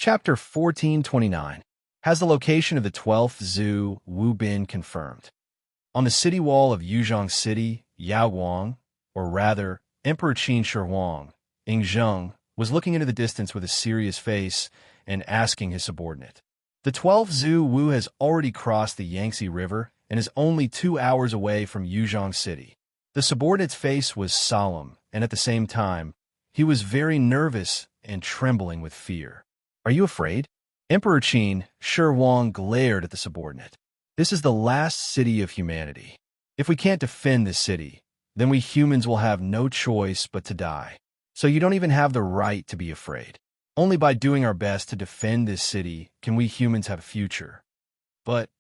Chapter 1429 has the location of the 12th Zhu Wu Bin confirmed. On the city wall of Yuzhong City, Yao Guang, or rather, Emperor Qin Shi Huang, Ing Zheng, was looking into the distance with a serious face and asking his subordinate. The 12th Zhu Wu has already crossed the Yangtze River and is only 2 hours away from Yuzhong City. The subordinate's face was solemn, and at the same time, he was very nervous and trembling with fear. "Are you afraid?" Emperor Qin Shi Huang glared at the subordinate. "This is the last city of humanity. If we can't defend this city, then we humans will have no choice but to die. So you don't even have the right to be afraid. Only by doing our best to defend this city can we humans have a future." But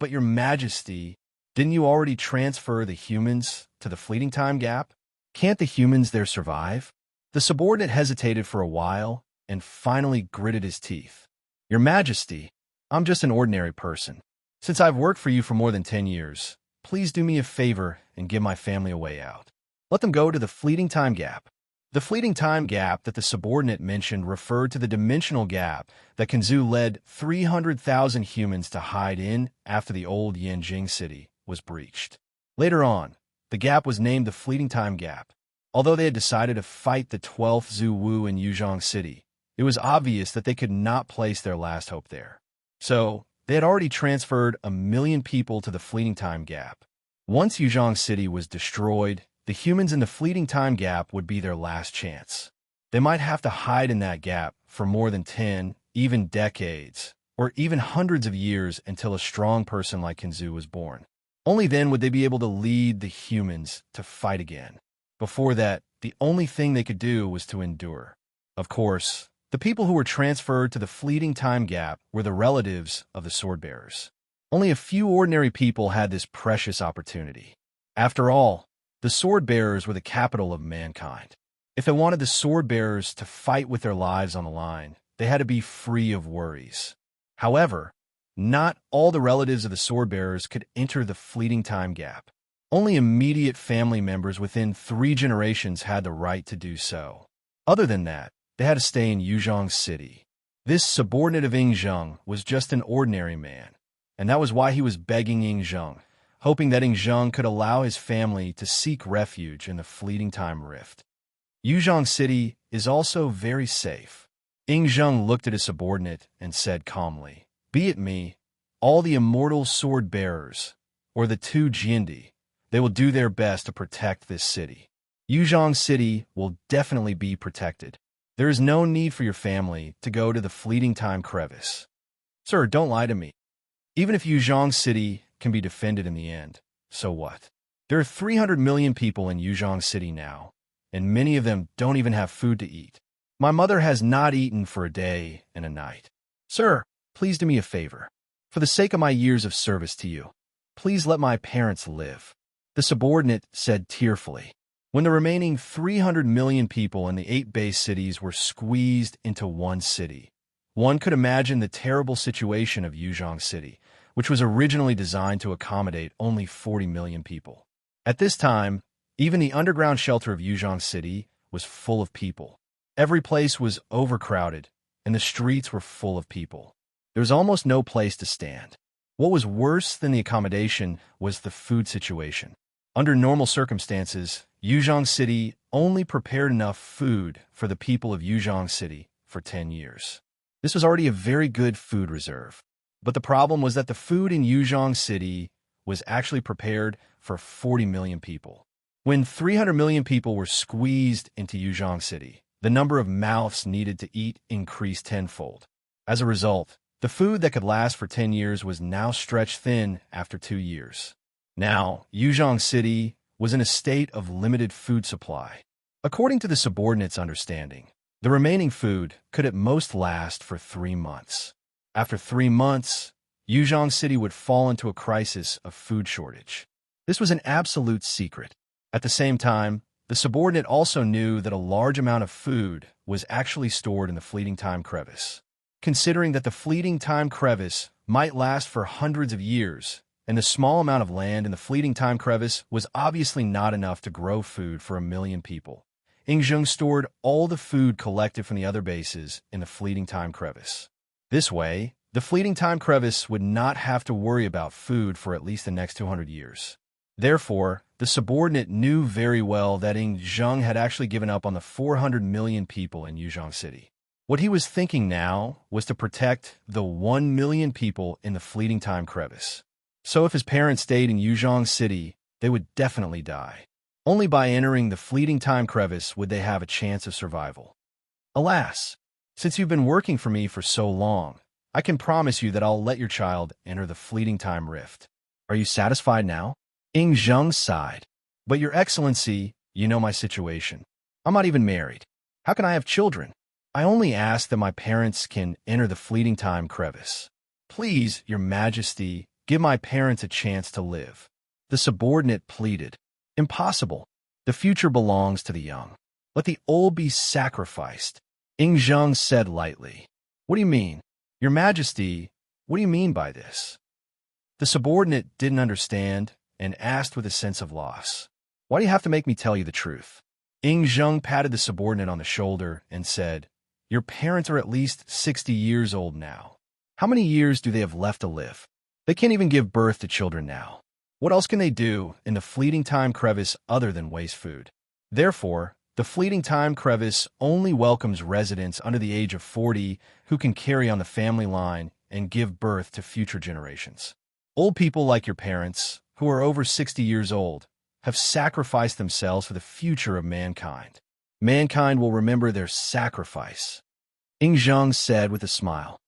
your majesty, didn't you already transfer the humans to the fleeting time gap? Can't the humans there survive? The subordinate hesitated for a while and finally gritted his teeth. "Your majesty, I'm just an ordinary person. Since I've worked for you for more than 10 years, please do me a favor and give my family a way out. Let them go to the fleeting time gap." The fleeting time gap that the subordinate mentioned referred to the dimensional gap that Kanzu led 300,000 humans to hide in after the old Yanjing city was breached. Later on, the gap was named the fleeting time gap. Although they had decided to fight the 12th Zhu Wu in Yuzhong City, it was obvious that they could not place their last hope there. So, they had already transferred 1 million people to the fleeting time gap. Once Yuzhong City was destroyed, the humans in the fleeting time gap would be their last chance. They might have to hide in that gap for more than 10, even decades, or even hundreds of years until a strong person like Kinzu was born. Only then would they be able to lead the humans to fight again. Before that, the only thing they could do was to endure. Of course, the people who were transferred to the fleeting time gap were the relatives of the sword-bearers. Only a few ordinary people had this precious opportunity. After all, the sword-bearers were the capital of mankind. If they wanted the sword-bearers to fight with their lives on the line, they had to be free of worries. However, not all the relatives of the sword-bearers could enter the fleeting time gap. Only immediate family members within 3 generations had the right to do so. Other than that, they had to stay in Yuzhong City. This subordinate of Ing Zheng was just an ordinary man, and that was why he was begging Ing Zheng, hoping that Ing Zheng could allow his family to seek refuge in the fleeting time rift. Yuzhong City is also very safe. Ing Zheng looked at his subordinate and said calmly, "Be it me, all the immortal sword-bearers, or the 2 Jiandi, they will do their best to protect this city. Yuzhong City will definitely be protected. There is no need for your family to go to the fleeting time crevice." "Sir, don't lie to me. Even if Yuzhong City can be defended in the end, so what? There are 300 million people in Yuzhong City now, and many of them don't even have food to eat. My mother has not eaten for a day and a night. Sir, please do me a favor. For the sake of my years of service to you, please let my parents live." The subordinate said tearfully. When the remaining 300 million people in the 8 base cities were squeezed into one city, one could imagine the terrible situation of Yuzhong City, which was originally designed to accommodate only 40 million people. At this time, even the underground shelter of Yuzhong City was full of people. Every place was overcrowded, and the streets were full of people. There was almost no place to stand. What was worse than the accommodation was the food situation. Under normal circumstances, Yuzhong City only prepared enough food for the people of Yuzhong City for 10 years. This was already a very good food reserve. But the problem was that the food in Yuzhong City was actually prepared for 40 million people. When 300 million people were squeezed into Yuzhong City, the number of mouths needed to eat increased tenfold. As a result, the food that could last for 10 years was now stretched thin after 2 years. Now, Yuzhong City was in a state of limited food supply. According to the subordinate's understanding, the remaining food could at most last for 3 months. After 3 months, Yuzhong City would fall into a crisis of food shortage. This was an absolute secret. At the same time, the subordinate also knew that a large amount of food was actually stored in the fleeting time crevice. Considering that the fleeting time crevice might last for hundreds of years, and the small amount of land in the fleeting time crevice was obviously not enough to grow food for 1 million people, Zheng stored all the food collected from the other bases in the fleeting time crevice. This way, the fleeting time crevice would not have to worry about food for at least the next 200 years. Therefore, the subordinate knew very well that Zheng had actually given up on the 400 million people in Yuzhong City. What he was thinking now was to protect the 1 million people in the fleeting time crevice. So if his parents stayed in Yuzhong City, they would definitely die. Only by entering the fleeting time crevice would they have a chance of survival. Alas, since you've been working for me for so long, I can promise you that I'll let your child enter the fleeting time rift. Are you satisfied now? Zheng sighed. But your excellency, you know my situation. I'm not even married. How can I have children? I only ask that my parents can enter the fleeting time crevice. Please, your majesty, give my parents a chance to live. The subordinate pleaded. Impossible. The future belongs to the young. Let the old be sacrificed. Zheng said lightly. What do you mean? Your majesty, what do you mean by this? The subordinate didn't understand and asked with a sense of loss. Why do you have to make me tell you the truth? Zheng patted the subordinate on the shoulder and said, your parents are at least 60 years old now. How many years do they have left to live? They can't even give birth to children now. What else can they do in the fleeting time crevice other than waste food? Therefore, the fleeting time crevice only welcomes residents under the age of 40 who can carry on the family line and give birth to future generations. Old people like your parents, who are over 60 years old, have sacrificed themselves for the future of mankind. Mankind will remember their sacrifice. Zheng said with a smile.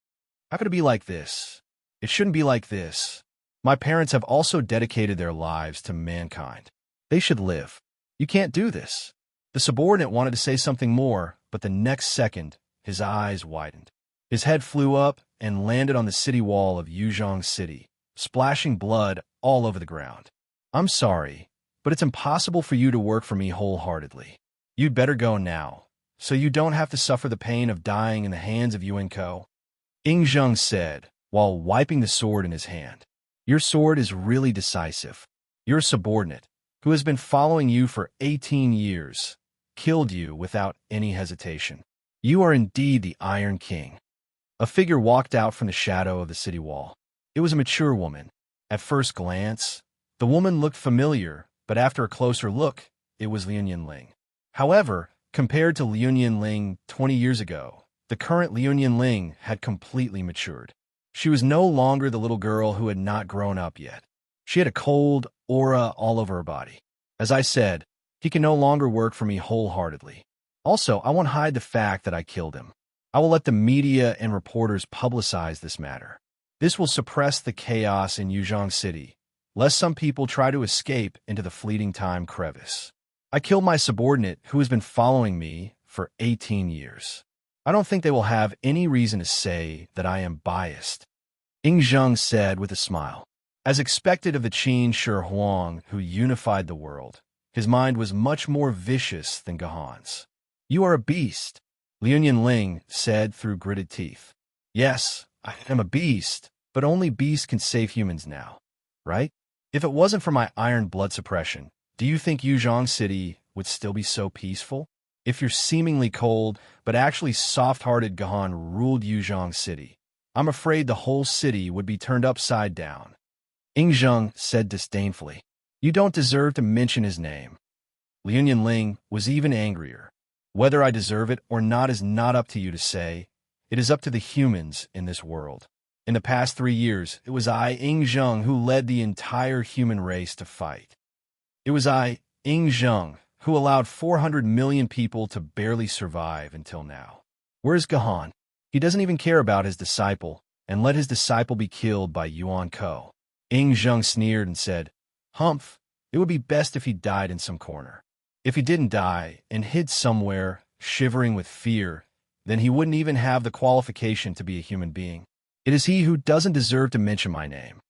How could it be like this? It shouldn't be like this. My parents have also dedicated their lives to mankind. They should live. You can't do this. The subordinate wanted to say something more, but the next second, his eyes widened. His head flew up and landed on the city wall of Yuzhong City, splashing blood all over the ground. I'm sorry, but it's impossible for you to work for me wholeheartedly. You'd better go now, so you don't have to suffer the pain of dying in the hands of Yuan Ko. Zheng said, while wiping the sword in his hand. Your sword is really decisive. Your subordinate, who has been following you for 18 years, killed you without any hesitation. You are indeed the Iron King. A figure walked out from the shadow of the city wall. It was a mature woman. At first glance, the woman looked familiar, but after a closer look, it was Liu Ling. However, compared to Liu Ling 20 years ago, the current Liu Ling had completely matured. She was no longer the little girl who had not grown up yet. She had a cold aura all over her body. As I said, he can no longer work for me wholeheartedly. Also, I won't hide the fact that I killed him. I will let the media and reporters publicize this matter. This will suppress the chaos in Yuzhong City, lest some people try to escape into the fleeting time crevice. I killed my subordinate who has been following me for 18 years. I don't think they will have any reason to say that I am biased. Zheng said with a smile. As expected of the Qin Shi Huang who unified the world, his mind was much more vicious than Gahan's. You are a beast, Liu Ling said through gritted teeth. Yes, I am a beast, but only beasts can save humans now, right? If it wasn't for my iron blood suppression, do you think Yuzhong City would still be so peaceful? If your seemingly cold, but actually soft-hearted Gahan ruled Yuzhong City, I'm afraid the whole city would be turned upside down. Zheng said disdainfully. You don't deserve to mention his name. Liu Ling was even angrier. Whether I deserve it or not is not up to you to say. It is up to the humans in this world. In the past 3 years, it was I, Zheng, who led the entire human race to fight. It was I, Zheng, who allowed 400 million people to barely survive until now. Where's Gahan? He doesn't even care about his disciple, and let his disciple be killed by Yuan Ko. Zheng sneered and said, Humph, it would be best if he died in some corner. If he didn't die and hid somewhere, shivering with fear, then he wouldn't even have the qualification to be a human being. It is he who doesn't deserve to mention my name.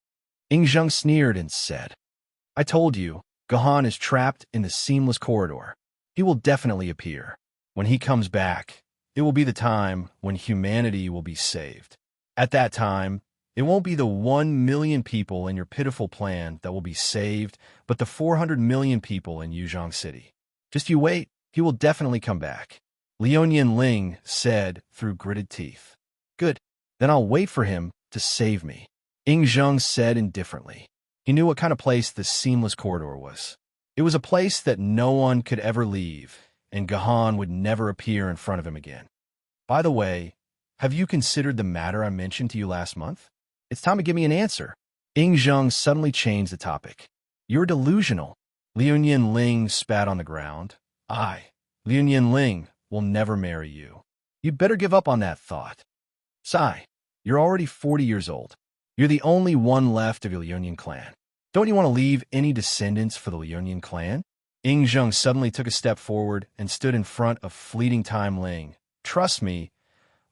Zheng sneered and said, I told you, Gahan is trapped in the seamless corridor. He will definitely appear. When he comes back, it will be the time when humanity will be saved. At that time, it won't be the 1 million people in your pitiful plan that will be saved, but the 400 million people in Yuzhong City. Just you wait, He will definitely come back. Liu Ling said through gritted teeth. Good. Then I'll wait for him to save me. Zheng said indifferently. He knew what kind of place this seamless corridor was. It was a place that no one could ever leave, and Gahan would never appear in front of him again. By the way, have you considered the matter I mentioned to you last month? It's time to give me an answer. Zheng suddenly changed the topic. You're delusional. Liu Ling spat on the ground. Liu Ling, will never marry you. You'd better give up on that thought. Sigh, you're already 40 years old. You're the only one left of your Liu clan. Don't you want to leave any descendants for the Liu clan? Zheng suddenly took a step forward and stood in front of Fleeting Time Ling. Trust me,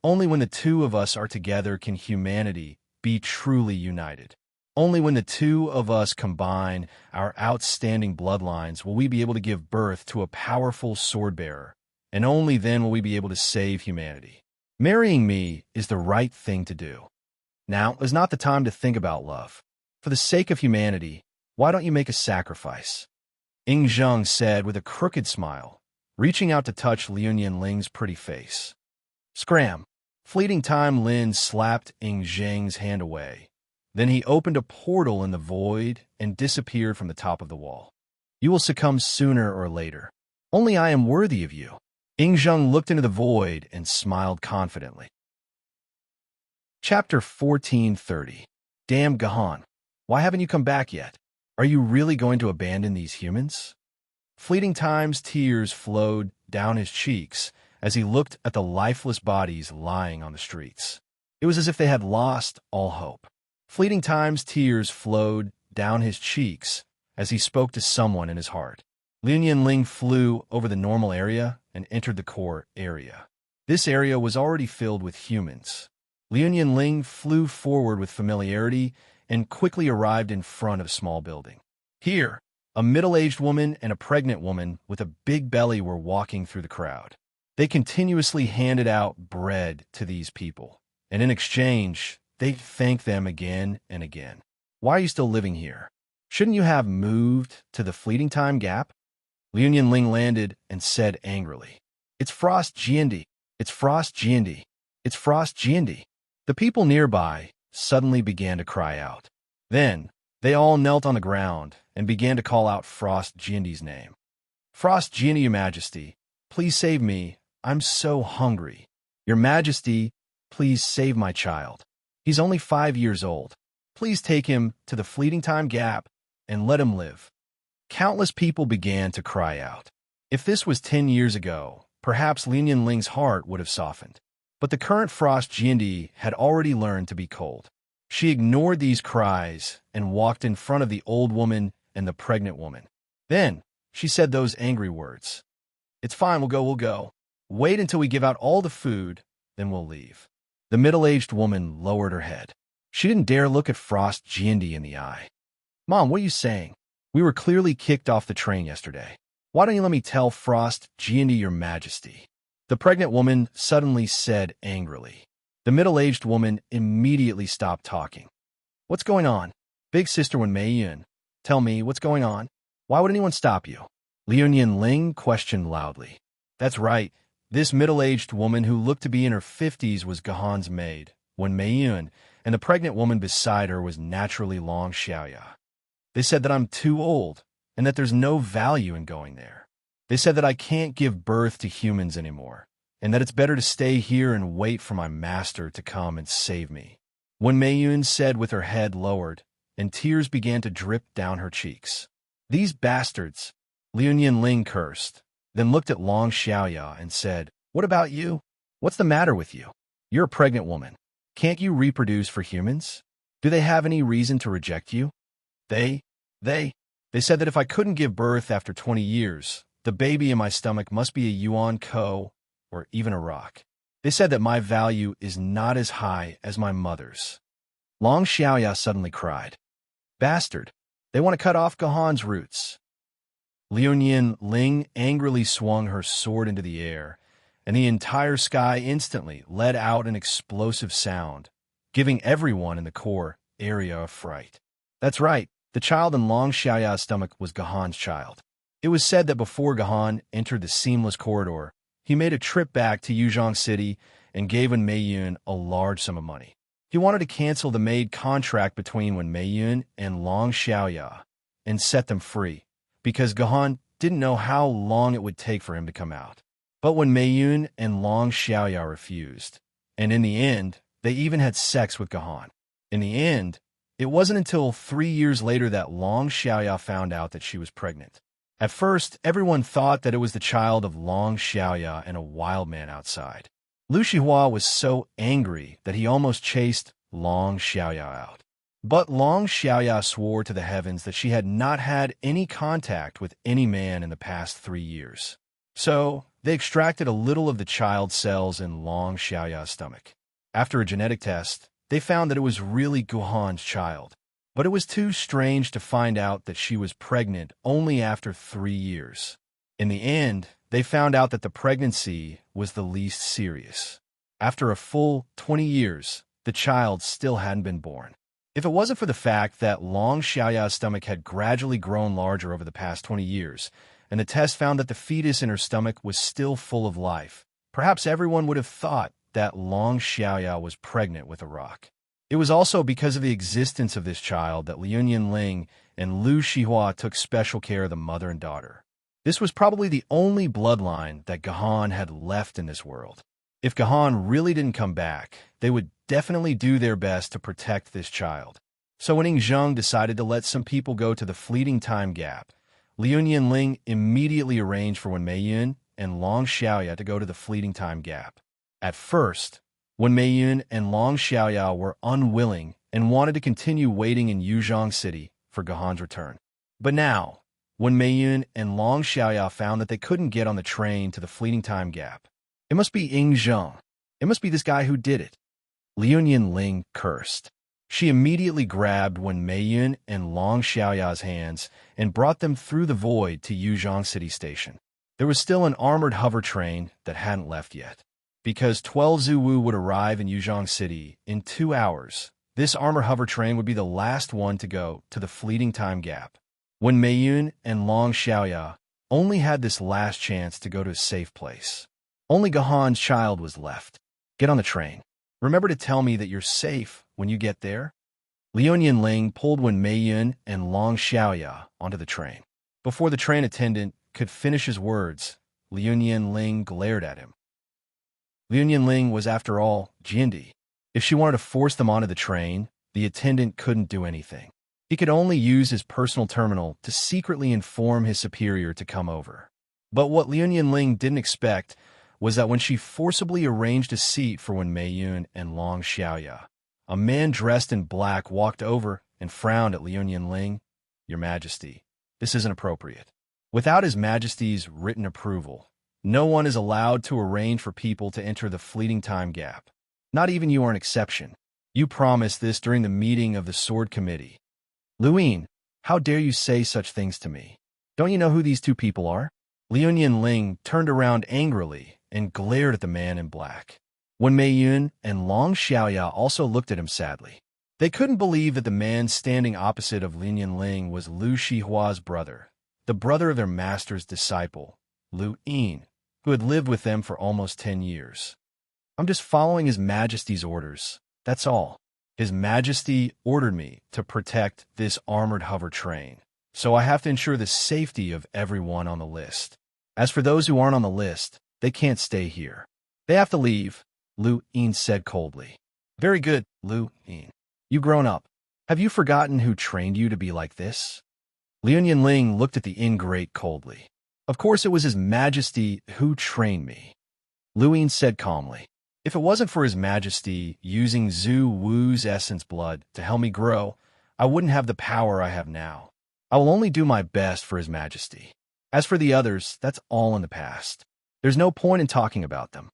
only when the two of us are together can humanity be truly united. Only when the two of us combine our outstanding bloodlines will we be able to give birth to a powerful sword-bearer, and only then will we be able to save humanity. Marrying me is the right thing to do. Now is not the time to think about love. For the sake of humanity, why don't you make a sacrifice? Zheng said with a crooked smile, reaching out to touch Liu Ling's pretty face. Scram! Fleeting Time Lin slapped Zheng's hand away. Then he opened a portal in the void and disappeared from the top of the wall. You will succumb sooner or later. Only I am worthy of you. Zheng looked into the void and smiled confidently. Chapter 1430. Damn Gahan, why haven't you come back yet? Are you really going to abandon these humans? Fleeting Time's tears flowed down his cheeks as he looked at the lifeless bodies lying on the streets. It was as if they had lost all hope. Fleeting Time's tears flowed down his cheeks as he spoke to someone in his heart. Liu Ling flew over the normal area and entered the core area. This area was already filled with humans. Liu Ling flew forward with familiarity and quickly arrived in front of a small building. Here, a middle-aged woman and a pregnant woman with a big belly were walking through the crowd. They continuously handed out bread to these people, and in exchange, they thanked them again and again. Why are you still living here? Shouldn't you have moved to the Fleeting Time Gap? Liu Ling landed and said angrily, It's Frost Jiandi. It's Frost Jiandi. It's Frost Jiandi. The people nearby suddenly began to cry out. Then, they all knelt on the ground and began to call out Frost Jiandi's name. Frost Jiandi, Your Majesty, please save me. I'm so hungry. Your Majesty, please save my child. He's only 5 years old. Please take him to the Fleeting Time Gap and let him live. Countless people began to cry out. If this was 10 years ago, perhaps Liu Ling's heart would have softened. But the current Frost Jiandi had already learned to be cold. She ignored these cries and walked in front of the old woman and the pregnant woman. Then, she said those angry words. It's fine, we'll go. Wait until we give out all the food, then we'll leave. The middle-aged woman lowered her head. She didn't dare look at Frost Jiandi in the eye. Mom, what are you saying? We were clearly kicked off the train yesterday. Why don't you let me tell Frost Jiandi, Your Majesty? The pregnant woman suddenly said angrily. The middle-aged woman immediately stopped talking. What's going on? Big sister Wen Meiyun, tell me what's going on? Why would anyone stop you? Liu Ling questioned loudly. That's right. This middle-aged woman who looked to be in her 50s was Gahan's maid, Wen Meiyun, and the pregnant woman beside her was naturally Long Xiaoya. They said that I'm too old, and that there's no value in going there. They said that I can't give birth to humans anymore, and that it's better to stay here and wait for my master to come and save me. Wen Meiyun said with her head lowered, and tears began to drip down her cheeks. These bastards, Liu Ling cursed, then looked at Long Xiaoya and said, What about you? What's the matter with you? You're a pregnant woman. Can't you reproduce for humans? Do they have any reason to reject you? They said that if I couldn't give birth after 20 years, the baby in my stomach must be a yuan ko or even a rock. They said that my value is not as high as my mother's. Long Xiaoya suddenly cried. Bastard! They want to cut off Gahan's roots. Liu Ling angrily swung her sword into the air, and the entire sky instantly let out an explosive sound, giving everyone in the core area a fright. That's right, the child in Long Xiaoya's stomach was Gahan's child. It was said that before Gahan entered the seamless corridor, he made a trip back to Yuzhong City and gave Wen Meiyun a large sum of money. He wanted to cancel the made contract between Wen Meiyun and Long Xiaoya and set them free, because Gahan didn't know how long it would take for him to come out. But Wen Meiyun and Long Xiaoya refused, and in the end, they even had sex with Gahan. In the end, it wasn't until 3 years later that Long Xiaoya found out that she was pregnant. At first, everyone thought that it was the child of Long Xiaoya and a wild man outside. Lu Shihua was so angry that he almost chased Long Xiaoya out. But Long Xiaoya swore to the heavens that she had not had any contact with any man in the past 3 years. So, they extracted a little of the child cells in Long Xiaoya's stomach. After a genetic test, they found that it was really Gahan's child. But it was too strange to find out that she was pregnant only after 3 years. In the end, they found out that the pregnancy was the least serious. After a full 20 years, the child still hadn't been born. If it wasn't for the fact that Long Xiaoya's stomach had gradually grown larger over the past 20 years, and the test found that the fetus in her stomach was still full of life, perhaps everyone would have thought that Long Xiaoya was pregnant with a rock. It was also because of the existence of this child that Liu Yanling and Lu Shihua took special care of the mother and daughter. This was probably the only bloodline that Gahan had left in this world. If Gahan really didn't come back, they would definitely do their best to protect this child. So when Zheng decided to let some people go to the fleeting time gap, Liu Yanling immediately arranged for Wen Meiyun and Long Xiaoya to go to the fleeting time gap. At first, Wen Meiyun and Long Xiaoya were unwilling and wanted to continue waiting in Yuzhong City for Gahan's return. But now, Wen Meiyun and Long Xiaoya found that they couldn't get on the train to the fleeting time gap. It must be Zheng. It must be this guy who did it. Liu Yanling cursed. She immediately grabbed Wen Meiyun and Long Xiaoya's hands and brought them through the void to Yuzhong City Station. There was still an armored hover train that hadn't left yet. Because 12 Zuwu would arrive in Yuzhong City in 2 hours, this armored hover train would be the last one to go to the fleeting time gap. Wen Meiyun and Long Xiaoya only had this last chance to go to a safe place. Only Gahan's child was left. Get on the train. Remember to tell me that you're safe when you get there. Liu Yanling pulled Wen Meiyun and Long Xiaoya onto the train. Before the train attendant could finish his words, Liu Yanling glared at him. Liu Yanling was, after all, Jindy. If she wanted to force them onto the train, the attendant couldn't do anything. He could only use his personal terminal to secretly inform his superior to come over. But what Liu Yanling didn't expect was that when she forcibly arranged a seat for Wen Meiyun and Long Xiaoya, a man dressed in black walked over and frowned at Liu Yanling. "Your Majesty, this isn't appropriate." Without His Majesty's written approval, no one is allowed to arrange for people to enter the fleeting time gap. Not even you are an exception. You promised this during the meeting of the Sword Committee. Luin, how dare you say such things to me? Don't you know who these two people are? Liu Yanling turned around angrily and glared at the man in black. Wen Meiyun and Long Xiaoya also looked at him sadly. They couldn't believe that the man standing opposite of Liu Yanling was Lu Shihua's brother, the brother of their master's disciple, Lu Yin, who had lived with them for almost 10 years. "I'm just following His Majesty's orders, that's all. His Majesty ordered me to protect this armored hover train, so I have to ensure the safety of everyone on the list. As for those who aren't on the list, they can't stay here. They have to leave," Lu Yin said coldly. "Very good, Lu Yin. You've grown up. Have you forgotten who trained you to be like this?" Liu Yanling looked at the ingrate coldly. "Of course it was His Majesty who trained me," Lu Yin said calmly. "If it wasn't for His Majesty using Zhu Wu's essence blood to help me grow, I wouldn't have the power I have now. I will only do my best for His Majesty. As for the others, that's all in the past. There's no point in talking about them."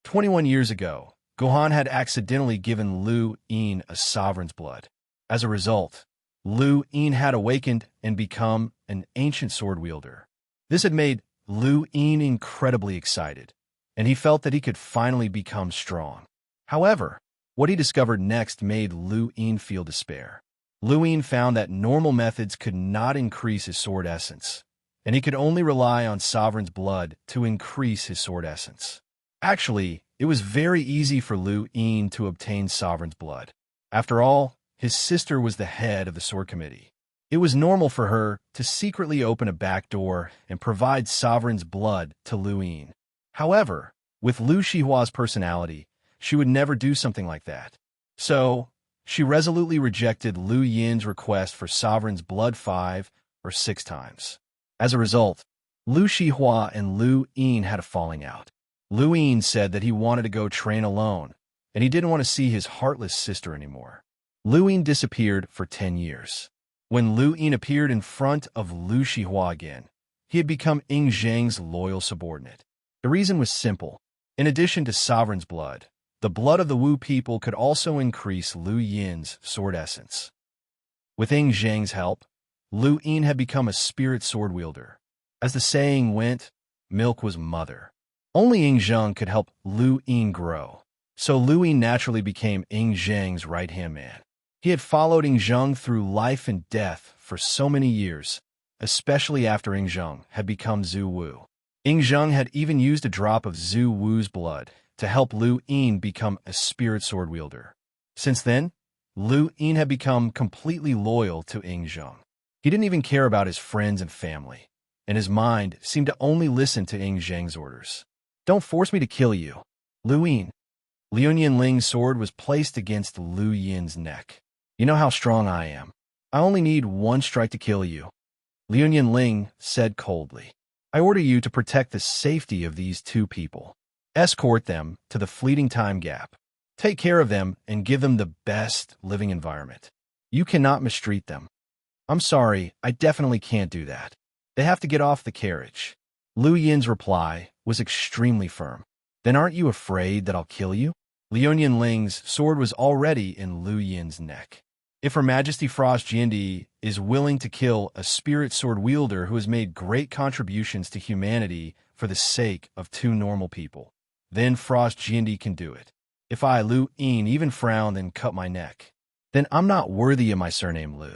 21 years ago, Gohan had accidentally given Lu Yin a sovereign's blood. As a result, Lu Yin had awakened and become an ancient sword wielder. This had made Lu Yin incredibly excited, and he felt that he could finally become strong. However, what he discovered next made Lu Yin feel despair. Lu Yin found that normal methods could not increase his sword essence, and he could only rely on Sovereign's blood to increase his sword essence. Actually, it was very easy for Lu Yin to obtain Sovereign's blood. After all, his sister was the head of the sword committee. It was normal for her to secretly open a back door and provide Sovereign's blood to Lu Yin. However, with Lu Shihua's personality, she would never do something like that. So, she resolutely rejected Lu Yin's request for Sovereign's blood 5 or 6 times. As a result, Lu Shihua and Lu Yin had a falling out. Lu Yin said that he wanted to go train alone, and he didn't want to see his heartless sister anymore. Lu Yin disappeared for 10 years. When Lu Yin appeared in front of Lu Shihua again, he had become Ying Zhang's loyal subordinate. The reason was simple. In addition to Sovereign's blood, the blood of the Wu people could also increase Lu Yin's sword essence. With Ying Zhang's help, Lu Yin had become a spirit sword wielder. As the saying went, milk was mother. Only Ying Zhang could help Lu Yin grow, so Lu Yin naturally became Ying Zhang's right-hand man. He had followed Ying Zhang through life and death for so many years, especially after Ying Zhang had become Zhu Wu. Ying Zhang had even used a drop of Zhu Wu's blood to help Lu Yin become a spirit sword wielder. Since then, Lu Yin had become completely loyal to Ying Zhang. He didn't even care about his friends and family, and his mind seemed to only listen to Ying Zhang's orders. Don't force me to kill you, Lu Yin. Liu Yanling's sword was placed against Lu Yin's neck. You know how strong I am. I only need one strike to kill you, Liu Yanling said coldly. I order you to protect the safety of these 2 people. Escort them to the fleeting time gap. Take care of them and give them the best living environment. You cannot mistreat them. I'm sorry, I definitely can't do that. They have to get off the carriage. Lu Yin's reply was extremely firm. Then aren't you afraid that I'll kill you? Liu Yanling's sword was already in Lu Yin's neck. If Her Majesty Frost Jiandi is willing to kill a spirit sword wielder who has made great contributions to humanity for the sake of 2 normal people, then Frost Jiandi can do it. If I, Lu Yin, even frown and cut my neck, then I'm not worthy of my surname Lu.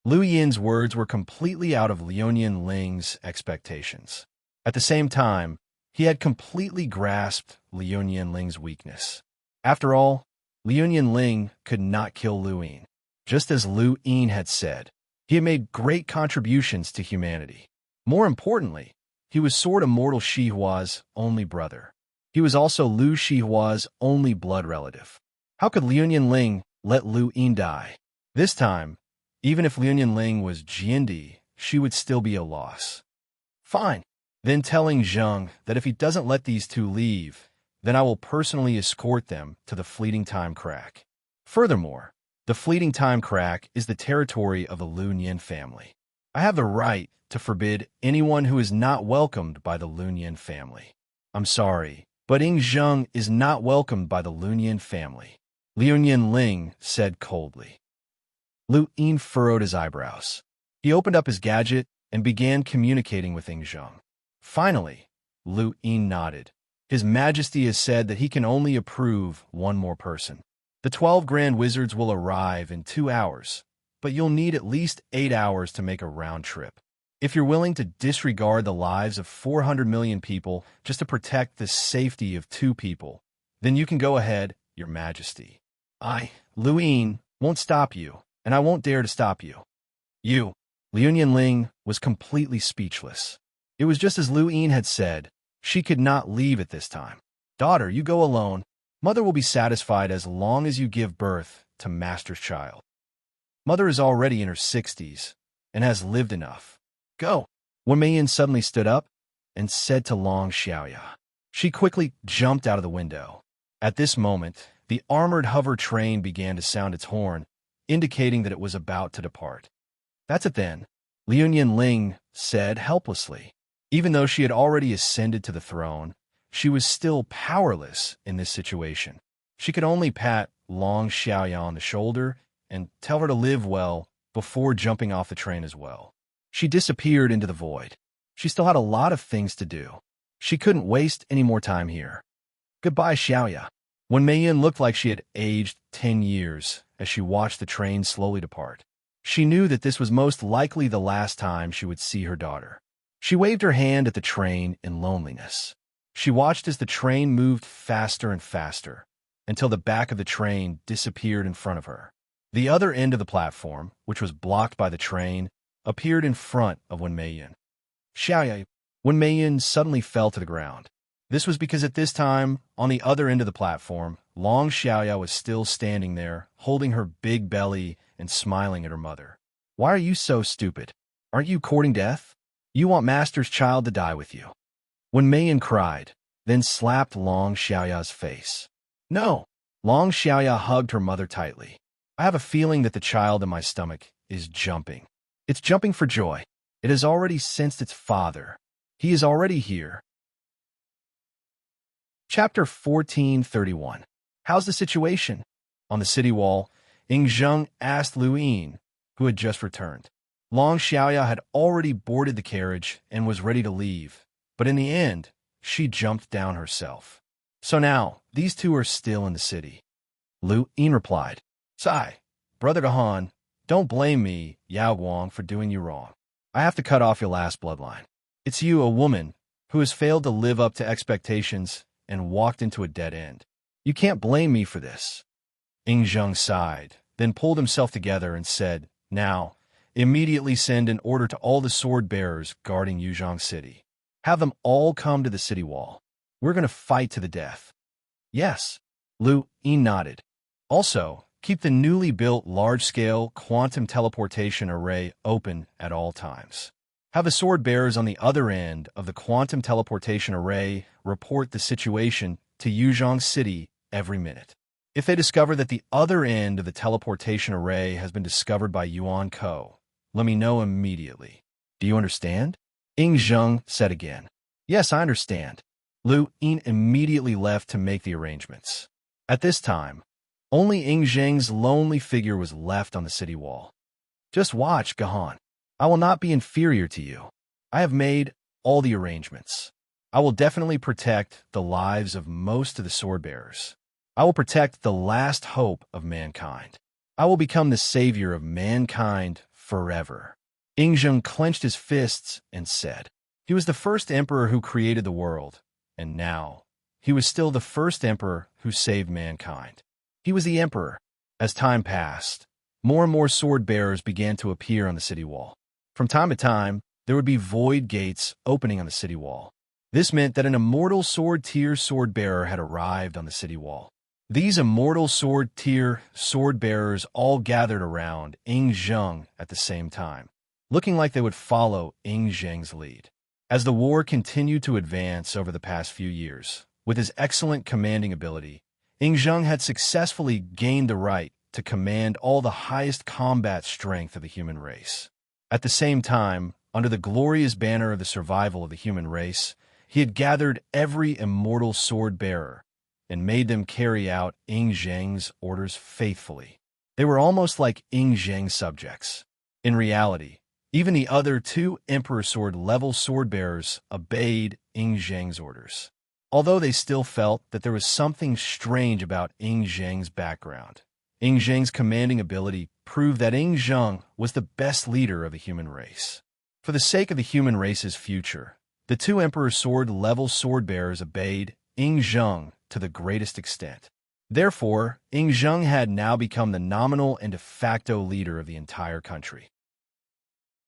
Lu Yin's words were completely out of Liu Yanling's expectations. At the same time, he had completely grasped Liu Yanling's weakness. After all, Liu Yanling could not kill Lu Yin. Just as Lu Yin had said, he had made great contributions to humanity. More importantly, he was Sword Immortal Shihua's only brother. He was also Lu Shihua's only blood relative. How could Liu Yanling let Lu Yin die? This time, even if Liu Yanling was Jiandi, she would still be a loss. Fine. Then telling Zhang that if he doesn't let these 2 leave, then I will personally escort them to the fleeting time crack. Furthermore, the fleeting time crack is the territory of the Lu Yin family. I have the right to forbid anyone who is not welcomed by the Lu Yin family. I'm sorry, but Ying Zhang is not welcomed by the Lu Yin family, Liu Yanling said coldly. Lu Yin furrowed his eyebrows. He opened up his gadget and began communicating with Ying Zhang. Finally, Lu Yin nodded. His Majesty has said that he can only approve 1 more person. The 12 Grand Wizards will arrive in 2 hours, but you'll need at least 8 hours to make a round trip. If you're willing to disregard the lives of 400 million people just to protect the safety of 2 people, then you can go ahead, Your Majesty. I, Lu Yin, won't stop you, and I won't dare to stop you. You. Liu Yanling was completely speechless. It was just as Lu Yin had said. She could not leave at this time. Daughter, you go alone. Mother will be satisfied as long as you give birth to Master's child. Mother is already in her 60s and has lived enough. Go. Wen Meiyin suddenly stood up and said to Long Xiaoya. She quickly jumped out of the window. At this moment, the armored hover train began to sound its horn, indicating that it was about to depart. That's it then, Liu Yanling said helplessly. Even though she had already ascended to the throne, she was still powerless in this situation. She could only pat Long Xiaoya on the shoulder and tell her to live well before jumping off the train as well. She disappeared into the void. She still had a lot of things to do. She couldn't waste any more time here. Goodbye, Xiaoya. Wen Meiyin looked like she had aged 10 years as she watched the train slowly depart. She knew that this was most likely the last time she would see her daughter. She waved her hand at the train in loneliness. She watched as the train moved faster and faster, until the back of the train disappeared in front of her. The other end of the platform, which was blocked by the train, appeared in front of Maiden. Xiaoya, Maiden suddenly fell to the ground. This was because at this time, on the other end of the platform, Long Xiaoya was still standing there, holding her big belly and smiling at her mother. Why are you so stupid? Aren't you courting death? You want Master's child to die with you. Maiden cried, then slapped Long Xiaoya's face. No! Long Xiaoya hugged her mother tightly. I have a feeling that the child in my stomach is jumping. It's jumping for joy. It has already sensed its father. He is already here. Chapter 1431. How's the situation? On the city wall, Ying Zheng asked Lu Yin, who had just returned. Long Xiaoya had already boarded the carriage and was ready to leave, but in the end, she jumped down herself. So now, these two are still in the city. Lu Yin replied, Sai, brother to Han, don't blame me, Yao Guang, for doing you wrong. I have to cut off your last bloodline. It's you, a woman, who has failed to live up to expectations and walked into a dead end. You can't blame me for this. Ying Zheng sighed, then pulled himself together and said, Now, immediately send an order to all the sword-bearers guarding Yuzhong City. Have them all come to the city wall. We're going to fight to the death. Yes. Lu Yin nodded. Also, keep the newly built large-scale quantum teleportation array open at all times. Have the sword-bearers on the other end of the quantum teleportation array report the situation to Yuzhong City every minute. If they discover that the other end of the teleportation array has been discovered by Yuan Ko, let me know immediately. Do you understand? Ying Zheng said again. Yes, I understand. Lu Yin immediately left to make the arrangements. At this time, only Ying Zheng's lonely figure was left on the city wall. Just watch, Gahan. I will not be inferior to you. I have made all the arrangements. I will definitely protect the lives of most of the sword-bearers. I will protect the last hope of mankind. I will become the savior of mankind forever. Ying Zheng clenched his fists and said, he was the first emperor who created the world, and now he was still the first emperor who saved mankind. He was the emperor. As time passed, more and more sword-bearers began to appear on the city wall. From time to time, there would be void gates opening on the city wall. This meant that an immortal sword-tier sword-bearer had arrived on the city wall. These immortal sword-tier sword-bearers all gathered around Ying Zheng at the same time, looking like they would follow Ying Zheng's lead. As the war continued to advance over the past few years, with his excellent commanding ability, Ying Zheng had successfully gained the right to command all the highest combat strength of the human race. At the same time, under the glorious banner of the survival of the human race, he had gathered every immortal sword-bearer and made them carry out Ying Zheng's orders faithfully. They were almost like Ying Zheng's subjects. In reality, even the other two Emperor Sword-level sword-bearers obeyed Ying Zheng's orders. Although they still felt that there was something strange about Ying Zheng's background, Ying Zheng's commanding ability proved that Ying Zheng was the best leader of the human race. For the sake of the human race's future, the two Emperor Sword-level sword-bearers obeyed Ying Zheng to the greatest extent. Therefore, Ying Zheng had now become the nominal and de facto leader of the entire country.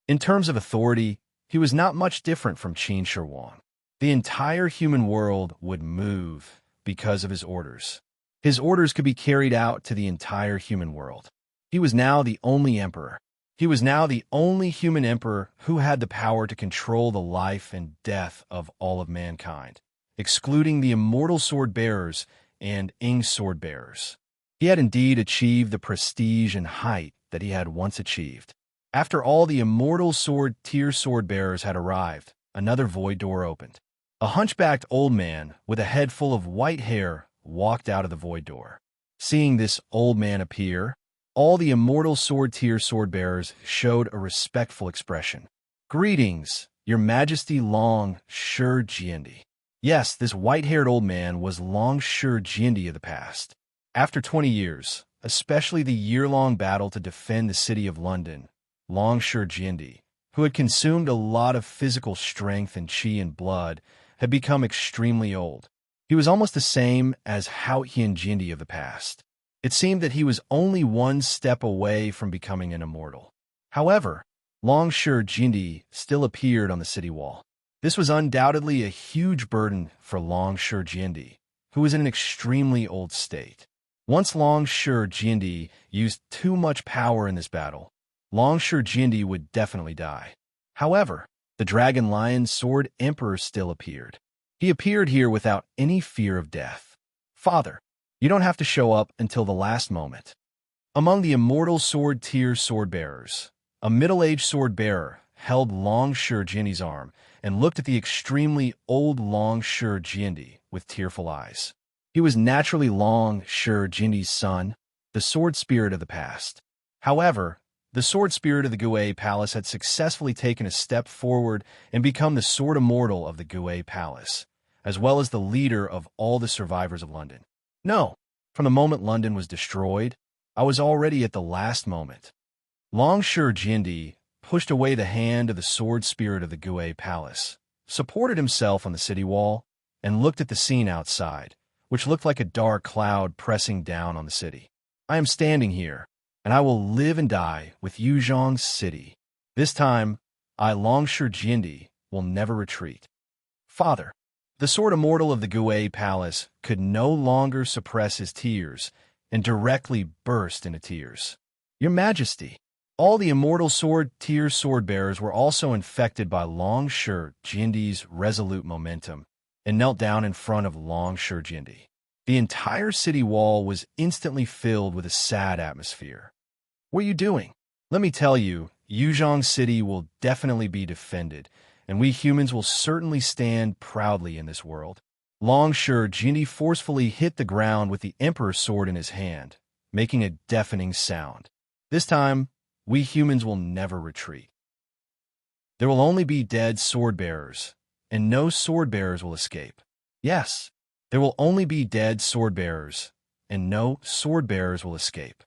In terms of authority, he was not much different from Qin Shi Huang. The entire human world would move because of his orders. His orders could be carried out to the entire human world. He was now the only emperor. He was now the only human emperor who had the power to control the life and death of all of mankind, excluding the immortal sword-bearers and Ying sword-bearers. He had indeed achieved the prestige and height that he had once achieved. After all the immortal sword-tier sword-bearers had arrived, another void door opened. A hunchbacked old man with a head full of white hair walked out of the void door. Seeing this old man appear, all the immortal sword-tier sword-bearers showed a respectful expression. Greetings, Your Majesty Long Shi Jiandi. Yes, this white-haired old man was Long Shi Jiandi of the past. After 20 years, especially the year-long battle to defend the city of London, Long Shi Jiandi, who had consumed a lot of physical strength and chi and blood, had become extremely old. He was almost the same as Houghton Jindy of the past. It seemed that he was only one step away from becoming an immortal. However, Longshire Jindy still appeared on the city wall. This was undoubtedly a huge burden for Longshire Jindy, who was in an extremely old state. Once Longshire Jindy used too much power in this battle, Longshire Jindy would definitely die. However, the Dragon Lion Sword Emperor still appeared. He appeared here without any fear of death. Father, you don't have to show up until the last moment. Among the immortal sword tier sword-bearers, a middle-aged sword-bearer held Longshire Jindy's arm and looked at the extremely old Longshire Jindy with tearful eyes. He was naturally Longshire Jindy's son, the sword spirit of the past. However, the sword spirit of the Gouet Palace had successfully taken a step forward and become the sword immortal of the Gouet Palace, as well as the leader of all the survivors of London. No, from the moment London was destroyed, I was already at the last moment. Longshire Jindy pushed away the hand of the sword spirit of the Gouet Palace, supported himself on the city wall, and looked at the scene outside, which looked like a dark cloud pressing down on the city. I am standing here, and I will live and die with Yuzhong's city. This time, I, Longshire Jindy, will never retreat. Father, the sword immortal of the Gouet Palace could no longer suppress his tears and directly burst into tears. Your Majesty, all the immortal sword tier sword-bearers were also infected by Longshire Jindy's resolute momentum and knelt down in front of Longshire Jindy. The entire city wall was instantly filled with a sad atmosphere. What are you doing? Let me tell you, Yuzhong City will definitely be defended, and we humans will certainly stand proudly in this world. Longshire Jindy forcefully hit the ground with the Emperor's sword in his hand, making a deafening sound. This time, we humans will never retreat. There will only be dead sword-bearers, and no sword-bearers will escape. Yes, there will only be dead sword-bearers, and no sword-bearers will escape.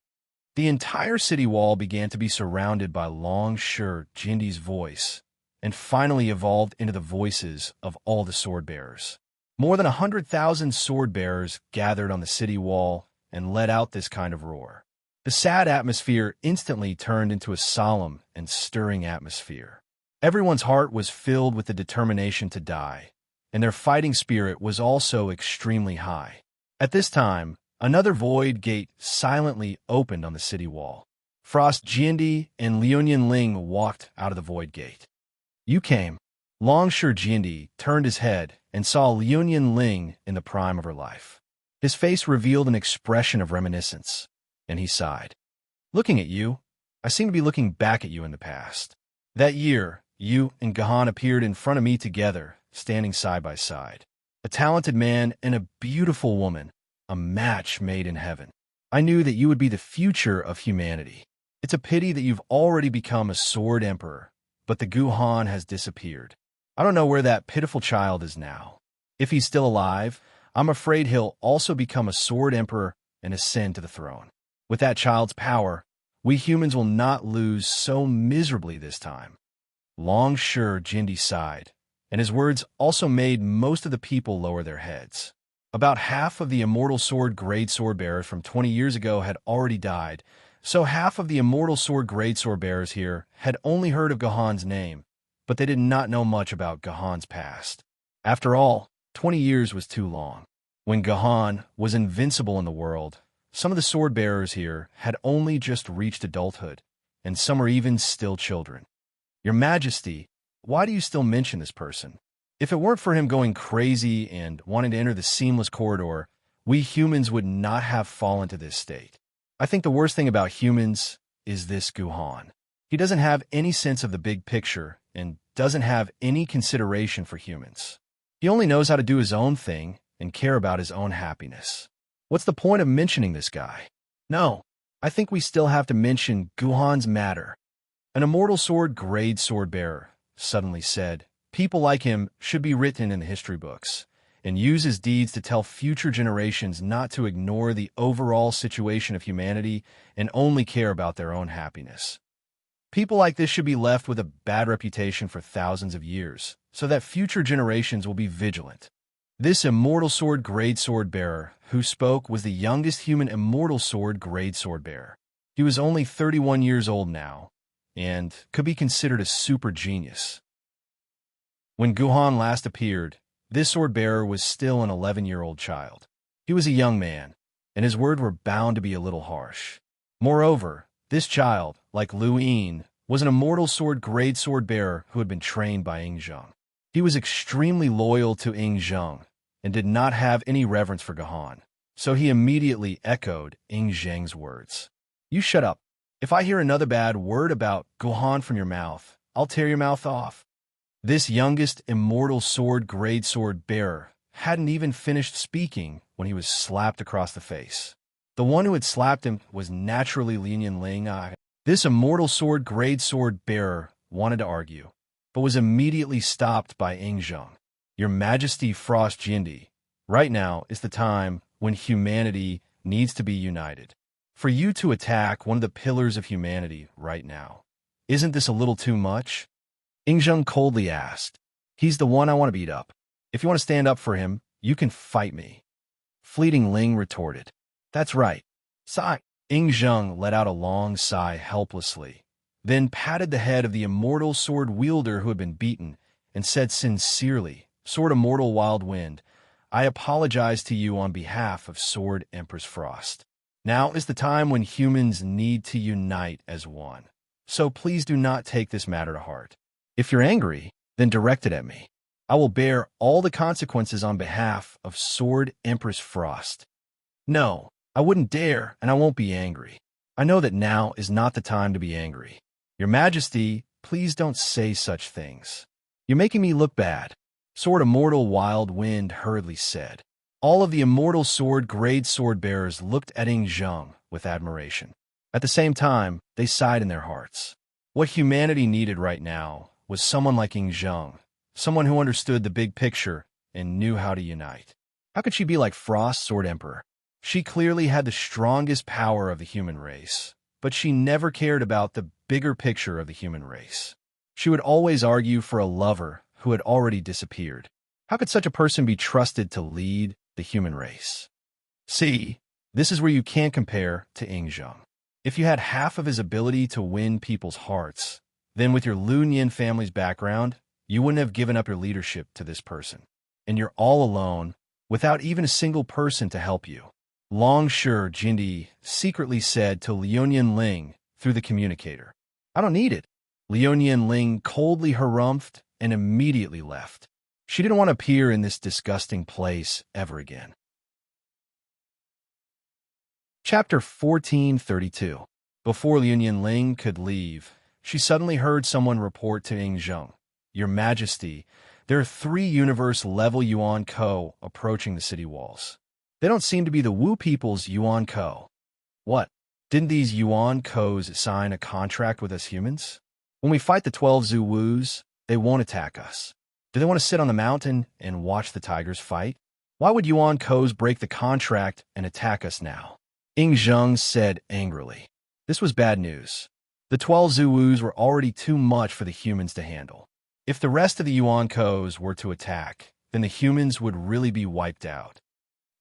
The entire city wall began to be surrounded by Longshire Jindy's voice, and finally evolved into the voices of all the sword-bearers. More than 100,000 sword-bearers gathered on the city wall and let out this kind of roar. The sad atmosphere instantly turned into a solemn and stirring atmosphere. Everyone's heart was filled with the determination to die, and their fighting spirit was also extremely high. At this time, another void gate silently opened on the city wall. Frost Jindy and Liunian Ling walked out of the void gate. You came. Longshire Jindy turned his head and saw Liunian Ling in the prime of her life. His face revealed an expression of reminiscence, and he sighed. Looking at you, I seem to be looking back at you in the past. That year, you and Gahan appeared in front of me together, standing side by side. A talented man and a beautiful woman, a match made in heaven. I knew that you would be the future of humanity. It's a pity that you've already become a sword emperor, but the Guhan has disappeared. I don't know where that pitiful child is now. If he's still alive, I'm afraid he'll also become a sword emperor and ascend to the throne. With that child's power, we humans will not lose so miserably this time. Longshire Jindy sighed, and his words also made most of the people lower their heads. About half of the immortal sword grade sword-bearers from 20 years ago had already died, so half of the immortal sword grade sword-bearers here had only heard of Gahan's name, but they did not know much about Gahan's past. After all, 20 years was too long. When Gahan was invincible in the world, some of the sword-bearers here had only just reached adulthood, and some are even still children. Your Majesty, why do you still mention this person? If it weren't for him going crazy and wanting to enter the seamless corridor, we humans would not have fallen to this state. I think the worst thing about humans is this Guhan. He doesn't have any sense of the big picture and doesn't have any consideration for humans. He only knows how to do his own thing and care about his own happiness. What's the point of mentioning this guy? No, I think we still have to mention Guhan's matter. An immortal sword grade sword-bearer suddenly said, people like him should be written in the history books and use his deeds to tell future generations not to ignore the overall situation of humanity and only care about their own happiness. People like this should be left with a bad reputation for thousands of years, so that future generations will be vigilant. This immortal sword grade sword bearer who spoke was the youngest human immortal sword grade sword bearer. He was only 31 years old now, and could be considered a super genius. When Guhan last appeared, this sword bearer was still an 11-year-old child. He was a young man, and his words were bound to be a little harsh. Moreover, this child, like Lu Yin, was an immortal sword grade sword bearer who had been trained by Ying Zheng. He was extremely loyal to Ying Zheng and did not have any reverence for Guhan, so he immediately echoed Ying Zheng's words. "You shut up. If I hear another bad word about Guhan from your mouth, I'll tear your mouth off." This youngest immortal sword grade sword bearer hadn't even finished speaking when he was slapped across the face. The one who had slapped him was naturally Liu Yanling. This immortal sword grade sword bearer wanted to argue, but was immediately stopped by Ying Zheng. "Your Majesty Frost Jindi, right now is the time when humanity needs to be united. For you to attack one of the pillars of humanity right now, isn't this a little too much?" Ying Zheng coldly asked. "He's the one I want to beat up. If you want to stand up for him, you can fight me." Fleeting Ling retorted. "That's right. Sigh." Ying Zheng let out a long sigh helplessly, then patted the head of the immortal sword wielder who had been beaten, and said sincerely, "Sword Immortal Wild Wind, I apologize to you on behalf of Sword Empress Frost. Now is the time when humans need to unite as one. So please do not take this matter to heart. If you're angry, then direct it at me. I will bear all the consequences on behalf of Sword Empress Frost." "No, I wouldn't dare, and I won't be angry. I know that now is not the time to be angry. Your Majesty, please don't say such things. You're making me look bad," Sword Immortal Wild Wind hurriedly said. All of the immortal sword grade sword bearers looked at Ying Zheng with admiration. At the same time, they sighed in their hearts. What humanity needed right now was someone like Ying Zheng, someone who understood the big picture and knew how to unite. How could she be like Frost Sword Emperor? She clearly had the strongest power of the human race, but she never cared about the bigger picture of the human race. She would always argue for a lover who had already disappeared. How could such a person be trusted to lead the human race? See, this is where you can't compare to Ying Zheng. If you had half of his ability to win people's hearts, then with your Lu Nian family's background, you wouldn't have given up your leadership to this person. And you're all alone, without even a single person to help you. Long Shi Jindi secretly said to Liu Yanling through the communicator. "I don't need it." Liu Yanling coldly harumphed and immediately left. She didn't want to appear in this disgusting place ever again. Chapter 1432. Before Liu Yanling could leave, she suddenly heard someone report to Ying Zheng, "Your Majesty, there are 3 universe-level Yuan Ko approaching the city walls. They don't seem to be the Wu people's Yuan Ko." "What? Didn't these Yuan Kos sign a contract with us humans? When we fight the 12 Zhu Wus, they won't attack us. Do they want to sit on the mountain and watch the tigers fight? Why would Yuan Kos break the contract and attack us now?" Ying Zheng said angrily. This was bad news. The 12 Zhu Wus were already too much for the humans to handle. If the rest of the Yuan Kos were to attack, then the humans would really be wiped out.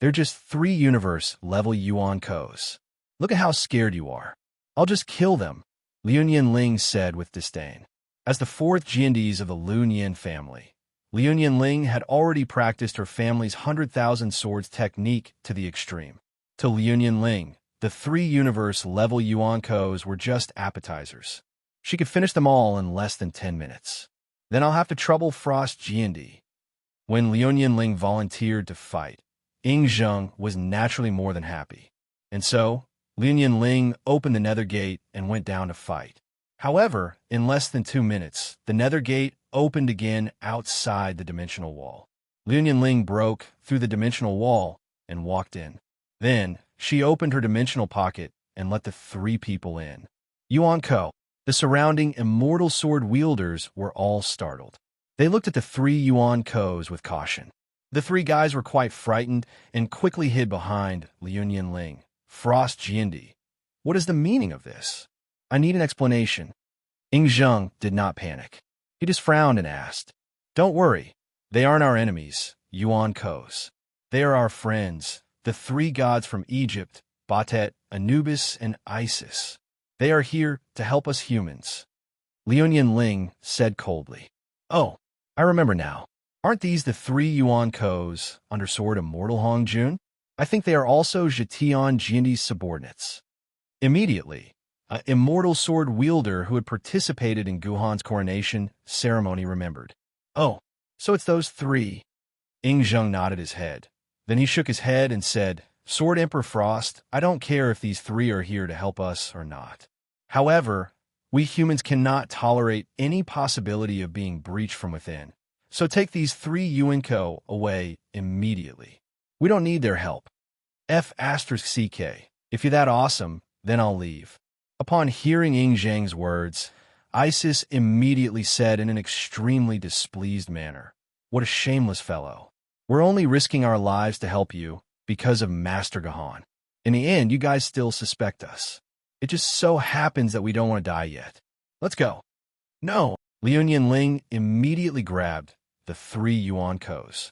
They're just 3 universe-level Yuan Kos. Look at how scared you are. I'll just kill them, Liu Yanling said with disdain. As the 4th Jiandis of the Lu Nian family, Liu Yanling had already practiced her family's 100,000 swords technique to the extreme. To Liu Yanling, the 3 universe-level Yuan Kos were just appetizers. She could finish them all in less than 10 minutes. Then I'll have to trouble Frost Jiandi. When Liu Yanling volunteered to fight, Ying Zheng was naturally more than happy. And so, Liu Yanling opened the nether gate and went down to fight. However, in less than 2 minutes, the nether gate opened again outside the dimensional wall. Liu Yanling broke through the dimensional wall and walked in. Then, she opened her dimensional pocket and let the 3 people in. Yuan Ko. The surrounding immortal sword wielders were all startled. They looked at the 3 Yuan Kos with caution. The 3 guys were quite frightened and quickly hid behind Liu Yanling. Frost Jiandi. What is the meaning of this? I need an explanation. Zheng did not panic. He just frowned and asked, "Don't worry. They aren't our enemies, Yuan Kos. They are our friends, the three gods from Egypt, Batet, Anubis, and Isis. They are here to help us humans." Liu Ling said coldly, "Oh, I remember now. Aren't these the three Yuan Kos, Undersword Immortal Hong Jun? I think they are also Zhetian Jindi's subordinates." Immediately, an immortal sword wielder who had participated in Guhan's coronation ceremony remembered. "Oh, so it's those three." Zheng nodded his head. Then he shook his head and said, "Sword Emperor Frost, I don't care if these three are here to help us or not. However, we humans cannot tolerate any possibility of being breached from within. So take these three Yuanko away immediately. We don't need their help. F***CK. If you're that awesome, then I'll leave." Upon hearing Zheng's words, Isis immediately said in an extremely displeased manner, "What a shameless fellow. We're only risking our lives to help you because of Master Gahan. In the end, you guys still suspect us. It just so happens that we don't want to die yet. Let's go." "No." Liu Ling immediately grabbed the three Yuan Kos.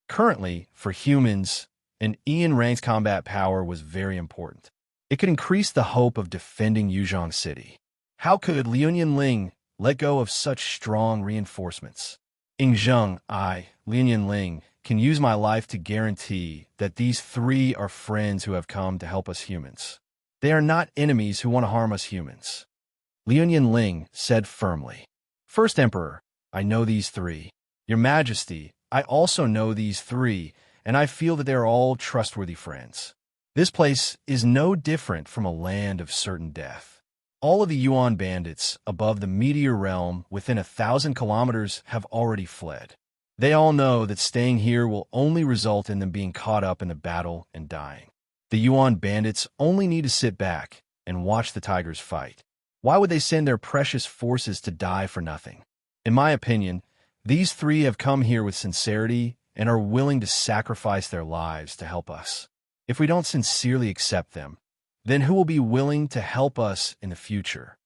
Currently, for humans, an Ian-ranked combat power was very important. It could increase the hope of defending Yuzhong City. How could Liu Ling let go of such strong reinforcements? Zheng, Liu Ling, can use my life to guarantee that these three are friends who have come to help us humans. They are not enemies who want to harm us humans." Liu Ling said firmly. "First Emperor, I know these three. Your Majesty, I also know these three, and I feel that they are all trustworthy friends. This place is no different from a land of certain death. All of the Yuan bandits above the meteor realm within 1,000 kilometers have already fled. They all know that staying here will only result in them being caught up in the battle and dying. The Yuan bandits only need to sit back and watch the tigers fight. Why would they send their precious forces to die for nothing? In my opinion, these three have come here with sincerity and are willing to sacrifice their lives to help us. If we don't sincerely accept them, then who will be willing to help us in the future?"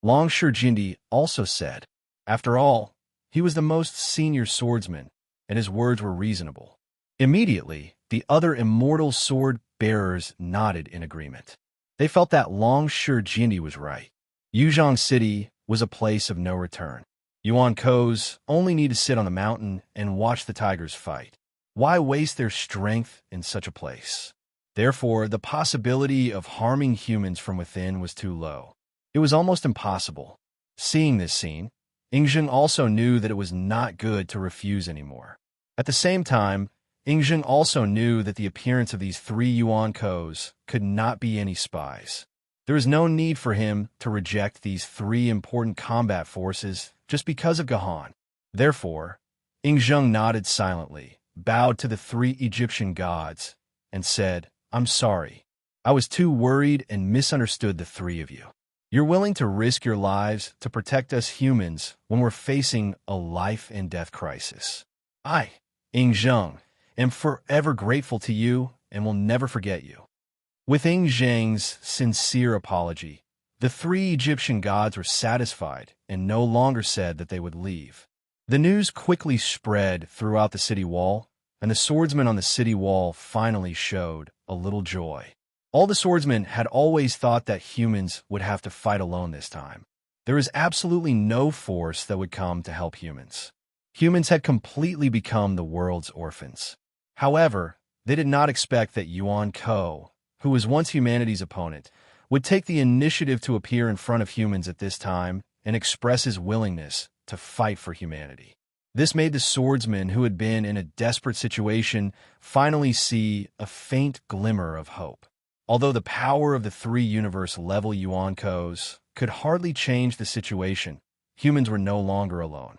Longsher Jindi also said. After all, he was the most senior swordsman, and his words were reasonable. Immediately, the other immortal sword bearers nodded in agreement. They felt that Longsher Jindi was right. Yuzhong City was a place of no return. Yuan Kos only need to sit on the mountain and watch the tigers fight. Why waste their strength in such a place? Therefore, the possibility of harming humans from within was too low. It was almost impossible. Seeing this scene, Zheng also knew that it was not good to refuse anymore. At the same time, Zheng also knew that the appearance of these three Yuan Kos could not be any spies. There was no need for him to reject these three important combat forces just because of Gahan. Therefore, Zheng nodded silently, bowed to the three Egyptian gods, and said, "I'm sorry. I was too worried and misunderstood the three of you. You're willing to risk your lives to protect us humans when we're facing a life-and-death crisis. I, Zheng, am forever grateful to you and will never forget you." With Zheng's sincere apology, the three Egyptian gods were satisfied and no longer said that they would leave. The news quickly spread throughout the city wall, and the swordsmen on the city wall finally showed a little joy. All the swordsmen had always thought that humans would have to fight alone this time. There is absolutely no force that would come to help humans. Humans had completely become the world's orphans. However, they did not expect that Yuan Ko, who was once humanity's opponent, would take the initiative to appear in front of humans at this time and express his willingness to fight for humanity. This made the swordsmen who had been in a desperate situation finally see a faint glimmer of hope. Although the power of the three universe-level Yuan Kos could hardly change the situation, humans were no longer alone.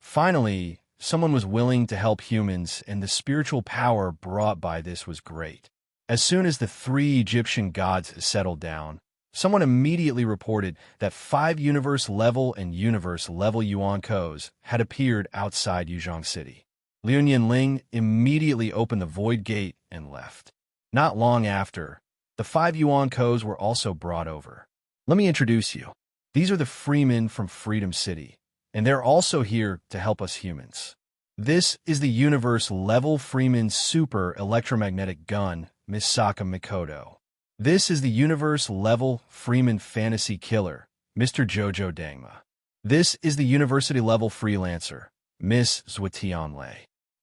Finally, someone was willing to help humans, and the spiritual power brought by this was great. As soon as the three Egyptian gods settled down, someone immediately reported that 5 universe-level and universe-level Yuan Kos had appeared outside Yuzhong City. Liu Ling immediately opened the void gate and left. Not long after, the 5 Yuan Kos were also brought over. Let me introduce you. These are the freemen from Freedom City, and they're also here to help us humans. This is the universe-level Freeman super electromagnetic gun, Misaka Mikoto. This is the universe-level Freeman fantasy killer, Mr. Jojo Dangma. This is the university-level freelancer, Miss Zwetianle.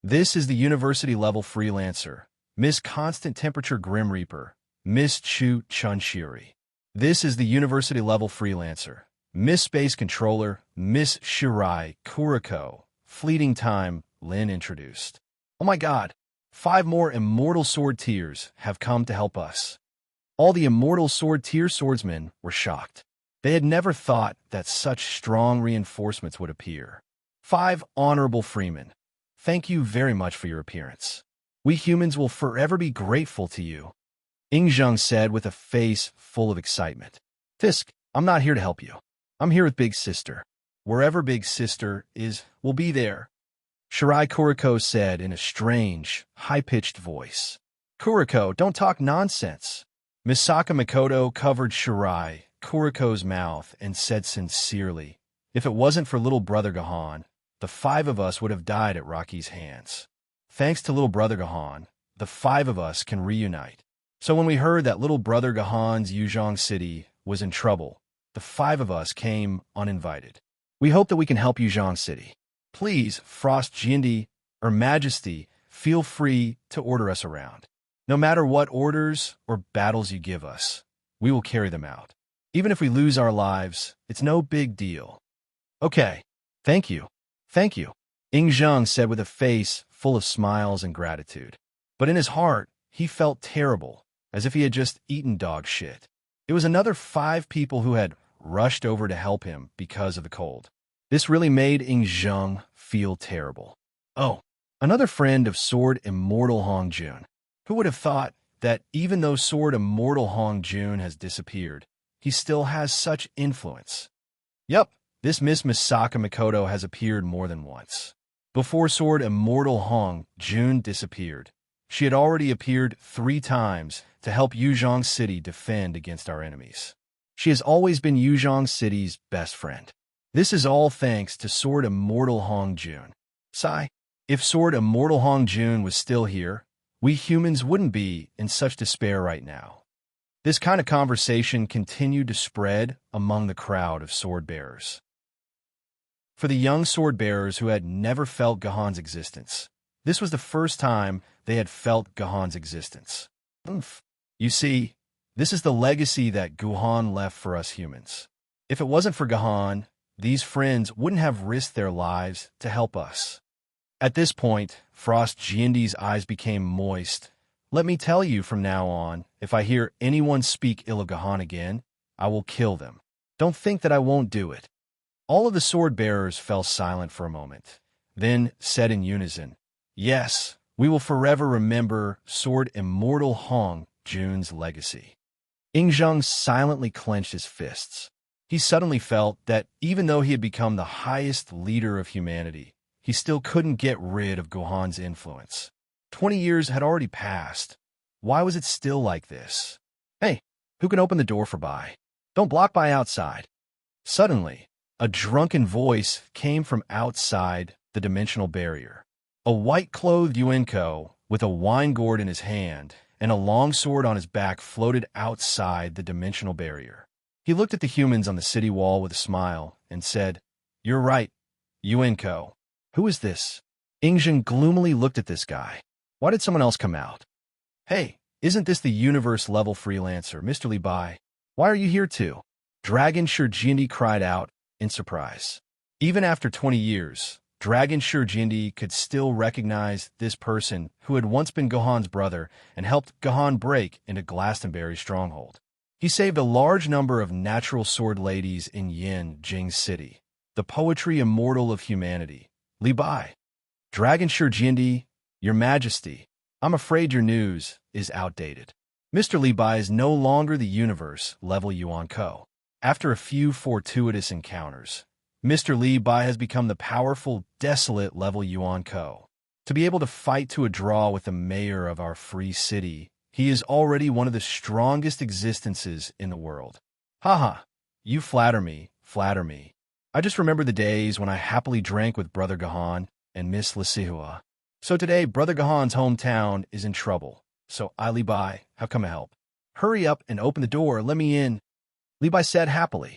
This is the university-level freelancer, Miss Constant Temperature Grim Reaper, Miss Chu Chunshiri. This is the university-level freelancer, Miss Space Controller, Miss Shirai Kuriko. Fleeting time, Lin introduced. Oh my god, 5 more immortal sword tiers have come to help us. All the immortal sword tier swordsmen were shocked. They had never thought that such strong reinforcements would appear. 5 honorable freemen. Thank you very much for your appearance. We humans will forever be grateful to you. Ingzheng said with a face full of excitement. Fisk, I'm not here to help you. I'm here with Big Sister. Wherever Big Sister is, we'll be there. Shirai Kuriko said in a strange, high-pitched voice. Kuriko, don't talk nonsense. Misaka Mikoto covered Shirai Kuriko's mouth and said sincerely, if it wasn't for little brother Gahan, the 5 of us would have died at Rocky's hands. Thanks to little brother Gahan, the 5 of us can reunite. So when we heard that little brother Gahan's Yuzhong City was in trouble, the 5 of us came uninvited. We hope that we can help Yuzhong City. Please, Frost Jindi, Her Majesty, feel free to order us around. No matter what orders or battles you give us, we will carry them out. Even if we lose our lives, it's no big deal. Okay, thank you. Thank you, Ingzheng said with a face full of smiles and gratitude. But in his heart, he felt terrible, as if he had just eaten dog shit. It was another 5 people who had rushed over to help him because of the cold. This really made Ingzheng feel terrible. Oh, another friend of Sword Immortal Hong Jun. Who would have thought that even though Sword Immortal Hong Jun has disappeared, he still has such influence? Yup, this Miss Misaka Mikoto has appeared more than once. Before Sword Immortal Hong Jun disappeared, she had already appeared 3 times to help Yuzhong City defend against our enemies. She has always been Yuzhong City's best friend. This is all thanks to Sword Immortal Hong Jun. Sigh, if Sword Immortal Hong Jun was still here, we humans wouldn't be in such despair right now. This kind of conversation continued to spread among the crowd of sword bearers. For the young sword bearers who had never felt Gahan's existence, this was the first time they had felt Gahan's existence. Oomph. You see, this is the legacy that Guhan left for us humans. If it wasn't for Gahan, these friends wouldn't have risked their lives to help us. At this point, Frost Jindi's eyes became moist. Let me tell you from now on, if I hear anyone speak ill of Gahan again, I will kill them. Don't think that I won't do it. All of the sword bearers fell silent for a moment, then said in unison, yes, we will forever remember Sword Immortal Hong Jun's legacy. Ingzheng silently clenched his fists. He suddenly felt that even though he had become the highest leader of humanity, he still couldn't get rid of Gohan's influence. 20 years had already passed. Why was it still like this? Hey, who can open the door for Bai? Don't block Bai outside. Suddenly, a drunken voice came from outside the dimensional barrier. A white-clothed Yuenko, with a wine gourd in his hand and a long sword on his back, floated outside the dimensional barrier. He looked at the humans on the city wall with a smile and said, "You're right, Yuenko. Who is this?" Ingzhen gloomily looked at this guy. Why did someone else come out? Hey, isn't this the universe-level freelancer, Mr. Li Bai? Why are you here too? Dragon Shurjindi cried out in surprise. Even after 20 years, Dragon Shurjindi could still recognize this person who had once been Gohan's brother and helped Gohan break into Glastonbury's stronghold. He saved a large number of natural sword ladies in Yin Jing City, the poetry immortal of humanity. Li Bai. Dragon Shurjindi, Your Majesty, I'm afraid your news is outdated. Mr. Li Bai is no longer the universe-level Yuan Ko. After a few fortuitous encounters, Mr. Li Bai has become the powerful, desolate-level Yuan Ko. To be able to fight to a draw with the mayor of our free city, he is already one of the strongest existences in the world. Haha, You flatter me, flatter me. I just remember the days when I happily drank with Brother Gahan and Miss Lisihua. So today, Brother Gahan's hometown is in trouble. So I, Libai, have come to help. Hurry up and open the door, let me in, Libai said happily.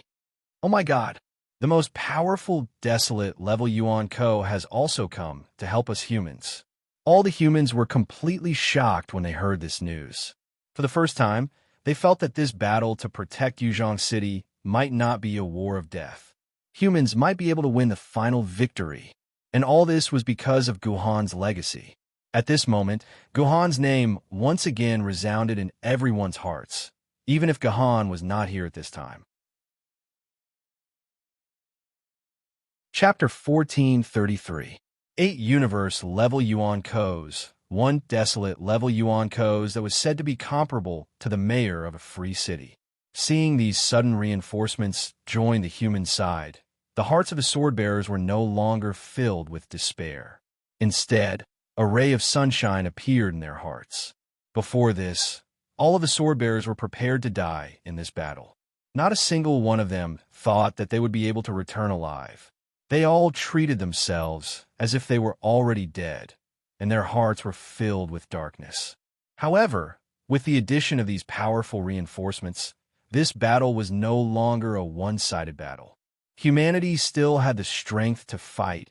Oh my God, the most powerful, desolate level Yuan Ko has also come to help us humans. All the humans were completely shocked when they heard this news. For the first time, they felt that this battle to protect Yuzhong City might not be a war of death. Humans might be able to win the final victory. And all this was because of Guhan's legacy. At this moment, Guhan's name once again resounded in everyone's hearts, even if Gahan was not here at this time. Chapter 1433. 8 universe-level Yuan Kos, 1 desolate-level Yuan Kos that was said to be comparable to the mayor of a free city. Seeing these sudden reinforcements join the human side, the hearts of the sword-bearers were no longer filled with despair. Instead, a ray of sunshine appeared in their hearts. Before this, all of the sword-bearers were prepared to die in this battle. Not a single one of them thought that they would be able to return alive. They all treated themselves as if they were already dead, and their hearts were filled with darkness. However, with the addition of these powerful reinforcements, this battle was no longer a one-sided battle. Humanity still had the strength to fight,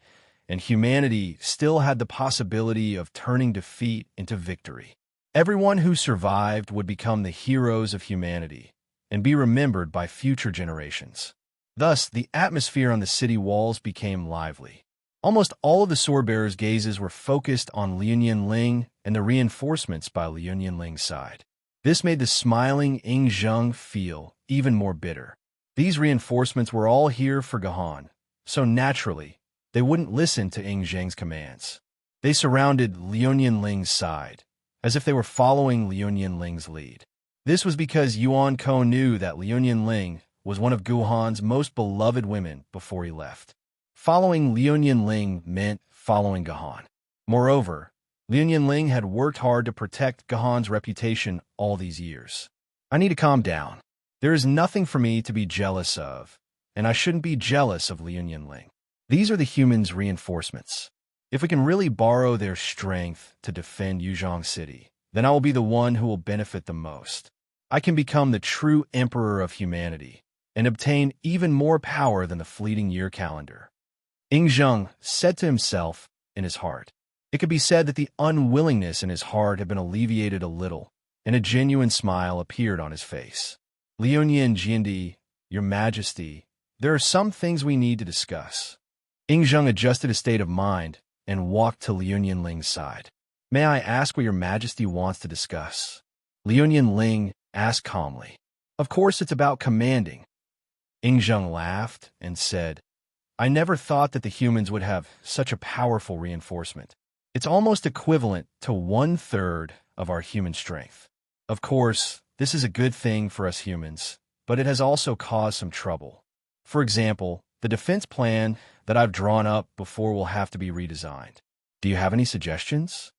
and humanity still had the possibility of turning defeat into victory. Everyone who survived would become the heroes of humanity and be remembered by future generations. Thus, the atmosphere on the city walls became lively. Almost all of the swordbearers' gazes were focused on Liu Ling and the reinforcements by Liu Ling's side. This made the smiling Ing Zheng feel even more bitter. These reinforcements were all here for Gahan, so naturally, they wouldn't listen to Ing Zheng's commands. They surrounded Liu Ling's side, as if they were following Liu Ling's lead. This was because Yuan Ko knew that Liu Ling was one of Guhan's most beloved women before he left. Following Liu Ling meant following Gahan. Moreover, Liu Ling had worked hard to protect Gahan's reputation all these years. I need to calm down. There is nothing for me to be jealous of, and I shouldn't be jealous of Liu Ling. These are the humans' reinforcements. If we can really borrow their strength to defend Yuzhong City, then I will be the one who will benefit the most. I can become the true emperor of humanity and obtain even more power than the fleeting year calendar. Ing Zheng said to himself in his heart. It could be said that the unwillingness in his heart had been alleviated a little, and a genuine smile appeared on his face. Liu Jiandi, Your Majesty, there are some things we need to discuss. Ing Zheng adjusted his state of mind and walked to Liu Ling's side. May I ask what Your Majesty wants to discuss? Liu Ling asked calmly. Of course it's about commanding. Ing Zheng laughed and said, I never thought that the humans would have such a powerful reinforcement. It's almost equivalent to 1/3 of our human strength. Of course, this is a good thing for us humans, but it has also caused some trouble. For example, the defense plan that I've drawn up before will have to be redesigned. Do you have any suggestions?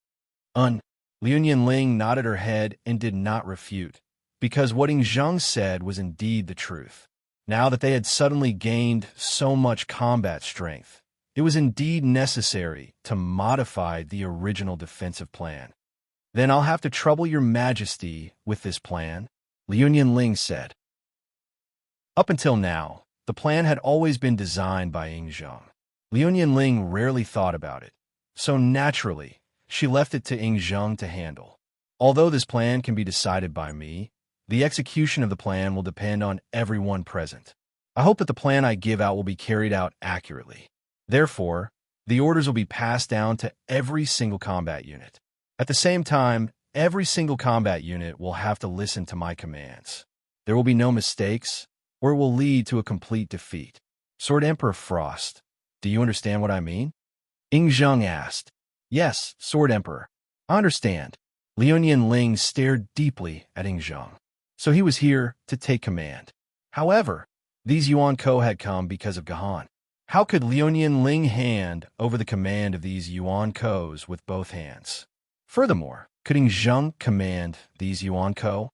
Liu Ling nodded her head and did not refute, because what Ing Zheng said was indeed the truth. Now that they had suddenly gained so much combat strength, it was indeed necessary to modify the original defensive plan. Then I'll have to trouble Your Majesty with this plan, Liu Ling said. Up until now, the plan had always been designed by Ing Zheng. Liu Ling rarely thought about it, so naturally, she left it to Ing Zheng to handle. Although this plan can be decided by me, the execution of the plan will depend on everyone present. I hope that the plan I give out will be carried out accurately. Therefore, the orders will be passed down to every single combat unit. At the same time, every single combat unit will have to listen to my commands. There will be no mistakes, or it will lead to a complete defeat. Sword Emperor Frost, do you understand what I mean? Ing Zheng asked. Yes, Sword Emperor. I understand. Liu Ling stared deeply at Ing Zheng. So he was here to take command. However, these Yuan Ko had come because of Gahan. How could Liu Ling hand over the command of these Yuan Kos with both hands? Furthermore, could Ing Zheng command these Yuan Ko?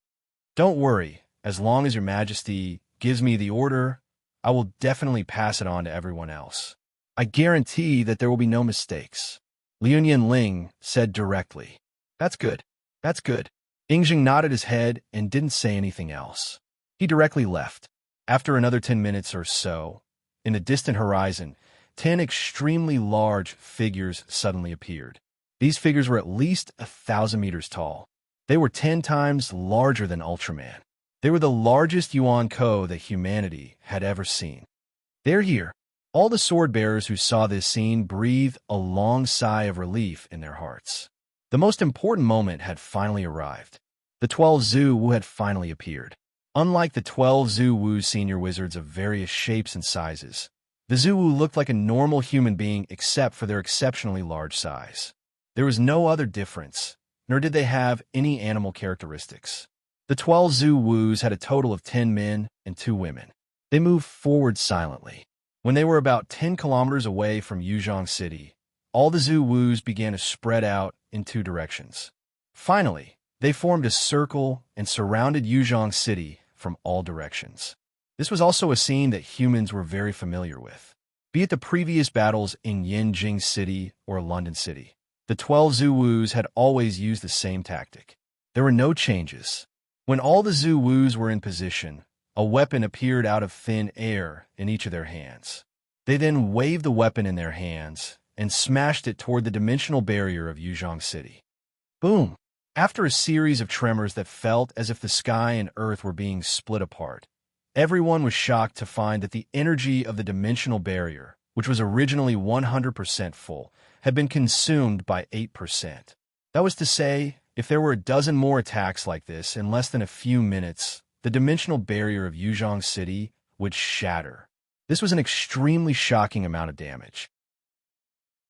Don't worry, as long as Your Majesty gives me the order, I will definitely pass it on to everyone else. I guarantee that there will be no mistakes. Liu Ling said directly. That's good. That's good. Yingjing nodded his head and didn't say anything else. He directly left. After another 10 minutes or so, in the distant horizon, 10 extremely large figures suddenly appeared. These figures were at least 1,000 meters tall. They were 10 times larger than Ultraman. They were the largest Yuan Ko that humanity had ever seen. They're here. All the sword-bearers who saw this scene breathed a long sigh of relief in their hearts. The most important moment had finally arrived. The 12 Zhu Wu had finally appeared. Unlike the 12 Zhu Wu senior wizards of various shapes and sizes, the Zhu Wu looked like a normal human being except for their exceptionally large size. There was no other difference, nor did they have any animal characteristics. The 12 Zhu Wus had a total of 10 men and 2 women. They moved forward silently. When they were about 10 kilometers away from Yuzhong City, all the Zhu Wus began to spread out in 2 directions. Finally, they formed a circle and surrounded Yuzhong City from all directions. This was also a scene that humans were very familiar with. Be it the previous battles in Yanjing City or London City, the 12 Zhu Wus had always used the same tactic. There were no changes. When all the Zhu Wus were in position, a weapon appeared out of thin air in each of their hands. They then waved the weapon in their hands and smashed it toward the dimensional barrier of Yuzhong City. Boom! After a series of tremors that felt as if the sky and earth were being split apart, everyone was shocked to find that the energy of the dimensional barrier, which was originally 100% full, had been consumed by 8%. That was to say, if there were a dozen more attacks like this in less than a few minutes, the dimensional barrier of Yuzhong City would shatter. This was an extremely shocking amount of damage.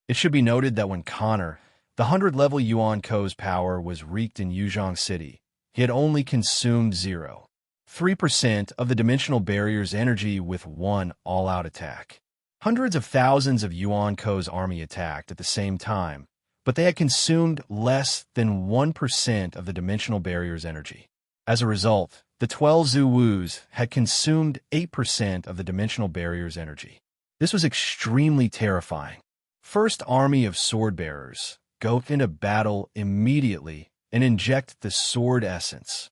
It should be noted that when Connor, the 100-level Yuan Ko's power was wreaked in Yuzhong City, he had only consumed 0.3% of the dimensional barrier's energy with one all-out attack. Hundreds of thousands of Yuan Ko's army attacked at the same time, but they had consumed less than 1% of the dimensional barrier's energy. As a result, the 12 Zhu Wus had consumed 8% of the dimensional barrier's energy. This was extremely terrifying. First army of sword-bearers, go into battle immediately and inject the sword essence.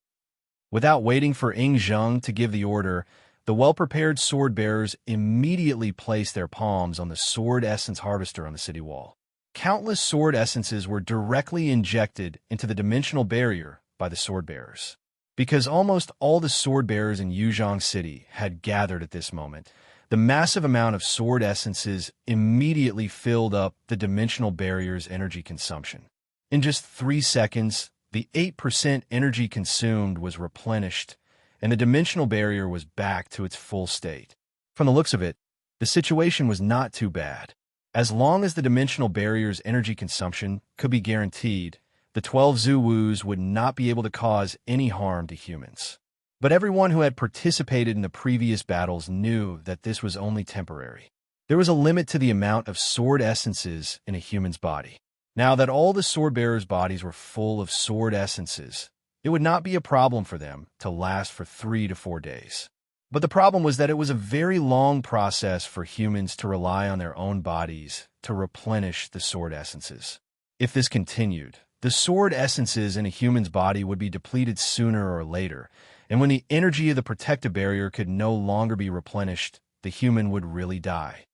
Without waiting for Ying Zheng to give the order, the well-prepared sword-bearers immediately placed their palms on the sword essence harvester on the city wall. Countless sword essences were directly injected into the dimensional barrier by the sword-bearers. Because almost all the sword-bearers in Yuzhong City had gathered at this moment, the massive amount of sword essences immediately filled up the dimensional barrier's energy consumption. In just 3 seconds, the 8% energy consumed was replenished, and the dimensional barrier was back to its full state. From the looks of it, the situation was not too bad. As long as the dimensional barrier's energy consumption could be guaranteed, the 12 Zhu Wus would not be able to cause any harm to humans. But everyone who had participated in the previous battles knew that this was only temporary. There was a limit to the amount of sword essences in a human's body. Now that all the sword-bearers' bodies were full of sword essences, it would not be a problem for them to last for 3 to 4 days. But the problem was that it was a very long process for humans to rely on their own bodies to replenish the sword essences. If this continued, the sword essences in a human's body would be depleted sooner or later, and when the energy of the protective barrier could no longer be replenished, the human would really die.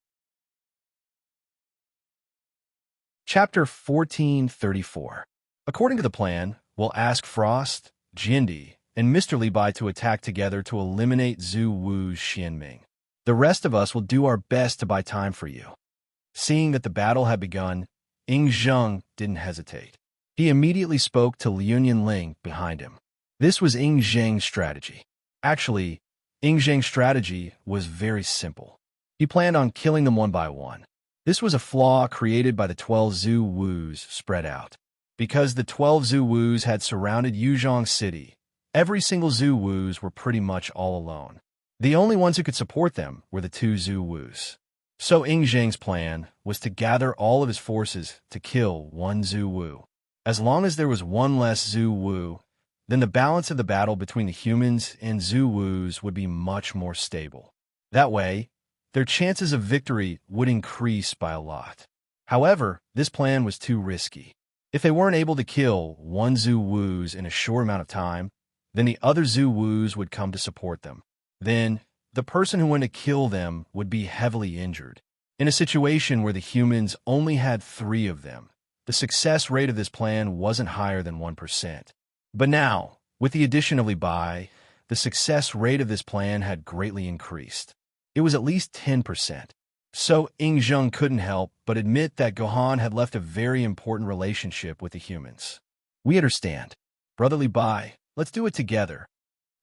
Chapter 1434. According to the plan, we'll ask Frost, Jindy, and Mr. Li Bai to attack together to eliminate Zhu Wu's Xianming. The rest of us will do our best to buy time for you. Seeing that the battle had begun, Ying Zheng didn't hesitate. He immediately spoke to Liu Ling behind him. This was Ying Zheng's strategy. Actually, Ying Zheng's strategy was very simple. He planned on killing them one by one. This was a flaw created by the 12 Zhu Wus spread out. Because the 12 Zhu Wus had surrounded Yuzhong City, every single Zhu Wus were pretty much all alone. The only ones who could support them were the 2 Zhu Wus. So Ying Zheng's plan was to gather all of his forces to kill one Zhu Wu. As long as there was one less Zhu Wu, then the balance of the battle between the humans and Zhu Wus would be much more stable. That way, their chances of victory would increase by a lot. However, this plan was too risky. If they weren't able to kill one Zhu Wus in a short amount of time, then the other Zhu Wus would come to support them. Then, the person who went to kill them would be heavily injured. In a situation where the humans only had 3 of them, the success rate of this plan wasn't higher than 1%. But now, with the addition of Li Bai, the success rate of this plan had greatly increased. It was at least 10%. So Ying Zheng couldn't help but admit that Gohan had left a very important relationship with the humans. We understand. Brother Li Bai, let's do it together,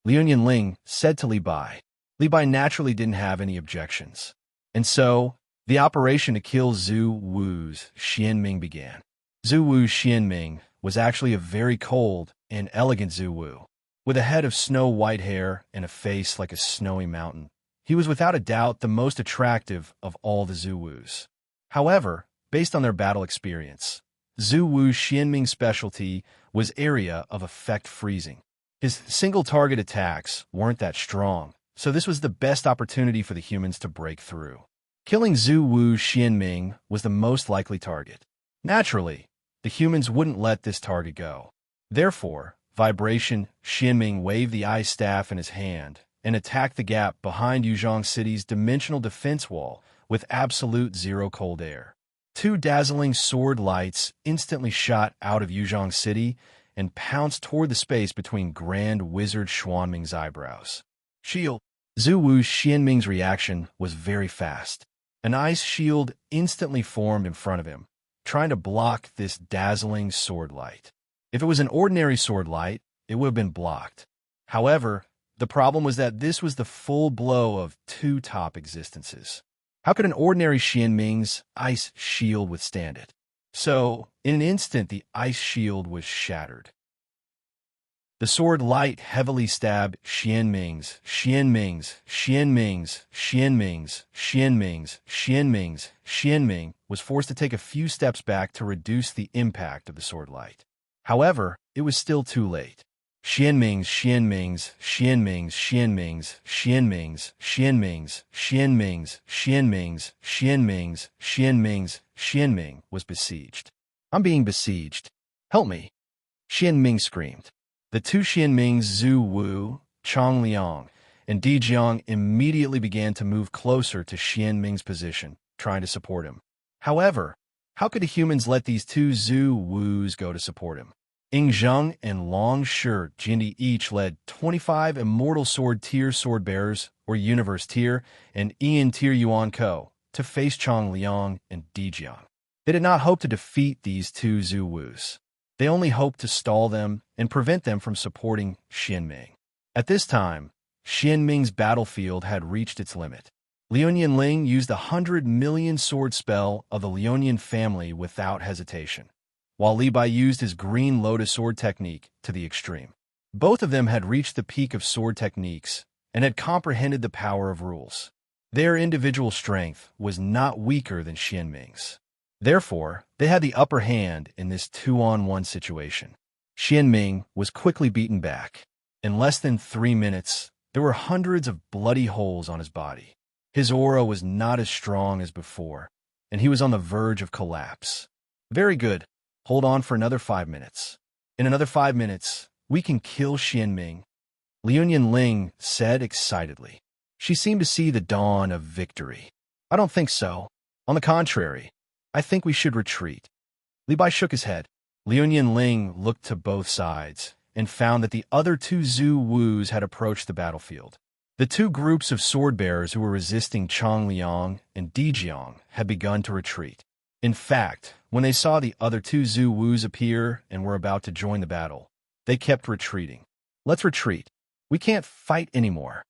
Liu Ling said to Li Bai. Li Bai naturally didn't have any objections. And so, the operation to kill Zhu Wu's Xianming began. Zhu Wu's Xianming was actually a very cold and elegant Zhu Wu. With a head of snow-white hair and a face like a snowy mountain, he was without a doubt the most attractive of all the Zhu Wus. However, based on their battle experience, Zhu Wu's Xianming's specialty was area of effect freezing. His single-target attacks weren't that strong, so this was the best opportunity for the humans to break through. Killing Zhu Wu's Xianming was the most likely target. Naturally, the humans wouldn't let this target go. Therefore, Vibration Xianming waved the ice staff in his hand and attacked the gap behind Yuzhong City's dimensional defense wall with absolute zero cold air. 2 dazzling sword lights instantly shot out of Yuzhong City and pounced toward the space between Grand Wizard Xuanming's eyebrows. Shield. Zhu Wu's Xianming's reaction was very fast. An ice shield instantly formed in front of him, trying to block this dazzling sword light. If it was an ordinary sword light, it would have been blocked. However, the problem was that this was the full blow of 2 top existences. How could an ordinary Xianming's ice shield withstand it? So, in an instant, the ice shield was shattered. The sword light heavily stabbed Xianming's Xianming was forced to take a few steps back to reduce the impact of the sword light. However, it was still too late. Xianming's was besieged. I'm being besieged. Help me. Xianming screamed. The 2 Xianmings, Zhu Wu, Chang Liang, and Di Jiang immediately began to move closer to Xianming's position, trying to support him. However, how could the humans let these 2 Zhu Wus go to support him? Ying Zheng and Long Shi Jindy each led 25 Immortal Sword Tier Swordbearers, or Universe Tier, and Ian Tier Yuan Ko, to face Chang Liang and Di Jiang. They did not hope to defeat these 2 Zhu Wus. They only hoped to stall them and prevent them from supporting Xianming. At this time, Xianming's battlefield had reached its limit. Liu Ling used the 100 million sword spell of the Lionian family without hesitation, while Li Bai used his green lotus sword technique to the extreme. Both of them had reached the peak of sword techniques and had comprehended the power of rules. Their individual strength was not weaker than Xianming's. Therefore, they had the upper hand in this 2-on-1 situation. Xianming was quickly beaten back. In less than 3 minutes, there were hundreds of bloody holes on his body. His aura was not as strong as before, and he was on the verge of collapse. Very good. Hold on for another 5 minutes. In another 5 minutes, we can kill Xianming, Liu Ling said excitedly. She seemed to see the dawn of victory. I don't think so. On the contrary, I think we should retreat. Li Bai shook his head. Liu Ling looked to both sides and found that the other 2 Zhu Wus had approached the battlefield. The 2 groups of sword-bearers who were resisting Chang Liang and Di Jiang had begun to retreat. In fact, when they saw the other 2 Zhu Wus appear and were about to join the battle, they kept retreating. Let's retreat. We can't fight anymore.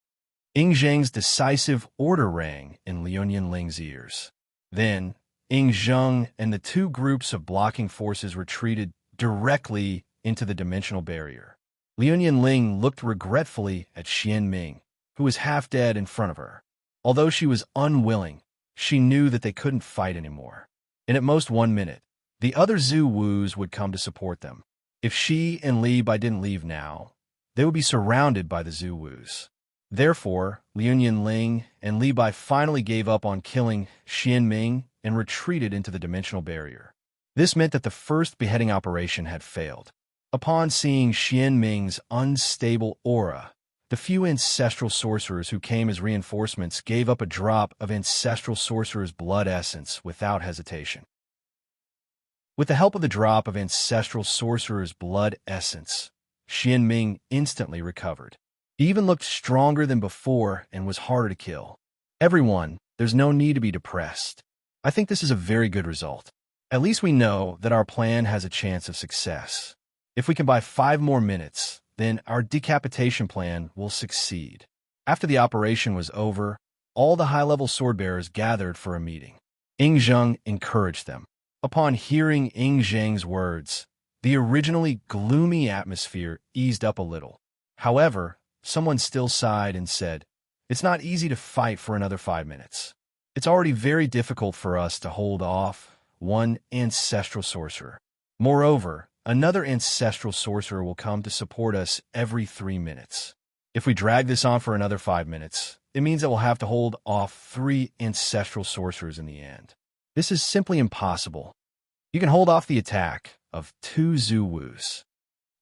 Ying Zheng's decisive order rang in Liu Ling's ears. Then, Ying Zheng and the 2 groups of blocking forces retreated directly into the dimensional barrier. Liu Ling looked regretfully at Xianming, who was half dead in front of her. Although she was unwilling, she knew that they couldn't fight anymore. In at most 1 minute, the other Zhu Wus would come to support them. If she and Li Bai didn't leave now, they would be surrounded by the Zhu Wus. Therefore, Liu Ling and Li Bai finally gave up on killing Xian Ming and retreated into the dimensional barrier. This meant that the first beheading operation had failed. Upon seeing Xian Ming's unstable aura, the few ancestral sorcerers who came as reinforcements gave up a drop of ancestral sorcerer's blood essence without hesitation. With the help of the drop of ancestral sorcerer's blood essence, Xian Ming instantly recovered. He even looked stronger than before and was harder to kill. Everyone, there's no need to be depressed. I think this is a very good result. At least we know that our plan has a chance of success. If we can buy 5 more minutes, then our decapitation plan will succeed. After the operation was over, all the high-level sword-bearers gathered for a meeting. Ying Zheng encouraged them. Upon hearing Ying Zheng's words, the originally gloomy atmosphere eased up a little. However, someone still sighed and said, "It's not easy to fight for another 5 minutes. It's already very difficult for us to hold off one ancestral sorcerer. Moreover, another ancestral sorcerer will come to support us every 3 minutes. If we drag this on for another 5 minutes, it means that we'll have to hold off 3 ancestral sorcerers in the end. This is simply impossible. You can hold off the attack of 2 Zhu Wus."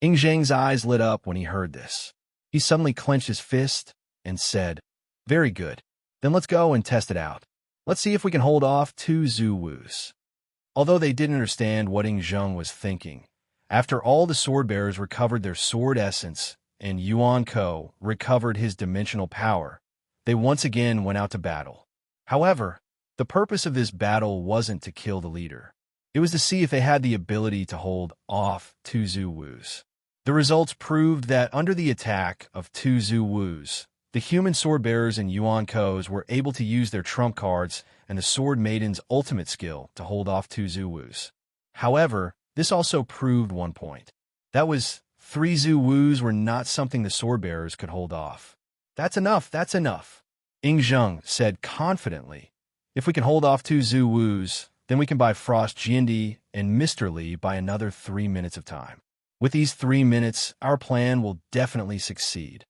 Ying Zheng's eyes lit up when he heard this. He suddenly clenched his fist and said, "Very good. Then let's go and test it out. Let's see if we can hold off 2 Zhu Wus." Although they didn't understand what Ying Zheng was thinking, after all the sword-bearers recovered their sword essence and Yuan Ko recovered his dimensional power, they once again went out to battle. However, the purpose of this battle wasn't to kill the leader. It was to see if they had the ability to hold off 2 Zhu Wus. The results proved that under the attack of 2 Zhu Wus, the human sword-bearers and Yuan Kos were able to use their trump cards and the Sword Maiden's ultimate skill to hold off 2 Zhu Wus. However, this also proved one point. That was, 3 Zhu Wus were not something the sword-bearers could hold off. "That's enough, that's enough," Ying Zheng said confidently. "If we can hold off 2 Zhu Wus, then we can buy Frost Jiandi and Mr. Li by another 3 minutes of time. With these 3 minutes, our plan will definitely succeed."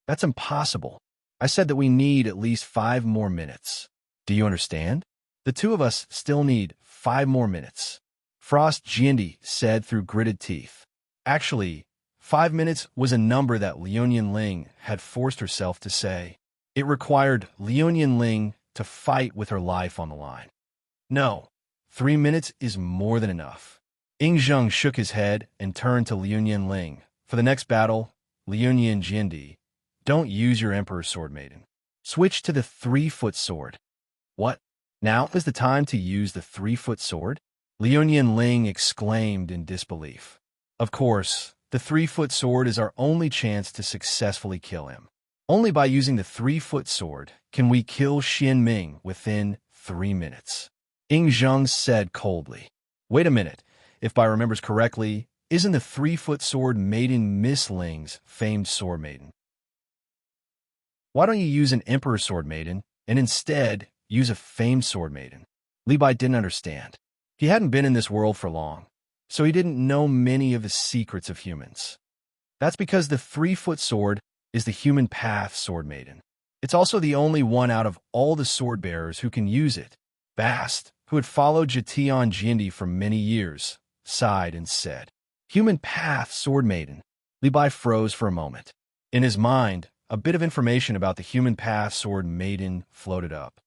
"That's impossible. I said that we need at least 5 more minutes. Do you understand? The 2 of us still need 5 more minutes," Frost Jiandi said through gritted teeth. Actually, 5 minutes was a number that Liu Ling had forced herself to say. It required Liu Ling to fight with her life on the line. "No, 3 minutes is more than enough." Ying Zheng shook his head and turned to Liu Ling. "For the next battle, Liu Jiandi, don't use your Emperor's Sword Maiden. Switch to the 3-foot sword." "What? Now is the time to use the 3-foot sword?" Liu Ling exclaimed in disbelief. "Of course, the 3-foot sword is our only chance to successfully kill him. Only by using the 3-foot sword can we kill Xian Ming within 3 minutes." Ying Zheng said coldly. "Wait a minute. If Bai remembers correctly, isn't the 3-foot sword Maiden Miss Ling's famed sword maiden? Why don't you use an Emperor's Sword Maiden and instead use a famed sword maiden?" Li Bai didn't understand. He hadn't been in this world for long, so he didn't know many of the secrets of humans. That's because the 3-foot sword is the human path sword maiden. It's also the only one out of all the sword bearers who can use it. Bast, who had followed Jitian Jiandi for many years, sighed and said, "Human path sword maiden." Li Bai froze for a moment. In his mind, a bit of information about the human path sword maiden floated up.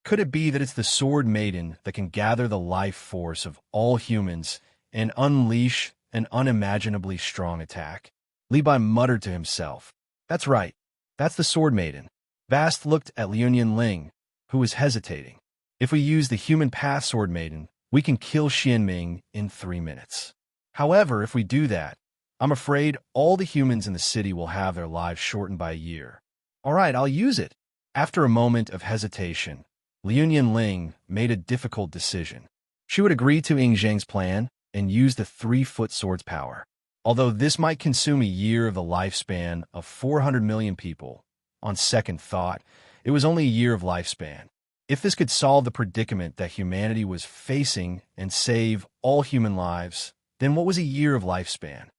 Could it be that it's the sword maiden that can gather the life force of all humans and unleash an unimaginably strong attack? Li Bai muttered to himself, "That's right. That's the sword maiden." Bast looked at Liu Ling, who was hesitating. "If we use the human path sword maiden, we can kill Xian Ming in 3 minutes. However, if we do that, I'm afraid all the humans in the city will have their lives shortened by a year." "All right, I'll use it." After a moment of hesitation, Liu Ling made a difficult decision. She would agree to Ying Zheng's plan and use the 3-foot sword's power. Although this might consume a year of the lifespan of 400 million people, on second thought, it was only a year of lifespan. If this could solve the predicament that humanity was facing and save all human lives, then what was a year of lifespan?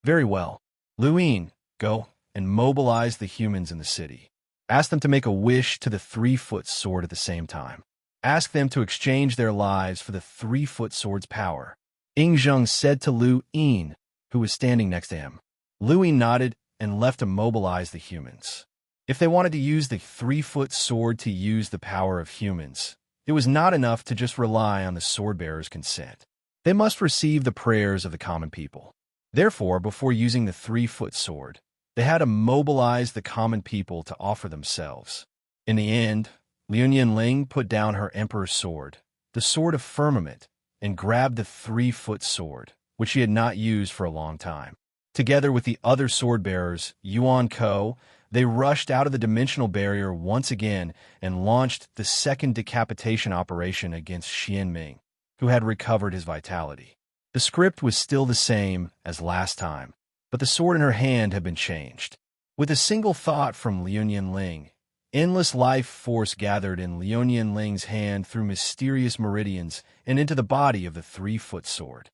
Very well. Luin, go and mobilize the humans in the city. Ask them to make a wish to the 3-foot sword at the same time. Ask them to exchange their lives for the 3-foot sword's power. Ingzheng said to Lu Yin, who was standing next to him. Lu Yin nodded and left to mobilize the humans. If they wanted to use the 3-foot sword to use the power of humans, it was not enough to just rely on the sword-bearer's consent. They must receive the prayers of the common people. Therefore, before using the 3-foot sword, they had to mobilize the common people to offer themselves. In the end, Liu Ling put down her emperor's sword, the sword of firmament, and grabbed the 3-foot sword, which she had not used for a long time. Together with the other sword-bearers, Yuan Ko, they rushed out of the dimensional barrier once again and launched the second decapitation operation against Xianming, who had recovered his vitality. The script was still the same as last time, but the sword in her hand had been changed. With a single thought from Liu Ling, endless life force gathered in Liu Ling's hand through mysterious meridians and into the body of the 3-foot sword.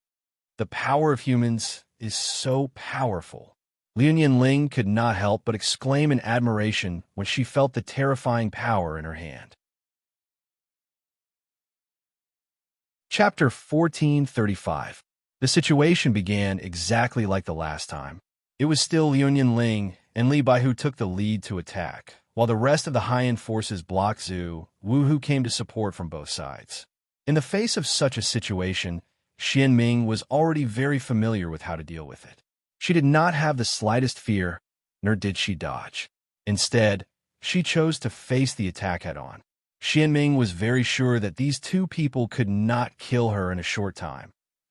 The power of humans is so powerful. Liu Ling could not help but exclaim in admiration when she felt the terrifying power in her hand. Chapter 1435. The situation began exactly like the last time. It was still Liu Ling and Li Bai who took the lead to attack, while the rest of the high-end forces blocked Zhu Wu, who came to support from both sides. In the face of such a situation, Xianming was already very familiar with how to deal with it. She did not have the slightest fear, nor did she dodge. Instead, she chose to face the attack head-on. Xianming was very sure that these two people could not kill her in a short time,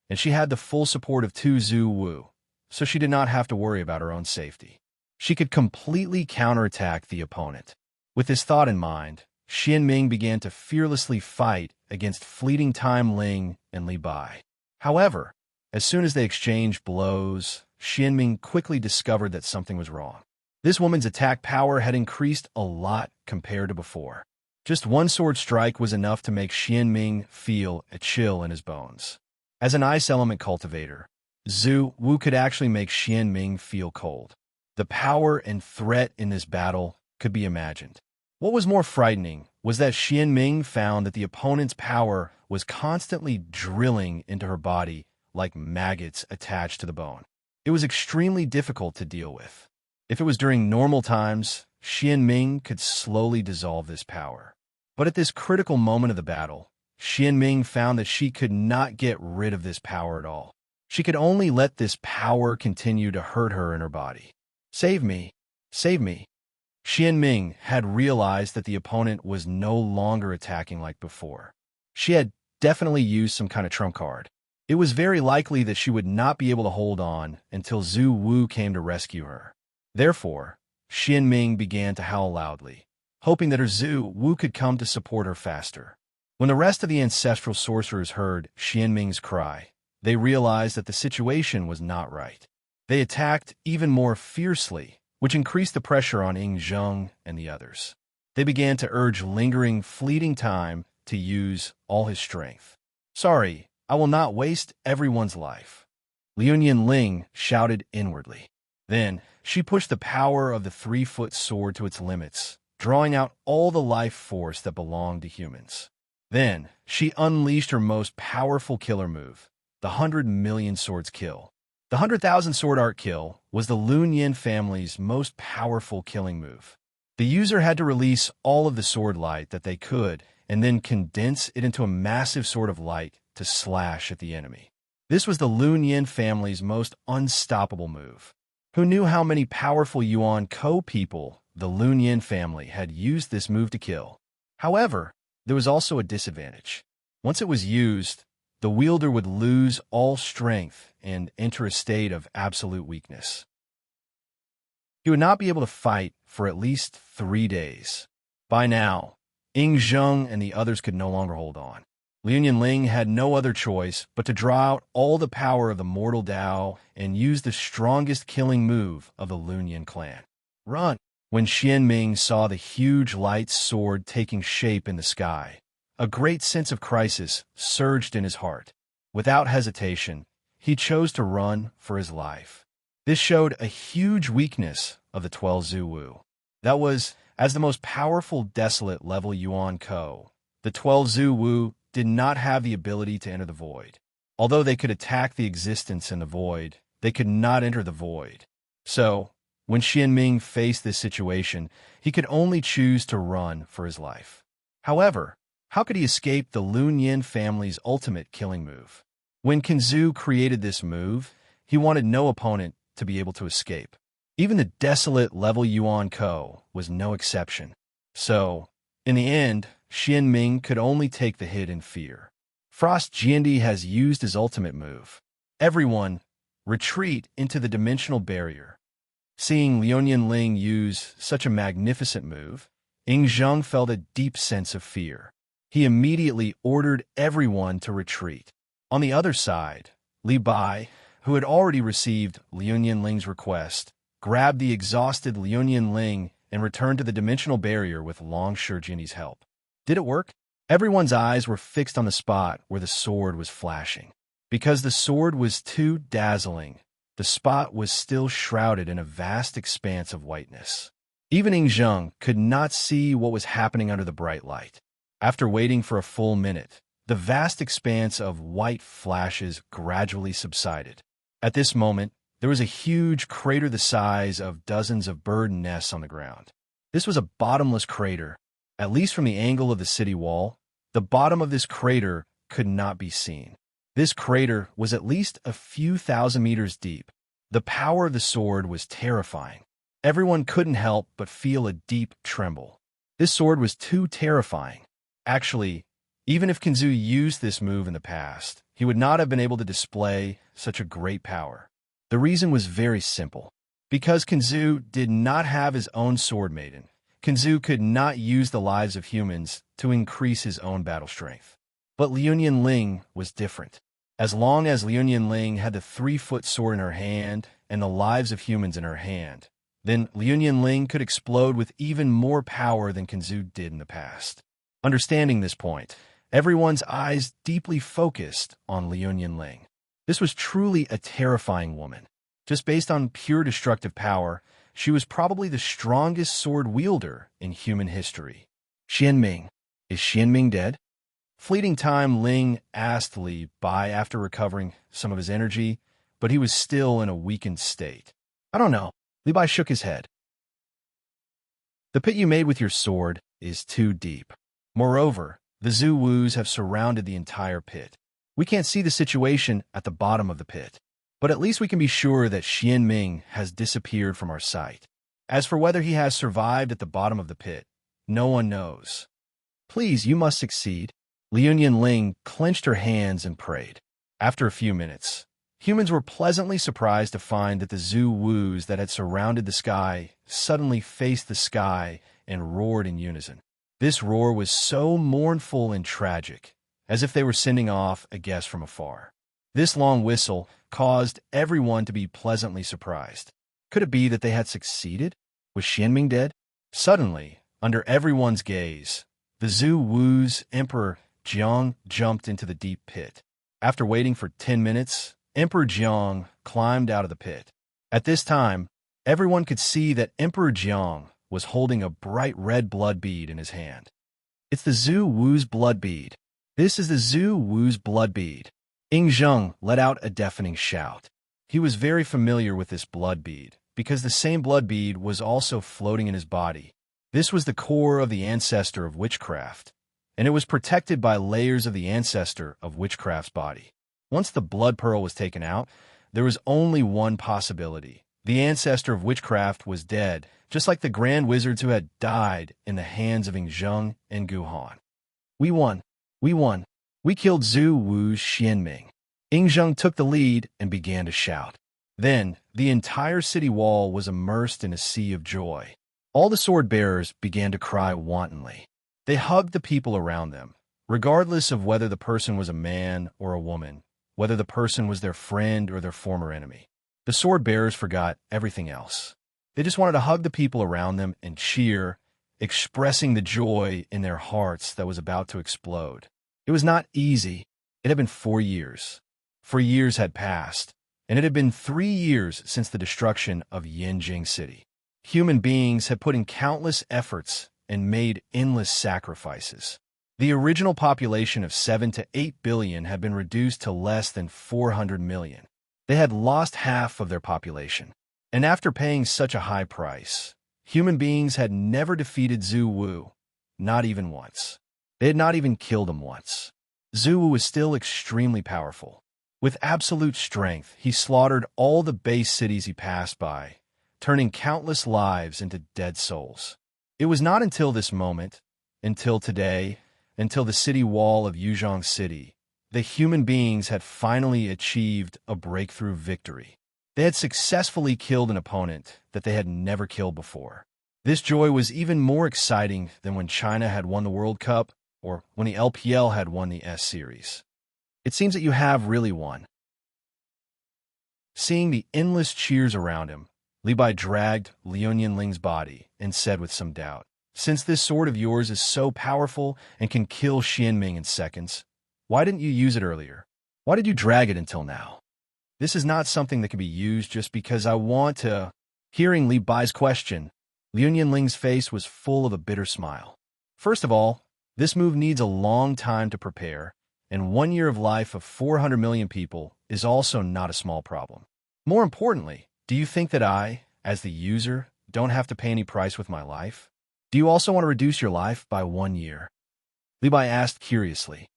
and she had the full support of Zhu Wu, so she did not have to worry about her own safety. She could completely counterattack the opponent. With this thought in mind, Xianming began to fearlessly fight against Fleeting Time Ling and Li Bai. However, as soon as they exchanged blows, Xianming quickly discovered that something was wrong. This woman's attack power had increased a lot compared to before. Just one sword strike was enough to make Xianming feel a chill in his bones. As an ice element cultivator, Zhu Wu could actually make Xianming feel cold. The power and threat in this battle could be imagined. What was more frightening was that Xianming found that the opponent's power was constantly drilling into her body like maggots attached to the bone. It was extremely difficult to deal with. If it was during normal times, Xianming could slowly dissolve this power. But at this critical moment of the battle, Xianming found that she could not get rid of this power at all. She could only let this power continue to hurt her in her body. Save me! Save me! Xianming had realized that the opponent was no longer attacking like before. She had definitely used some kind of trump card. It was very likely that she would not be able to hold on until Zhu Wu came to rescue her. Therefore, Xianming began to howl loudly, hoping that her Zhu Wu could come to support her faster. When the rest of the ancestral sorcerers heard Xianming's cry, they realized that the situation was not right. They attacked even more fiercely, which increased the pressure on Ingzheng and the others. They began to urge lingering, fleeting time to use all his strength. Sorry, I will not waste everyone's life, Liu Ling shouted inwardly. Then, she pushed the power of the 3-foot sword to its limits, drawing out all the life force that belonged to humans. Then, she unleashed her most powerful killer move, the 100 million swords kill. The 100,000 sword art kill was the Lun Yin family's most powerful killing move. The user had to release all of the sword light that they could and then condense it into a massive sword of light to slash at the enemy. This was the Lun Yin family's most unstoppable move. Who knew how many powerful Yuan Ko people the Lun Yin family had used this move to kill? However, there was also a disadvantage. Once it was used, the wielder would lose all strength and enter a state of absolute weakness. He would not be able to fight for at least 3 days. By now, Ingzheng and the others could no longer hold on. Liu Ling had no other choice but to draw out all the power of the mortal Dao and use the strongest killing move of the Lun Yin clan. Run! When Xianming saw the huge light sword taking shape in the sky, a great sense of crisis surged in his heart. Without hesitation, he chose to run for his life. This showed a huge weakness of the 12 Zuwu. That was, as the most powerful desolate level Yuan Ko, the 12 Zuwu did not have the ability to enter the void. Although they could attack the existence in the void, they could not enter the void. So, when Xianming faced this situation, he could only choose to run for his life. However, how could he escape the Lun Yin family's ultimate killing move? When Kinzu created this move, he wanted no opponent to be able to escape. Even the desolate level Yuan Ko was no exception. So, in the end, Xianming could only take the hit in fear. Frost Jiandi has used his ultimate move. Everyone, retreat into the dimensional barrier. Seeing Liuyan Ling use such a magnificent move, Ying Zheng felt a deep sense of fear. He immediately ordered everyone to retreat. On the other side, Li Bai, who had already received Liuyan Ling's request, grabbed the exhausted Liuyan Ling and returned to the dimensional barrier with Long Shijini's help. Did it work? Everyone's eyes were fixed on the spot where the sword was flashing. Because the sword was too dazzling, the spot was still shrouded in a vast expanse of whiteness. Even Ying Zheng could not see what was happening under the bright light. After waiting for a full minute, the vast expanse of white flashes gradually subsided. At this moment, there was a huge crater the size of dozens of bird nests on the ground. This was a bottomless crater. At least from the angle of the city wall, the bottom of this crater could not be seen. This crater was at least a few thousand meters deep. The power of the sword was terrifying. Everyone couldn't help but feel a deep tremble. This sword was too terrifying. Actually, even if Kinzu used this move in the past, he would not have been able to display such a great power. The reason was very simple. Because Kinzu did not have his own sword Maiden, Kinzu could not use the lives of humans to increase his own battle strength. But Liuyan Ling was different. As long as Liuyan Ling had the 3-foot sword in her hand and the lives of humans in her hand, then Liuyan Ling could explode with even more power than Kinzu did in the past. Understanding this point, everyone's eyes deeply focused on Liuyan Ling. This was truly a terrifying woman. Just based on pure destructive power, she was probably the strongest sword wielder in human history. Xianming. Is Xianming dead? Fleeting time, Ling asked Li Bai after recovering some of his energy, but he was still in a weakened state. I don't know. Li Bai shook his head. The pit you made with your sword is too deep. Moreover, the Zuwus have surrounded the entire pit. We can't see the situation at the bottom of the pit, but at least we can be sure that Xianming has disappeared from our sight. As for whether he has survived at the bottom of the pit, no one knows. Please, you must succeed. Liuyan Ling clenched her hands and prayed. After a few minutes, humans were pleasantly surprised to find that the Zuwus that had surrounded the sky suddenly faced the sky and roared in unison. This roar was so mournful and tragic, as if they were sending off a guest from afar. This long whistle caused everyone to be pleasantly surprised. Could it be that they had succeeded? Was Xianming dead? Suddenly, under everyone's gaze, the Zuwu's Emperor Jiang jumped into the deep pit. After waiting for 10 minutes, Emperor Jiang climbed out of the pit. At this time, everyone could see that Emperor Jiang was holding a bright red blood bead in his hand. It's the Zuwu's blood bead. This is the Zuwu's blood bead. Ying Zheng let out a deafening shout. He was very familiar with this blood bead, because the same blood bead was also floating in his body. This was the core of the ancestor of witchcraft, and it was protected by layers of the ancestor of witchcraft's body. Once the blood pearl was taken out, there was only one possibility. The ancestor of witchcraft was dead, just like the grand wizards who had died in the hands of Ying Zheng and Gu Han. We won. We won. We killed Zhu Wu's Xianming. Ying Zheng took the lead and began to shout. Then, the entire city wall was immersed in a sea of joy. All the sword bearers began to cry wantonly. They hugged the people around them, regardless of whether the person was a man or a woman, whether the person was their friend or their former enemy. The sword bearers forgot everything else. They just wanted to hug the people around them and cheer, expressing the joy in their hearts that was about to explode. It was not easy. It had been 4 years. 4 years had passed, and it had been 3 years since the destruction of Yanjing City. Human beings had put in countless efforts and made endless sacrifices. The original population of 7 to 8 billion had been reduced to less than 400 million. They had lost half of their population. And after paying such a high price, human beings had never defeated Zhu Wu, not even once. They had not even killed him once. Zhu Wu was still extremely powerful. With absolute strength, he slaughtered all the base cities he passed by, turning countless lives into dead souls. It was not until this moment, until today, until the city wall of Yuzhong City, that human beings had finally achieved a breakthrough victory. They had successfully killed an opponent that they had never killed before. This joy was even more exciting than when China had won the World Cup or when the LPL had won the S-Series. It seems that you have really won. Seeing the endless cheers around him, Li Bai dragged Liu Yanling's body and said with some doubt, "Since this sword of yours is so powerful and can kill Xianming in seconds, why didn't you use it earlier? Why did you drag it until now? This is not something that can be used just because I want to." Hearing Li Bai's question, Liu Yanling's face was full of a bitter smile. First of all, this move needs a long time to prepare, and 1 year of life of 400 million people is also not a small problem. More importantly, do you think that I, as the user, don't have to pay any price with my life? Do you also want to reduce your life by 1 year? Li Bai asked curiously.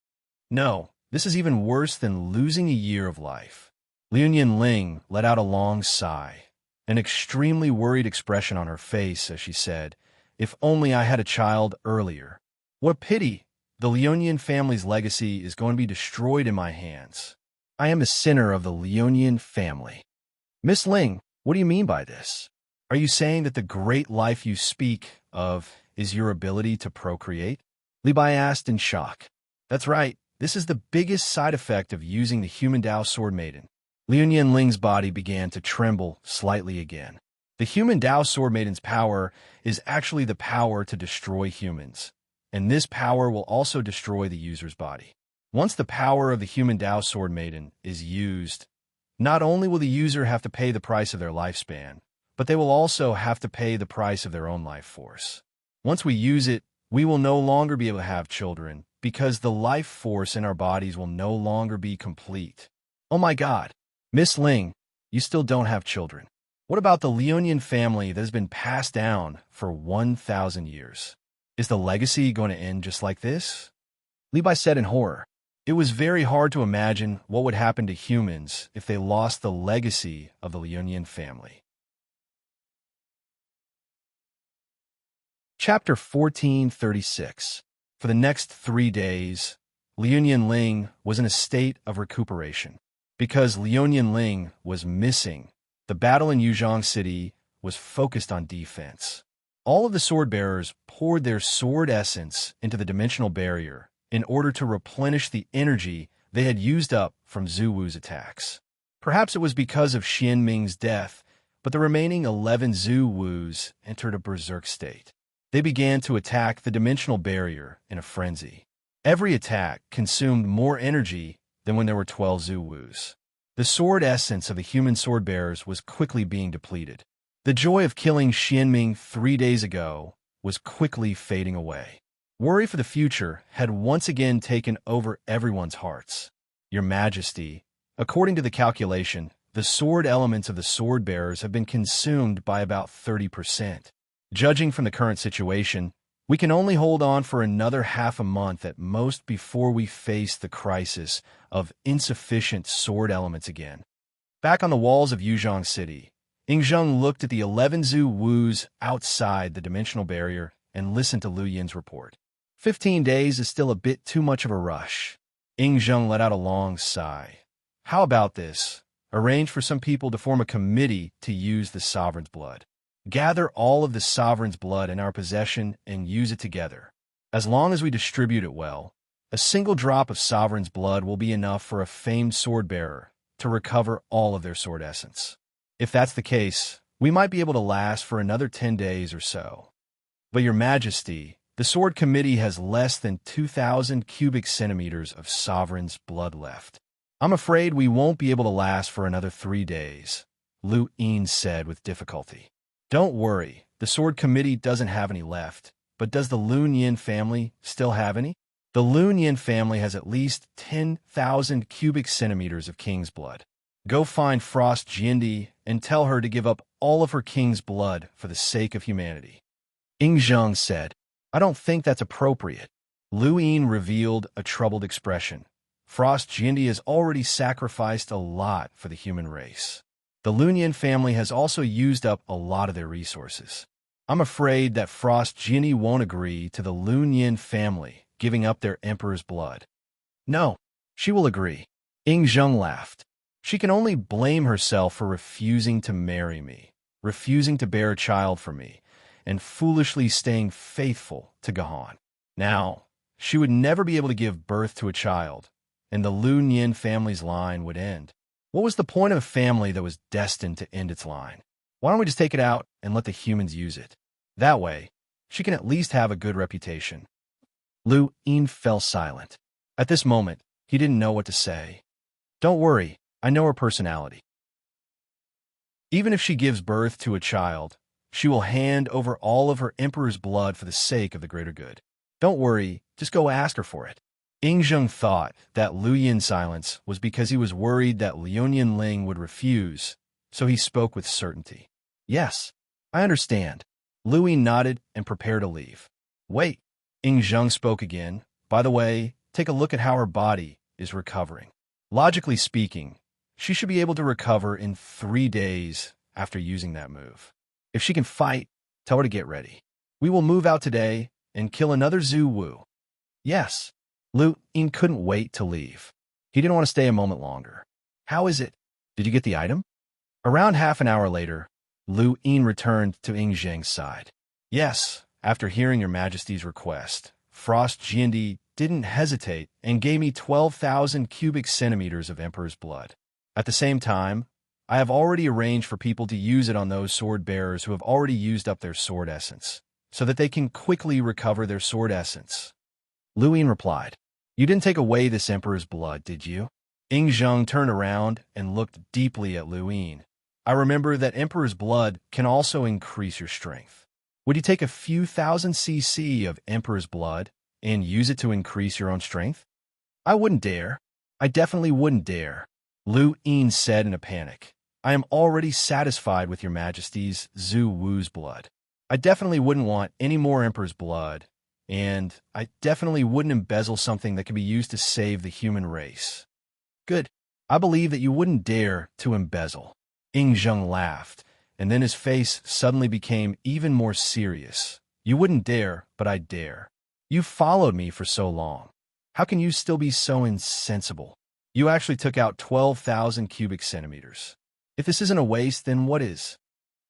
No, this is even worse than losing a year of life. Liu Yanling let out a long sigh, an extremely worried expression on her face as she said, "If only I had a child earlier. What a pity! The Lionian family's legacy is going to be destroyed in my hands. I am a sinner of the Lionian family." Miss Ling, what do you mean by this? Are you saying that the great life you speak of is your ability to procreate? Li Bai asked in shock. That's right. This is the biggest side effect of using the human Dao Sword Maiden. Liu Yanling's body began to tremble slightly again. The human Dao Sword Maiden's power is actually the power to destroy humans, and this power will also destroy the user's body. Once the power of the human Dao Sword Maiden is used, not only will the user have to pay the price of their lifespan, but they will also have to pay the price of their own life force. Once we use it, we will no longer be able to have children because the life force in our bodies will no longer be complete. Oh my God, Miss Ling, you still don't have children. What about the Lionian family that has been passed down for 1,000 years? Is the legacy going to end just like this? Li Bai said in horror. It was very hard to imagine what would happen to humans if they lost the legacy of the Lionian family. Chapter 1436. For the next 3 days, Liu Yanling was in a state of recuperation. Because Liu Yanling was missing, the battle in Yuzhong City was focused on defense. All of the sword bearers poured their sword essence into the dimensional barrier in order to replenish the energy they had used up from Zhu Wu's attacks. Perhaps it was because of Xianming's death, but the remaining 11 Zhu Wus entered a berserk state. They began to attack the dimensional barrier in a frenzy. Every attack consumed more energy than when there were 12 Zhu Wus. The sword essence of the human sword bearers was quickly being depleted. The joy of killing Xianming 3 days ago was quickly fading away. Worry for the future had once again taken over everyone's hearts. Your Majesty, according to the calculation, the sword elements of the sword bearers have been consumed by about 30%. Judging from the current situation, we can only hold on for another half a month at most before we face the crisis of insufficient sword elements again. Back on the walls of Yuzhong City, Yingzheng looked at the 11 Zhu Wus outside the dimensional barrier and listened to Lu Yin's report. 15 days is still a bit too much of a rush. Yingzheng let out a long sigh. How about this? Arrange for some people to form a committee to use the sovereign's blood. Gather all of the sovereign's blood in our possession and use it together. As long as we distribute it well, a single drop of sovereign's blood will be enough for a famed sword bearer to recover all of their sword essence. If that's the case, we might be able to last for another 10 days or so. But Your Majesty, the Sword Committee has less than 2,000 cubic centimeters of sovereign's blood left. I'm afraid we won't be able to last for another 3 days, Lu Yin said with difficulty. Don't worry, the Sword Committee doesn't have any left, but does the Lun Yin family still have any? The Lun Yin family has at least 10,000 cubic centimeters of king's blood. Go find Frost Jindi and tell her to give up all of her king's blood for the sake of humanity. Ying Zheng said, I don't think that's appropriate. Lu Yin revealed a troubled expression. Frost Jindi has already sacrificed a lot for the human race. The Lun Yin family has also used up a lot of their resources. I'm afraid that Frost Jindi won't agree to the Lun Yin family giving up their emperor's blood. No, she will agree. Ying Zheng laughed. She can only blame herself for refusing to marry me, refusing to bear a child for me, and foolishly staying faithful to Gahan. Now, she would never be able to give birth to a child, and the Lun Yin family's line would end. What was the point of a family that was destined to end its line? Why don't we just take it out and let the humans use it? That way, she can at least have a good reputation. Lu Yin fell silent. At this moment, he didn't know what to say. Don't worry, I know her personality. Even if she gives birth to a child, she will hand over all of her emperor's blood for the sake of the greater good. Don't worry, just go ask her for it. Ying Zheng thought that Lu Yin's silence was because he was worried that Liu Ling would refuse, so he spoke with certainty. Yes, I understand. Lu Yin nodded and prepared to leave. Wait, Ying Zheng spoke again. By the way, take a look at how her body is recovering. Logically speaking, she should be able to recover in 3 days after using that move. If she can fight, tell her to get ready. We will move out today and kill another Zhu Wu. Yes, Lu Yin couldn't wait to leave. He didn't want to stay a moment longer. How is it? Did you get the item? Around half an hour later, Lu Yin returned to Ying Zheng's side. Yes, after hearing your majesty's request, Frost Jindi didn't hesitate and gave me 12,000 cubic centimeters of Emperor's blood. At the same time, I have already arranged for people to use it on those sword bearers who have already used up their sword essence, so that they can quickly recover their sword essence. Lu Yin replied, You didn't take away this Emperor's blood, did you? Ying Zheng turned around and looked deeply at Lu Yin. I remember that Emperor's blood can also increase your strength. Would you take a few thousand cc of Emperor's blood and use it to increase your own strength? I wouldn't dare. I definitely wouldn't dare. Lu Yin said in a panic. I am already satisfied with your majesty's Zhu Wu's blood. I definitely wouldn't want any more Emperor's blood, and I definitely wouldn't embezzle something that could be used to save the human race. Good. I believe that you wouldn't dare to embezzle. Ying Zheng laughed, and then his face suddenly became even more serious. You wouldn't dare, but I dare. You followed me for so long. How can you still be so insensible? You actually took out 12,000 cubic centimeters. If this isn't a waste, then what is?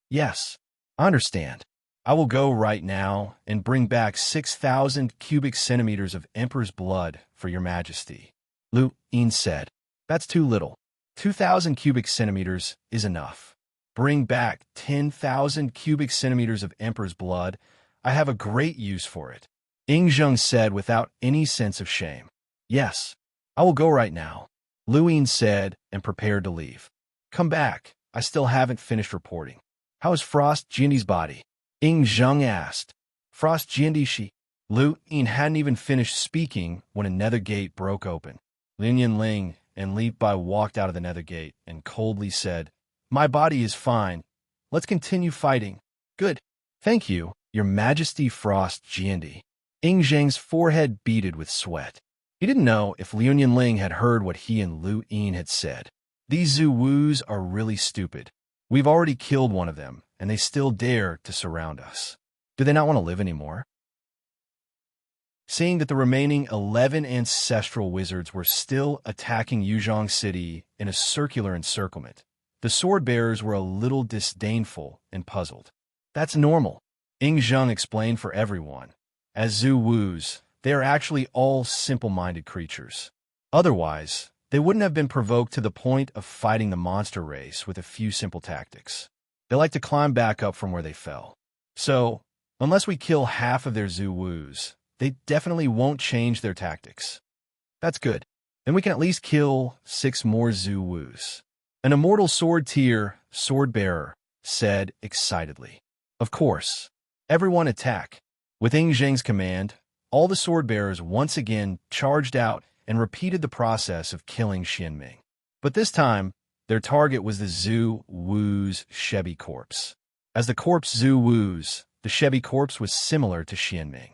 Yes, I understand. I will go right now and bring back 6,000 cubic centimeters of Emperor's blood for your majesty. Lu Yin said, That's too little. 2,000 cubic centimeters is enough. Bring back 10,000 cubic centimeters of Emperor's blood. I have a great use for it. Ying Zheng said without any sense of shame. Yes, I will go right now. Lu Yin said and prepared to leave. Come back. I still haven't finished reporting. How is Frost Jindi's body? Ying Zheng asked. Frost Jindi she. Lu Yin hadn't even finished speaking when a nether gate broke open. Liu Ling and Li Bai walked out of the nether gate and coldly said, My body is fine. Let's continue fighting. Good. Thank you, Your Majesty Frost Jindi. Ying Zheng's forehead beaded with sweat. He didn't know if Liu Ling had heard what he and Lu Yin had said. These Zhu Wus are really stupid. We've already killed one of them, and they still dare to surround us. Do they not want to live anymore? Seeing that the remaining 11 ancestral wizards were still attacking Yuzhong City in a circular encirclement, the sword-bearers were a little disdainful and puzzled. That's normal, Ying Zheng explained for everyone. As Zhu Wus, they are actually all simple-minded creatures. Otherwise, they wouldn't have been provoked to the point of fighting the monster race with a few simple tactics. They like to climb back up from where they fell. So, unless we kill half of their Zhu Wus, they definitely won't change their tactics. That's good. then we can at least kill 6 more Zhu Wus. An immortal sword tier, sword bearer, said excitedly. Of course. Everyone attack. With Ying Zheng's command, all the sword bearers once again charged out and repeated the process of killing Xianming. But this time, their target was the Zhu Wu's Shebi corpse. As the corpse Zhu Wu's, the Shebi corpse was similar to Xianming.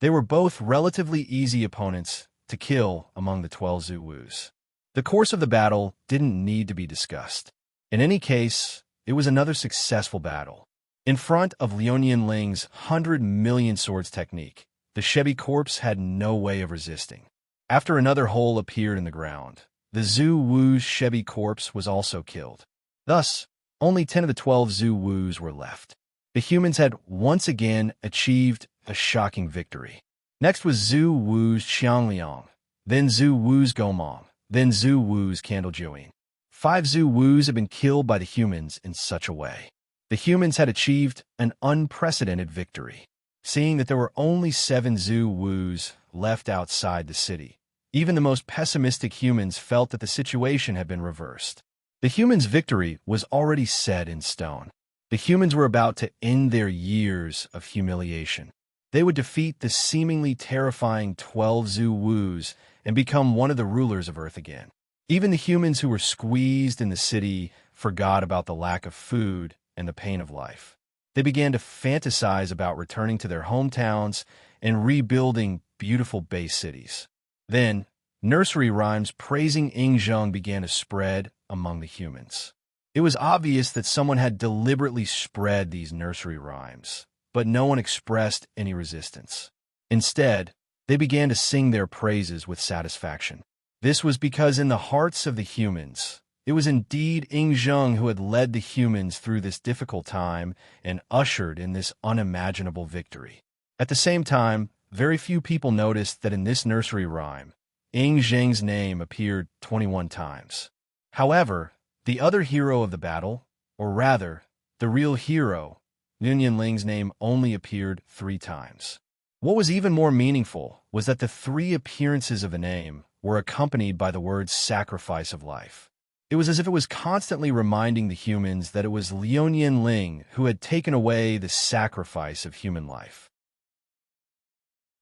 They were both relatively easy opponents to kill among the 12 Zhu Wus. The course of the battle didn't need to be discussed. In any case, it was another successful battle. In front of Liuyan Ling's 100 million swords technique, the Shebi corpse had no way of resisting. After another hole appeared in the ground, the Zhu Wu's Shebi corpse was also killed. Thus, only 10 of the 12 Zhu Wus were left. The humans had once again achieved a shocking victory. Next was Zhu Wu's Xiangliang, then Zhu Wu's Gomong, then Zhu Wu's Candlejuing. 5 Zhu Wus had been killed by the humans in such a way. The humans had achieved an unprecedented victory. Seeing that there were only 7 Zhu Wus left outside the city, even the most pessimistic humans felt that the situation had been reversed. The humans' victory was already set in stone. The humans were about to end their years of humiliation. They would defeat the seemingly terrifying 12 Zhu Wus and become one of the rulers of Earth again. Even the humans who were squeezed in the city forgot about the lack of food and the pain of life. They began to fantasize about returning to their hometowns and rebuilding beautiful base cities. Then, nursery rhymes praising Ying Zheng began to spread among the humans. It was obvious that someone had deliberately spread these nursery rhymes, but no one expressed any resistance. Instead, they began to sing their praises with satisfaction. This was because in the hearts of the humans, it was indeed Ying Zheng who had led the humans through this difficult time and ushered in this unimaginable victory. At the same time, very few people noticed that in this nursery rhyme, Ying Zheng's name appeared 21 times. However, the other hero of the battle, or rather, the real hero, Liuyan Ling's name only appeared 3 times. What was even more meaningful was that the 3 appearances of the name were accompanied by the words sacrifice of life. It was as if it was constantly reminding the humans that it was Liuyan Ling who had taken away the sacrifice of human life.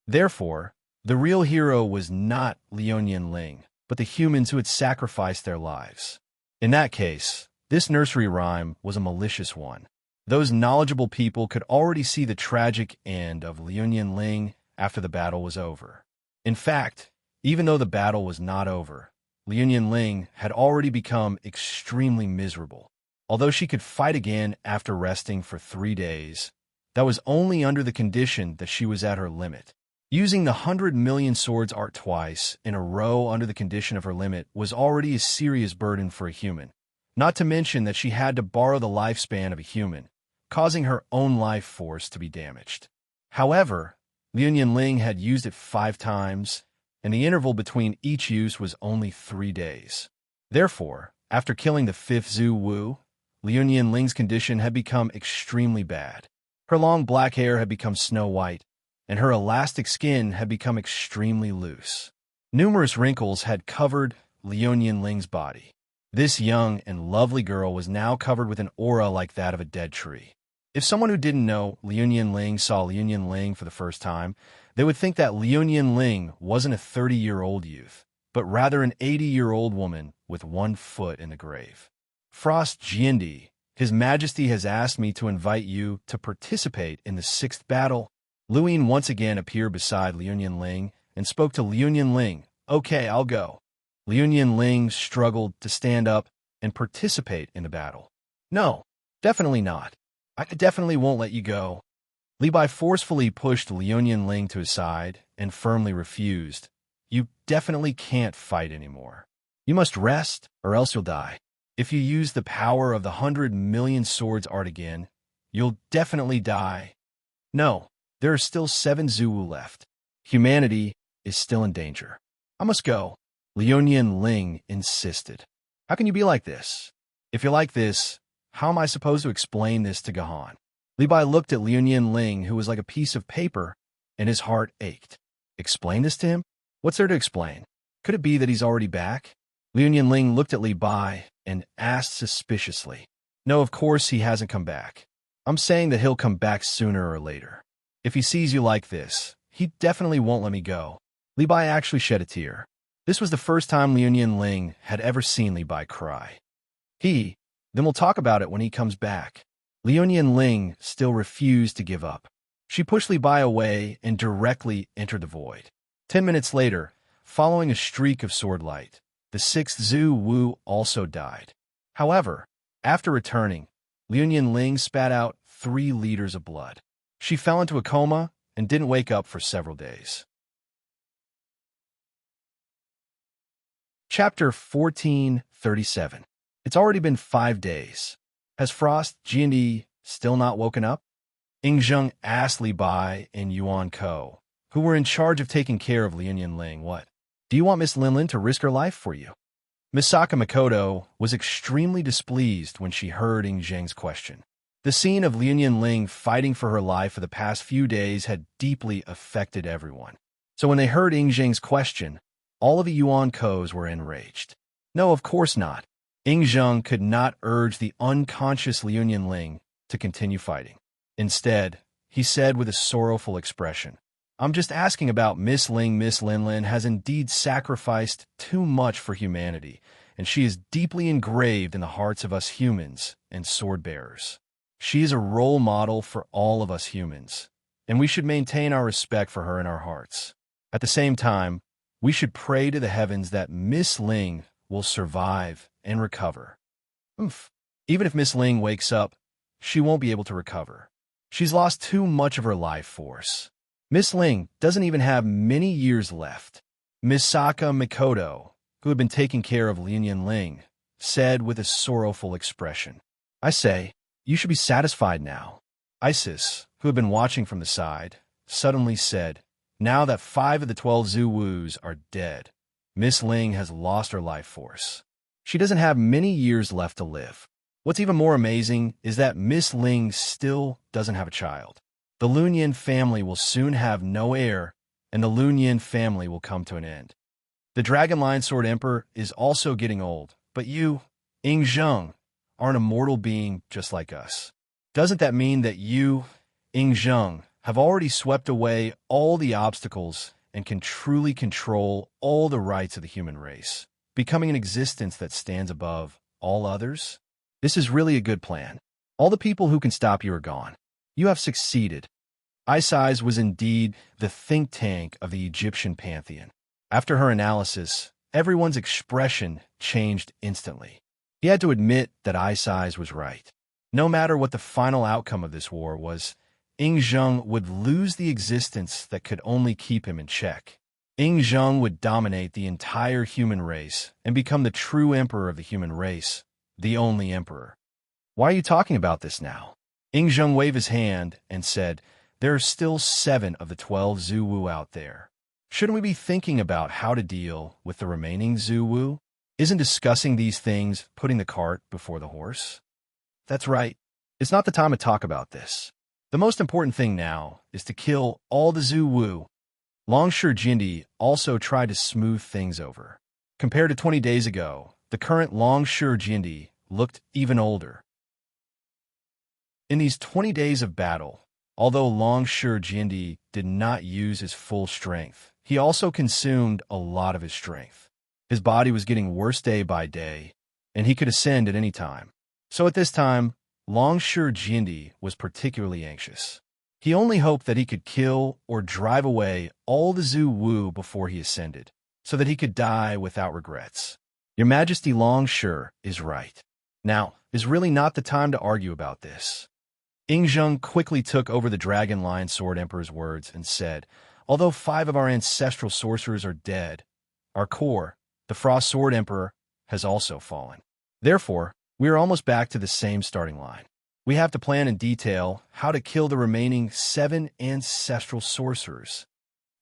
Therefore, the real hero was not Liuyan Ling, but the humans who had sacrificed their lives. In that case, this nursery rhyme was a malicious one. Those knowledgeable people could already see the tragic end of Liuyan Ling after the battle was over. In fact, even though the battle was not over, Liuyan Ling had already become extremely miserable. Although she could fight again after resting for 3 days, that was only under the condition that she was at her limit. Using the 100 million swords art twice in a row under the condition of her limit was already a serious burden for a human, not to mention that she had to borrow the lifespan of a human, causing her own life force to be damaged. However, Liuyan Ling had used it 5 times, and the interval between each use was only 3 days. Therefore, after killing the 5th Zhu Wu, Liuyan Ling's condition had become extremely bad. Her long black hair had become snow white, and her elastic skin had become extremely loose. Numerous wrinkles had covered Liuyan Ling's body. This young and lovely girl was now covered with an aura like that of a dead tree. If someone who didn't know Liuyan Ling saw Liuyan Ling for the first time, they would think that Liuyan Ling wasn't a 30-year-old youth, but rather an 80-year-old woman with 1 foot in the grave. Frost Jiandi, His Majesty has asked me to invite you to participate in the 6th battle. Luin once again appeared beside Liuyan Ling and spoke to Liuyan Ling. Okay, I'll go. Liuyan Ling struggled to stand up and participate in the battle. No, definitely not. I definitely won't let you go. Li Bai forcefully pushed Liuyan Ling to his side and firmly refused. You definitely can't fight anymore. You must rest or else you'll die. If you use the power of the 100 million swords art again, you'll definitely die. No, there are still 7 Zhu Wu left. Humanity is still in danger. I must go. Liuyan Ling insisted. How can you be like this? If you're like this, how am I supposed to explain this to Gahan? Li Bai looked at Liuyan Ling, who was like a piece of paper, and his heart ached. Explain this to him? What's there to explain? Could it be that he's already back? Liu Ling looked at Li Bai and asked suspiciously. No, of course he hasn't come back. I'm saying that he'll come back sooner or later. If he sees you like this, he definitely won't let me go. Li Bai actually shed a tear. This was the first time Liu Ling had ever seen Li Bai cry. Then we'll talk about it when he comes back. Liu Ling still refused to give up. She pushed Li Bai away and directly entered the void. 10 minutes later, following a streak of sword light, the sixth Zhu Wu also died. However, after returning, Liu Ling spat out 3 liters of blood. She fell into a coma and didn't wake up for several days. Chapter 1437. It's already been 5 days. Has Frost G&E still not woken up? Ying Zheng asked Li Bai and Yuan Ko, who were in charge of taking care of Liu Ling. What? Do you want Miss Linlin to risk her life for you? Misaka Makoto was extremely displeased when she heard Ying Zheng's question. The scene of Liu Ling fighting for her life for the past few days had deeply affected everyone. So when they heard Ying Zheng's question, all of the Yuan Kos were enraged. No, of course not. Ying Zheng could not urge the unconscious Liu Ling to continue fighting. Instead, he said with a sorrowful expression, I'm just asking about Miss Ling. Miss Linlin has indeed sacrificed too much for humanity, and she is deeply engraved in the hearts of us humans and sword-bearers. She is a role model for all of us humans, and we should maintain our respect for her in our hearts. At the same time, we should pray to the heavens that Miss Ling will survive and recover. Even if Miss Ling wakes up, she won't be able to recover. She's lost too much of her life force. Miss Ling doesn't even have many years left. Misaka Makoto, who had been taking care of Liu Ling, said with a sorrowful expression, I say, you should be satisfied now. Isis, who had been watching from the side, suddenly said, now that 5 of the 12 Zhu Wus are dead, Miss Ling has lost her life force. She doesn't have many years left to live. What's even more amazing is that Miss Ling still doesn't have a child. The Lunyan family will soon have no heir, and the Lunyan family will come to an end. The Dragon Lion Sword Emperor is also getting old, but you, Ying Zheng, are an immortal being just like us. Doesn't that mean that you, Ying Zheng, have already swept away all the obstacles and can truly control all the rights of the human race, becoming an existence that stands above all others? This is really a good plan. All the people who can stop you are gone. You have succeeded. Isis was indeed the think tank of the Egyptian pantheon. After her analysis, everyone's expression changed instantly. He had to admit that Isis was right. No matter what the final outcome of this war was, Ying Zheng would lose the existence that could only keep him in check. Ying Zheng would dominate the entire human race and become the true emperor of the human race, the only emperor. Why are you talking about this now? Ying Zheng waved his hand and said, there are still 7 of the 12 Zhu Wu out there. Shouldn't we be thinking about how to deal with the remaining Zhu Wu? Isn't discussing these things putting the cart before the horse? That's right. It's not the time to talk about this. The most important thing now is to kill all the Zhu Wu. Longshu Jindi also tried to smooth things over. Compared to 20 days ago, the current Longshu Jindi looked even older. In these 20 days of battle, although Longshu Jindi did not use his full strength, he also consumed a lot of his strength. His body was getting worse day by day, and he could ascend at any time. So at this time, Longshu Jindi was particularly anxious. He only hoped that he could kill or drive away all the Zhu Wu before he ascended, so that he could die without regrets. Your Majesty, Longshu is right. Now is really not the time to argue about this. Ying Zheng quickly took over the Dragon Lion Sword Emperor's words and said, although 5 of our ancestral sorcerers are dead, our core, the Frost Sword Emperor, has also fallen. Therefore, we are almost back to the same starting line. We have to plan in detail how to kill the remaining 7 ancestral sorcerers.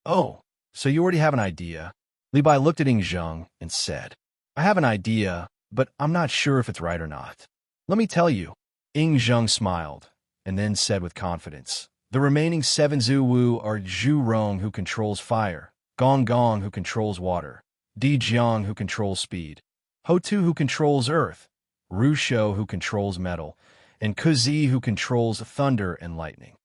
Oh, so you already have an idea? Li Bai looked at Ying Zheng and said, I have an idea, but I'm not sure if it's right or not. Let me tell you. Ying Zheng smiled, and then said with confidence, the remaining 7 Zhu Wu are Zhu Rong, who controls fire, Gong Gong, who controls water, Di Jiang, who controls speed, Ho Tu, who controls earth, Ru Shou, who controls metal, and Kuzi, who controls thunder and lightning.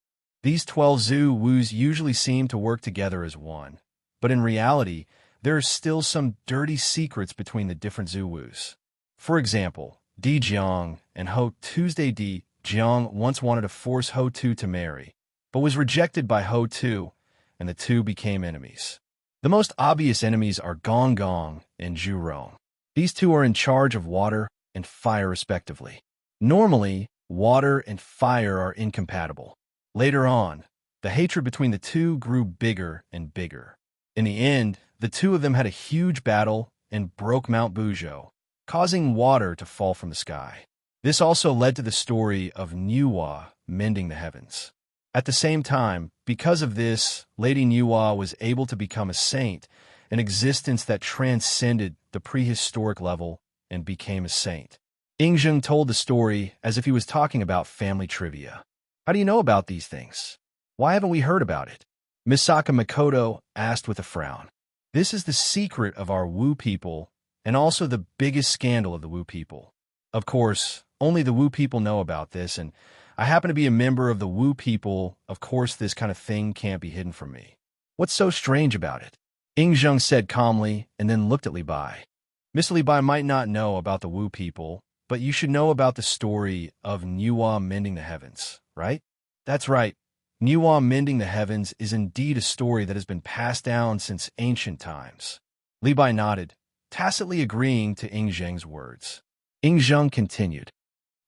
These 12 Zhu Wus usually seem to work together as one, but in reality, there are still some dirty secrets between the different Zhu Wus. For example, Di Jiang and Ho Tuesday. Di Jiang once wanted to force Ho Tu to marry, but was rejected by Ho Tu, and the two became enemies. The most obvious enemies are Gong Gong and Zhu Rong. These two are in charge of water and fire respectively. Normally, water and fire are incompatible. Later on, the hatred between the two grew bigger and bigger. In the end, the two of them had a huge battle and broke Mount Buzhou, causing water to fall from the sky. This also led to the story of Niuhua mending the heavens. At the same time, because of this, Lady Niuhua was able to become a saint, an existence that transcended the prehistoric level and became a saint. Yingzheng told the story as if he was talking about family trivia. How do you know about these things? Why haven't we heard about it? Misaka Makoto asked with a frown. This is the secret of our Wu people, and also the biggest scandal of the Wu people. Of course, only the Wu people know about this, and I happen to be a member of the Wu people. Of course, this kind of thing can't be hidden from me. What's so strange about it? Yingzheng said calmly, and then looked at Li Bai. Miss Li Bai might not know about the Wu people, but you should know about the story of Niuhua mending the heavens, right? That's right. Niuhua mending the heavens is indeed a story that has been passed down since ancient times. Li Bai nodded, tacitly agreeing to Yingzheng's words. Yingzheng continued.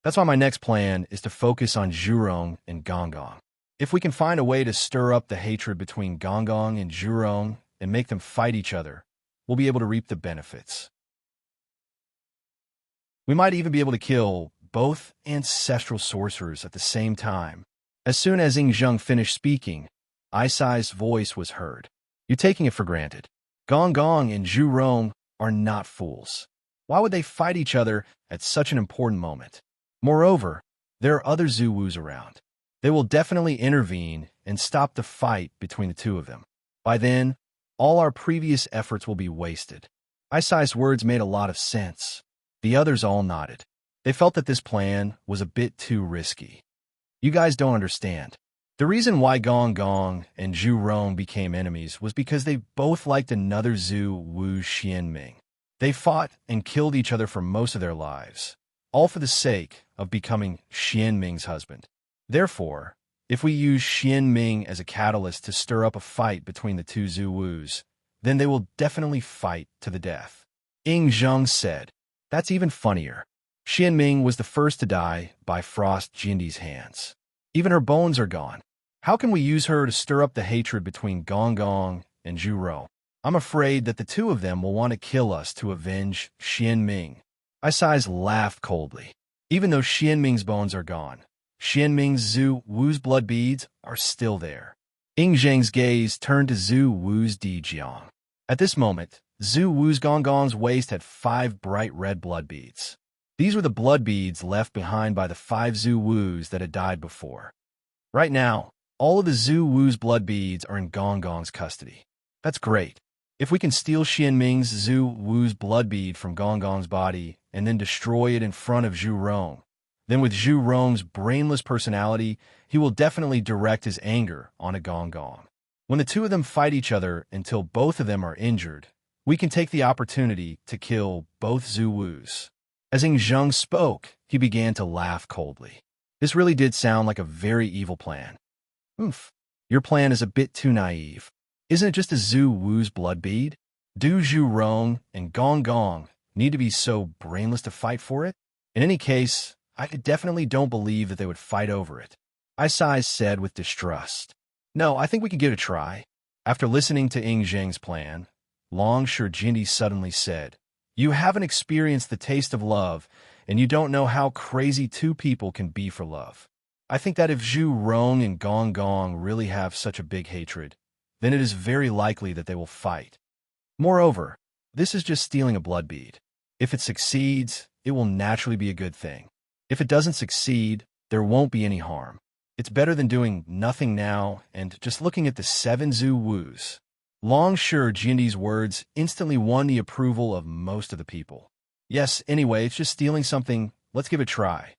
That's why my next plan is to focus on Zhurong and Gonggong. If we can find a way to stir up the hatred between Gonggong and Zhurong and make them fight each other, we'll be able to reap the benefits. We might even be able to kill both ancestral sorcerers at the same time. As soon as Yingzheng finished speaking, Aisai's voice was heard. You're taking it for granted. Gonggong and Zhurong are not fools. Why would they fight each other at such an important moment? Moreover, there are other Zhu Wus around. They will definitely intervene and stop the fight between the two of them. By then, all our previous efforts will be wasted. Aisai's words made a lot of sense. The others all nodded. They felt that this plan was a bit too risky. You guys don't understand. The reason why Gonggong and Zhurong became enemies was because they both liked another Zhu Wu Xianming. They fought and killed each other for most of their lives, all for the sake of becoming Xianming's husband. Therefore, if we use Xianming as a catalyst to stir up a fight between the two Zhu Wus, then they will definitely fight to the death. Yingzheng said. That's even funnier. Xianming was the first to die by Frost Jindi's hands. Even her bones are gone. How can we use her to stir up the hatred between Gonggong and Zhurong? I'm afraid that the two of them will want to kill us to avenge Xianming. Aisai's laughed coldly. Even though Xianming's bones are gone, Xianming's Zhu Wu's blood beads are still there. Yingzheng's gaze turned to Zhu Wu's Di Jiang. At this moment, Zhu Wu's Gonggong's waist had 5 bright red blood beads. These were the blood beads left behind by the 5 Zhu Wus that had died before. Right now, all of the Zhu Wu's blood beads are in Gonggong's custody. That's great. If we can steal Xianming's Zhu Wu's blood bead from Gonggong's body and then destroy it in front of Zhurong, then with Zhurong's brainless personality, he will definitely direct his anger on a Gonggong. When the two of them fight each other until both of them are injured, we can take the opportunity to kill both Zhu Wus. As Yingzheng spoke, he began to laugh coldly. This really did sound like a very evil plan. Your plan is a bit too naive. Isn't it just a Zhu Wu's blood bead? Do Zhurong and Gonggong need to be so brainless to fight for it? In any case, I definitely don't believe that they would fight over it. Aisai said with distrust. No, I think we could give it a try. After listening to Yingzheng's plan, Long Shijindi suddenly said, You haven't experienced the taste of love, and you don't know how crazy two people can be for love. I think that if Zhurong and Gonggong really have such a big hatred, then it is very likely that they will fight. Moreover, this is just stealing a blood bead. If it succeeds, it will naturally be a good thing. If it doesn't succeed, there won't be any harm. It's better than doing nothing now and just looking at the 7 Zhu Wus. Long sure Jiandi's words instantly won the approval of most of the people. Yes, anyway, it's just stealing something. Let's give it a try.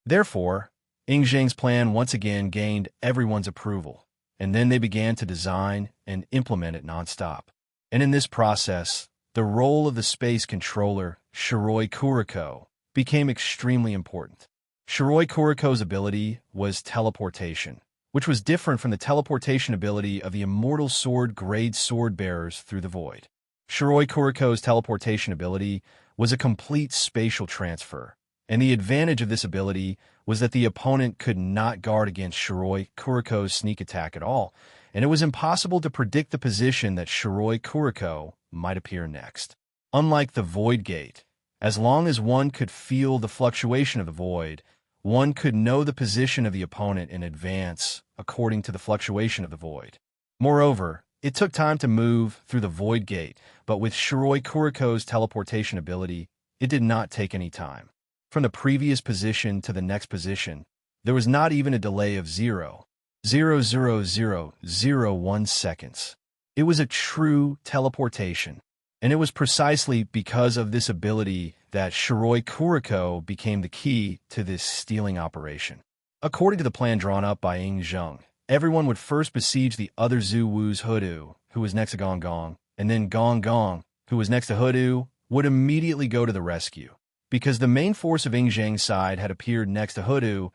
Therefore, Ing Zheng's plan once again gained everyone's approval, and then they began to design and implement it nonstop. And in this process, the role of the space controller, Shiroi Kuriko, became extremely important. Shiroi Kuriko's ability was teleportation, which was different from the teleportation ability of the immortal sword-grade sword-bearers through the void. Shiroi Kuriko's teleportation ability was a complete spatial transfer, and the advantage of this ability was that the opponent could not guard against Shiroi Kuriko's sneak attack at all, and it was impossible to predict the position that Shiroi Kuriko might appear next. Unlike the Void Gate, as long as one could feel the fluctuation of the void, one could know the position of the opponent in advance according to the fluctuation of the void. Moreover, it took time to move through the Void Gate, but with Shiroi Kuriko's teleportation ability, it did not take any time. From the previous position to the next position, there was not even a delay of 0.00001 seconds. It was a true teleportation, and it was precisely because of this ability that Shiroi Kuriko became the key to this stealing operation. According to the plan drawn up by Ing Zheng, everyone would first besiege the other Zhu Wu's Hudu, who was next to Gong Gong, and then Gong Gong, who was next to Hudu, would immediately go to the rescue. Because the main force of Ing Zheng's side had appeared next to Hudu,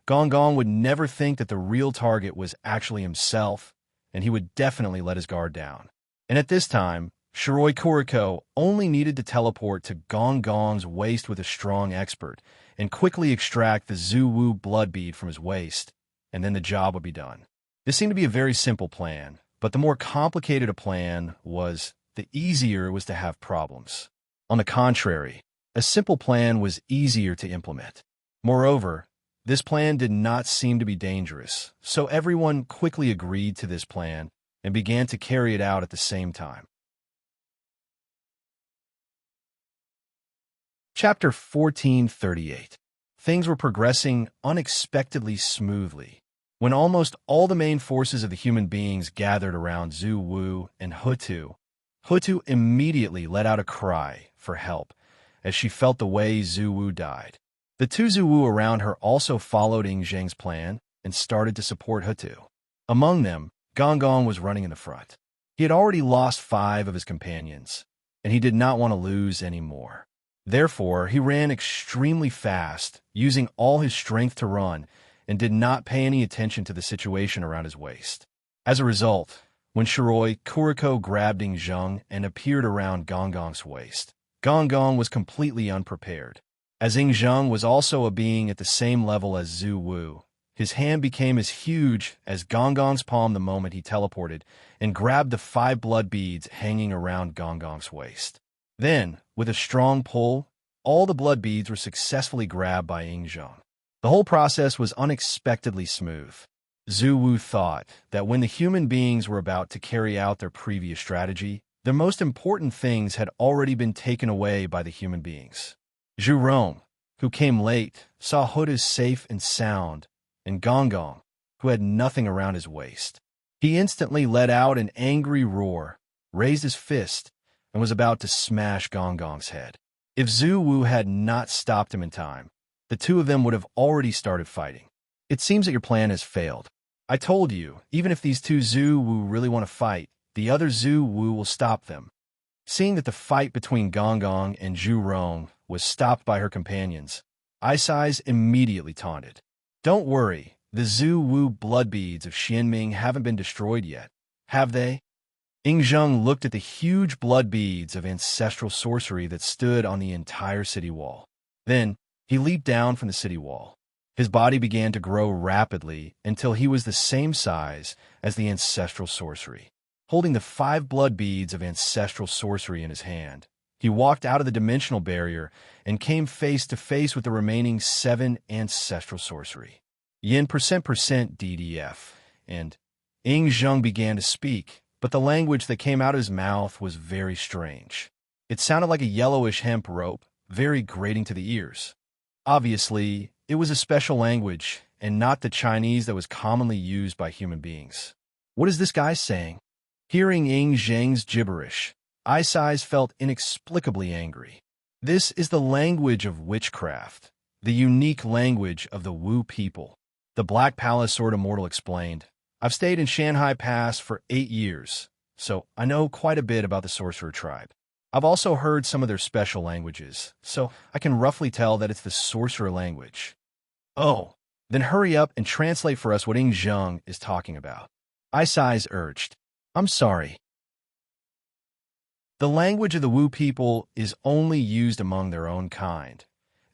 Gong Gong would never think that the real target was actually himself, and he would definitely let his guard down. And at this time, Shiroi Kuriko only needed to teleport to Gong Gong's waist with a strong expert, and quickly extract the Zhu Wu blood bead from his waist, and then the job would be done. This seemed to be a very simple plan, but the more complicated a plan was, the easier it was to have problems. On the contrary, a simple plan was easier to implement. Moreover, this plan did not seem to be dangerous, so everyone quickly agreed to this plan and began to carry it out at the same time. Chapter 1438. Things were progressing unexpectedly smoothly. When almost all the main forces of the human beings gathered around Zhu Wu and Hutu, Hutu immediately let out a cry for help as she felt the way Zhu Wu died. The two Zhu Wu around her also followed Ing Zheng's plan and started to support Hutu. Among them, Gong Gong was running in the front. He had already lost 5 of his companions, and he did not want to lose any more. Therefore, he ran extremely fast, using all his strength to run, and did not pay any attention to the situation around his waist. As a result, when Shiroi Kuriko grabbed Ing Zheng and appeared around Gong Gong's waist, Gong Gong was completely unprepared. As Ing Zheng was also a being at the same level as Zhu Wu, his hand became as huge as Gong Gong's palm the moment he teleported and grabbed the 5 blood beads hanging around Gong Gong's waist. Then, with a strong pull, all the blood beads were successfully grabbed by Ing Zheng. The whole process was unexpectedly smooth. Zhu Wu thought that when the human beings were about to carry out their previous strategy, the most important things had already been taken away by the human beings. Zhu Rong, who came late, saw Hudu safe and sound, and Gong Gong, who had nothing around his waist. He instantly let out an angry roar, raised his fist, and was about to smash Gong Gong's head. If Zhu Wu had not stopped him in time, the two of them would have already started fighting. It seems that your plan has failed. I told you, even if these two Zhu Wu really want to fight, the other Zhu Wu will stop them. Seeing that the fight between Gong Gong and Zhu Rong was stopped by her companions, Ice Eyes immediately taunted. Don't worry, the Zhu Wu blood beads of Xianming haven't been destroyed yet, have they? Ing Zheng looked at the huge blood beads of ancestral sorcery that stood on the entire city wall. Then, he leaped down from the city wall. His body began to grow rapidly until he was the same size as the ancestral sorcery. Holding the 5 blood beads of ancestral sorcery in his hand, he walked out of the dimensional barrier and came face to face with the remaining 7 ancestral sorcery. Yin %% DDF, and Ing Zheng began to speak, but the language that came out of his mouth was very strange. It sounded like a yellowish hemp rope, very grating to the ears. Obviously, it was a special language, and not the Chinese that was commonly used by human beings. What is this guy saying? Hearing Ying Zhang's gibberish, Isai's felt inexplicably angry. This is the language of witchcraft, the unique language of the Wu people. The Black Palace Sword Immortal explained, I've stayed in Shanghai Pass for 8 years, so I know quite a bit about the sorcerer tribe. I've also heard some of their special languages, so I can roughly tell that it's the sorcerer language. Oh, then hurry up and translate for us what Ying Zhang is talking about. Isai's urged. I'm sorry. The language of the Wu people is only used among their own kind,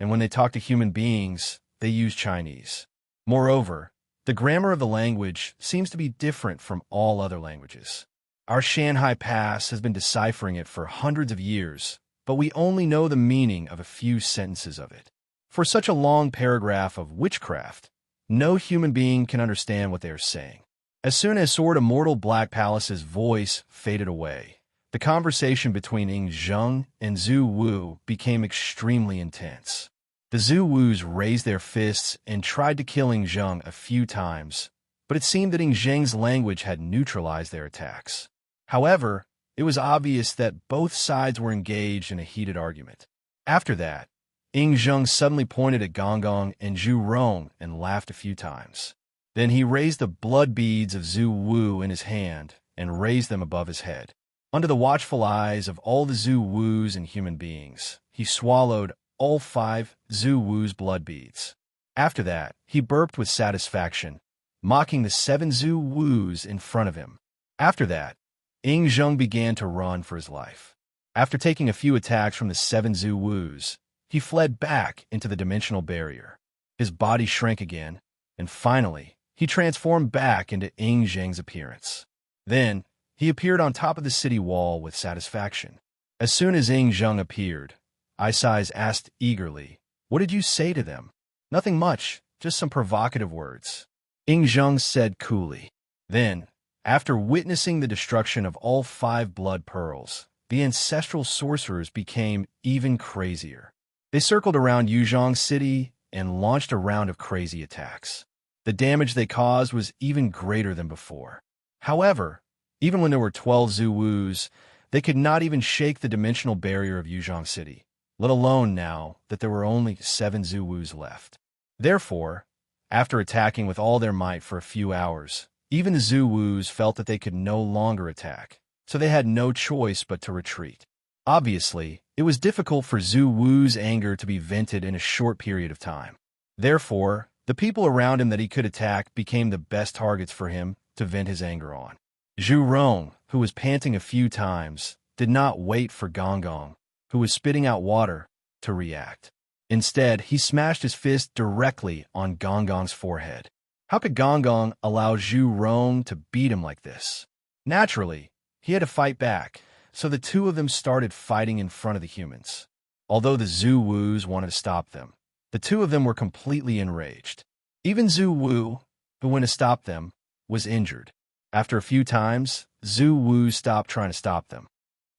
and when they talk to human beings, they use Chinese. Moreover, the grammar of the language seems to be different from all other languages. Our Shanghai Pass has been deciphering it for hundreds of years, but we only know the meaning of a few sentences of it. For such a long paragraph of witchcraft, no human being can understand what they are saying. As soon as Sword Immortal Black Palace's voice faded away, the conversation between Ying Zhang and Zhu Wu became extremely intense. The Zhu Wus raised their fists and tried to kill Ying Zhang a few times, but it seemed that Ying Zhang's language had neutralized their attacks. However, it was obvious that both sides were engaged in a heated argument. After that, Ying Zhang suddenly pointed at Gong Gong and Zhu Rong and laughed a few times. Then he raised the blood beads of Zhu Wu in his hand and raised them above his head. Under the watchful eyes of all the Zhu Wus and human beings, he swallowed all 5 Zhu Wu's blood beads. After that, he burped with satisfaction, mocking the 7 Zhu Wus in front of him. After that, Ying Zhang began to run for his life. After taking a few attacks from the 7 Zhu Wus, he fled back into the dimensional barrier. His body shrank again, and finally, he transformed back into Ying Zhang's appearance. Then, he appeared on top of the city wall with satisfaction. As soon as Ying Zhang appeared, Isai's asked eagerly, What did you say to them? Nothing much, just some provocative words. Ying Zhang said coolly. Then, after witnessing the destruction of all 5 blood pearls, the ancestral sorcerers became even crazier. They circled around Yuzhong City and launched a round of crazy attacks. The damage they caused was even greater than before. However, even when there were 12 Zhu Wus, they could not even shake the dimensional barrier of Yuzhong City, let alone now that there were only 7 Zhu Wus left. Therefore, after attacking with all their might for a few hours, even the Zhu Wus felt that they could no longer attack, so they had no choice but to retreat. Obviously, it was difficult for Zhu Wu's anger to be vented in a short period of time. Therefore, the people around him that he could attack became the best targets for him to vent his anger on. Zhu Rong, who was panting a few times, did not wait for Gong Gong, who was spitting out water, to react. Instead, he smashed his fist directly on Gong Gong's forehead. How could Gong Gong allow Zhu Rong to beat him like this? Naturally, he had to fight back, so the two of them started fighting in front of the humans. Although the Zhu Wus wanted to stop them, the two of them were completely enraged. Even Zhu Wu, who went to stop them, was injured. After a few times, Zhu Wu stopped trying to stop them.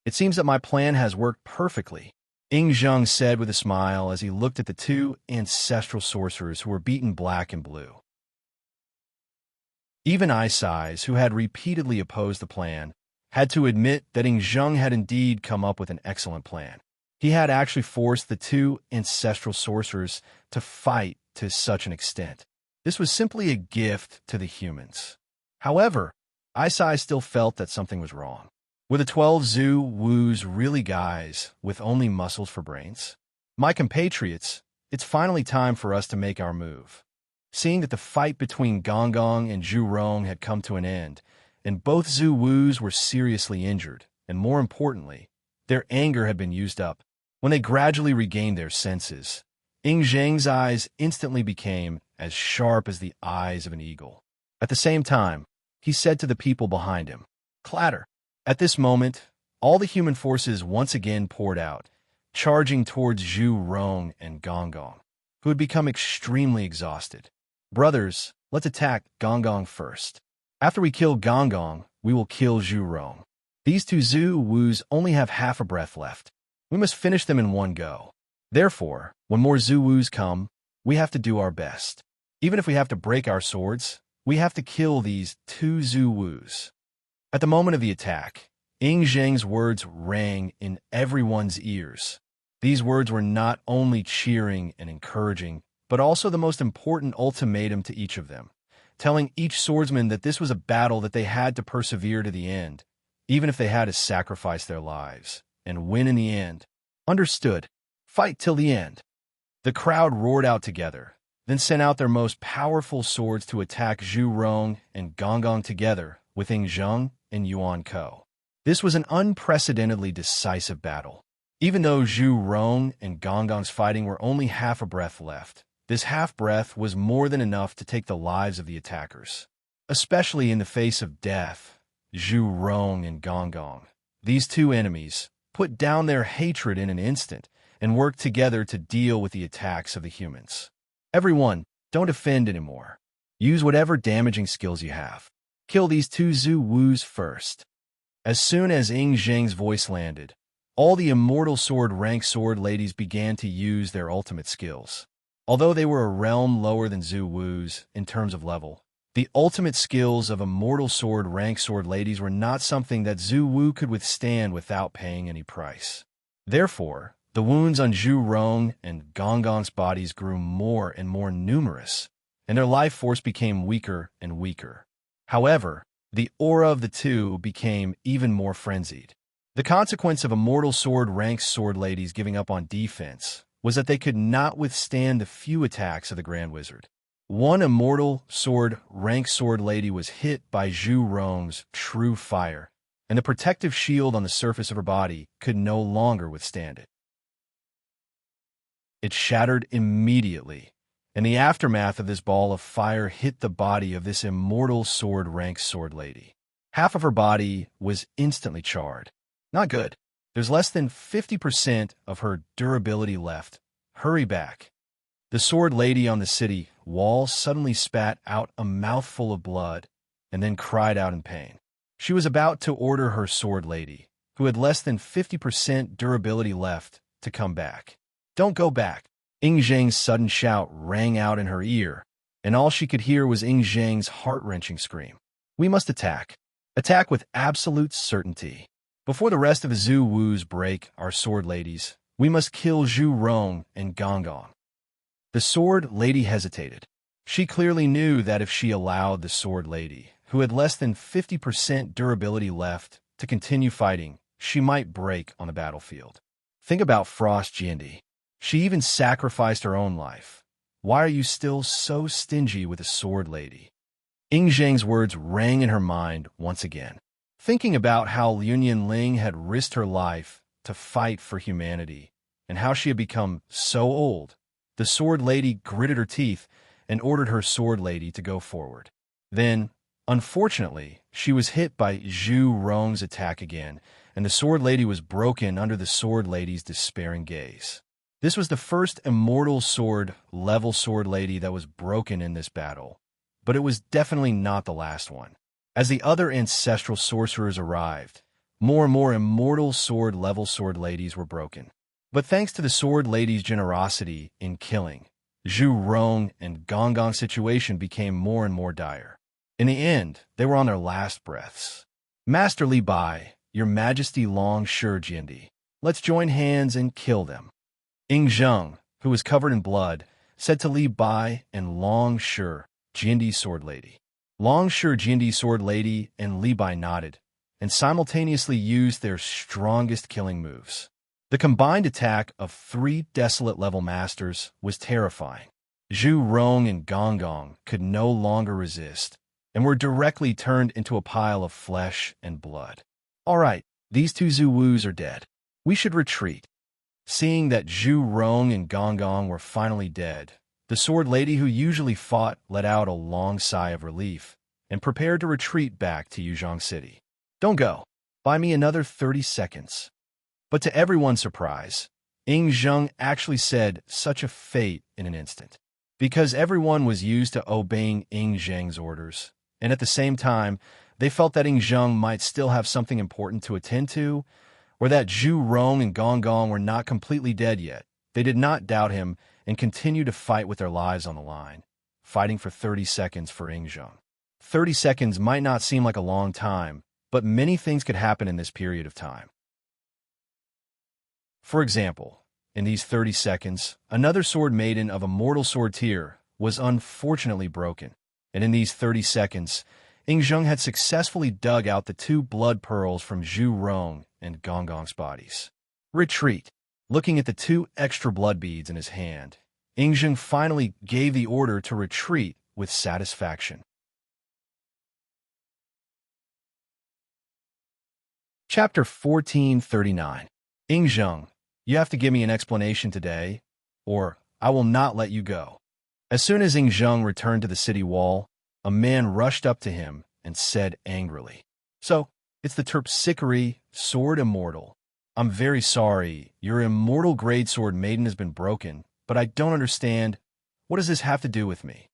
It seems that my plan has worked perfectly, Ying Zhang said with a smile as he looked at the 2 ancestral sorcerers who were beaten black and blue. Even Isais, who had repeatedly opposed the plan, had to admit that Ying Zhang had indeed come up with an excellent plan. He had actually forced the 2 ancestral sorcerers to fight to such an extent. This was simply a gift to the humans. However, Isai still felt that something was wrong. Were the 12 Zhu Wus really guys with only muscles for brains? My compatriots, it's finally time for us to make our move. Seeing that the fight between Gong Gong and Zhu Rong had come to an end, and both Zhu Wus were seriously injured, and more importantly, their anger had been used up. When they gradually regained their senses, Ying Zhang's eyes instantly became as sharp as the eyes of an eagle. At the same time, he said to the people behind him, Clatter! At this moment, all the human forces once again poured out, charging towards Zhu Rong and Gong Gong, who had become extremely exhausted. Brothers, let's attack Gong Gong first. After we kill Gong Gong, we will kill Zhu Rong. These 2 Zhu Wus only have half a breath left. We must finish them in one go. Therefore, when more Zhu Wus come, we have to do our best. Even if we have to break our swords, We have to kill these two Zhu Wus. At the moment of the attack, Ying Zheng's words rang in everyone's ears. These words were not only cheering and encouraging, but also the most important ultimatum to each of them, telling each swordsman that this was a battle that they had to persevere to the end, even if they had to sacrifice their lives, and win in the end. Understood. Fight till the end. The crowd roared out together, then sent out their most powerful swords to attack Zhu Rong and Gong together with Ying Zheng and Yuan Ko. This was an unprecedentedly decisive battle. Even though Zhu Rong and Gong's fighting were only half a breath left, this half breath was more than enough to take the lives of the attackers. Especially in the face of death, Zhu Rong and Gong, these two enemies, put down their hatred in an instant and worked together to deal with the attacks of the humans. Everyone, don't offend anymore. Use whatever damaging skills you have. Kill these two Zhu Wus first. As soon as Ying Zheng's voice landed, all the immortal sword rank sword ladies began to use their ultimate skills. Although they were a realm lower than Zhu Wus in terms of level, the ultimate skills of immortal sword rank sword ladies were not something that Zhu Wu could withstand without paying any price. Therefore, the wounds on Zhu Rong and Gong's bodies grew more and more numerous, and their life force became weaker and weaker. However, the aura of the two became even more frenzied. The consequence of immortal sword rank sword ladies giving up on defense was that they could not withstand the few attacks of the Grand Wizard. One immortal sword rank sword lady was hit by Zhu Rong's true fire, and the protective shield on the surface of her body could no longer withstand it. It shattered immediately, and the aftermath of this ball of fire hit the body of this immortal sword rank sword lady. Half of her body was instantly charred. Not good. There's less than 50% of her durability left. Hurry back. The sword lady on the city wall suddenly spat out a mouthful of blood and then cried out in pain. She was about to order her sword lady, who had less than 50% durability left, to come back. Don't go back. Ying Zheng's sudden shout rang out in her ear, and all she could hear was Ying Zheng's heart-wrenching scream. We must attack. Attack with absolute certainty. Before the rest of the Zhu Wus break our sword ladies, we must kill Zhu Rong and Gong. The sword lady hesitated. She clearly knew that if she allowed the sword lady, who had less than 50% durability left, to continue fighting, she might break on the battlefield. Think about Frost Jiandi. She even sacrificed her own life. Why are you still so stingy with a sword lady? Ying Zheng's words rang in her mind once again. Thinking about how Liu Ling had risked her life to fight for humanity, and how she had become so old, the sword lady gritted her teeth and ordered her sword lady to go forward. Then, unfortunately, she was hit by Zhu Rong's attack again, and the sword lady was broken under the sword lady's despairing gaze. This was the first immortal sword level sword lady that was broken in this battle, but it was definitely not the last one. As the other ancestral sorcerers arrived, more and more immortal sword level sword ladies were broken. But thanks to the sword lady's generosity in killing, Zhu Rong and Gong's situation became more and more dire. In the end, they were on their last breaths. Master Li Bai, Your Majesty Long Shi Jiandi, let's join hands and kill them. Ying Zheng, who was covered in blood, said to Li Bai and Long Shi Jiandi's sword lady. Long Shi Jiandi's sword lady and Li Bai nodded, and simultaneously used their strongest killing moves. The combined attack of 3 desolate level masters was terrifying. Zhu Rong and Gong could no longer resist, and were directly turned into a pile of flesh and blood. All right, these two Zhu Wus are dead. We should retreat. Seeing that Zhu Rong and Gong were finally dead, the sword lady who usually fought let out a long sigh of relief and prepared to retreat back to Yuzhong City. Don't go. Buy me another 30 seconds. But to everyone's surprise, Ying Zheng actually said such a fate in an instant. Because everyone was used to obeying Ying Zheng's orders, and at the same time, they felt that Ying Zheng might still have something important to attend to, or that Zhu Rong and Gong were not completely dead yet. They did not doubt him and continued to fight with their lives on the line, fighting for 30 seconds for Ying Zheng. 30 seconds might not seem like a long time, but many things could happen in this period of time. For example, in these 30 seconds, another sword maiden of immortal sword tier was unfortunately broken, and in these 30 seconds, Ying had successfully dug out the 2 blood pearls from Zhu Rong and Gongong's bodies. Retreat. Looking at the 2 extra blood beads in his hand, Ying finally gave the order to retreat with satisfaction. Chapter 1439. Ying, you have to give me an explanation today, or I will not let you go. As soon as Ying returned to the city wall, a man rushed up to him and said angrily, "So, it's the terpsichore sword immortal. I'm very sorry, your immortal grade sword maiden has been broken, but I don't understand. What does this have to do with me?"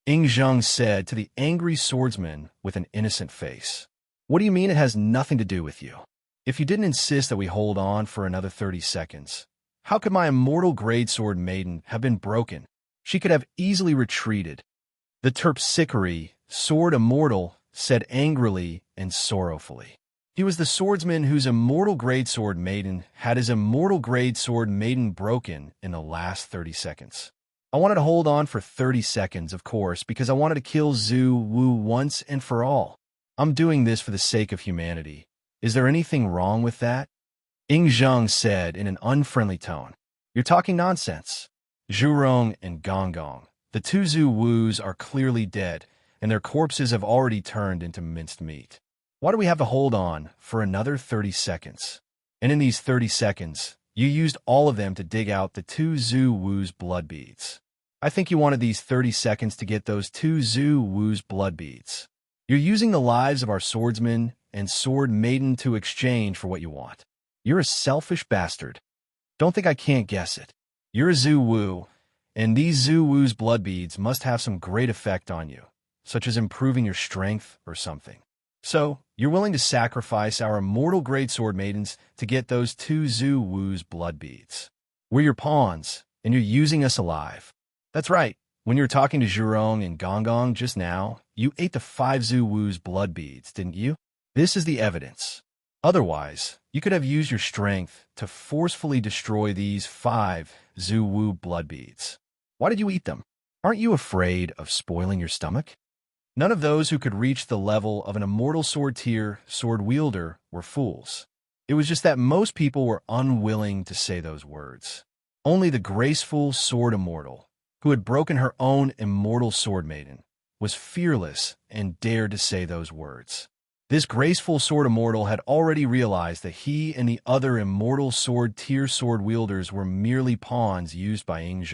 Ying said to the angry swordsman with an innocent face, "What do you mean it has nothing to do with you? If you didn't insist that we hold on for another 30 seconds, how could my immortal grade sword maiden have been broken? She could have easily retreated." The terpsichore sword immortal said angrily and sorrowfully. He was the swordsman whose immortal grade sword maiden had his immortal grade sword maiden broken in the last 30 seconds. I wanted to hold on for 30 seconds, of course, because I wanted to kill Zhu Wu once and for all. I'm doing this for the sake of humanity. Is there anything wrong with that? Ying said in an unfriendly tone. You're talking nonsense. Zhu Rong and Gongong, the 2 Zhu Wus, are clearly dead, and their corpses have already turned into minced meat. Why do we have to hold on for another 30 seconds? And in these 30 seconds, you used all of them to dig out the 2 Zhu Wus blood beads. I think you wanted these 30 seconds to get those 2 Zhu Wus blood beads. You're using the lives of our swordsman and sword maiden to exchange for what you want. You're a selfish bastard. Don't think I can't guess it. You're a Zhu Wu, and these Zhu Wu's blood beads must have some great effect on you, such as improving your strength or something. So, you're willing to sacrifice our immortal great sword maidens to get those 2 Zhu Wu's blood beads. We're your pawns, and you're using us alive. That's right. When you were talking to Zhu Rong and Gongong just now, you ate the 5 Zhu Wu's blood beads, didn't you? This is the evidence. Otherwise, you could have used your strength to forcefully destroy these 5 Zhu Wu blood beads. Why did you eat them? Aren't you afraid of spoiling your stomach? None of those who could reach the level of an immortal sword tier sword wielder were fools. It was just that most people were unwilling to say those words. Only the graceful sword immortal, who had broken her own immortal sword maiden, was fearless and dared to say those words. This graceful sword immortal had already realized that he and the other immortal sword tier sword wielders were merely pawns used by Ying.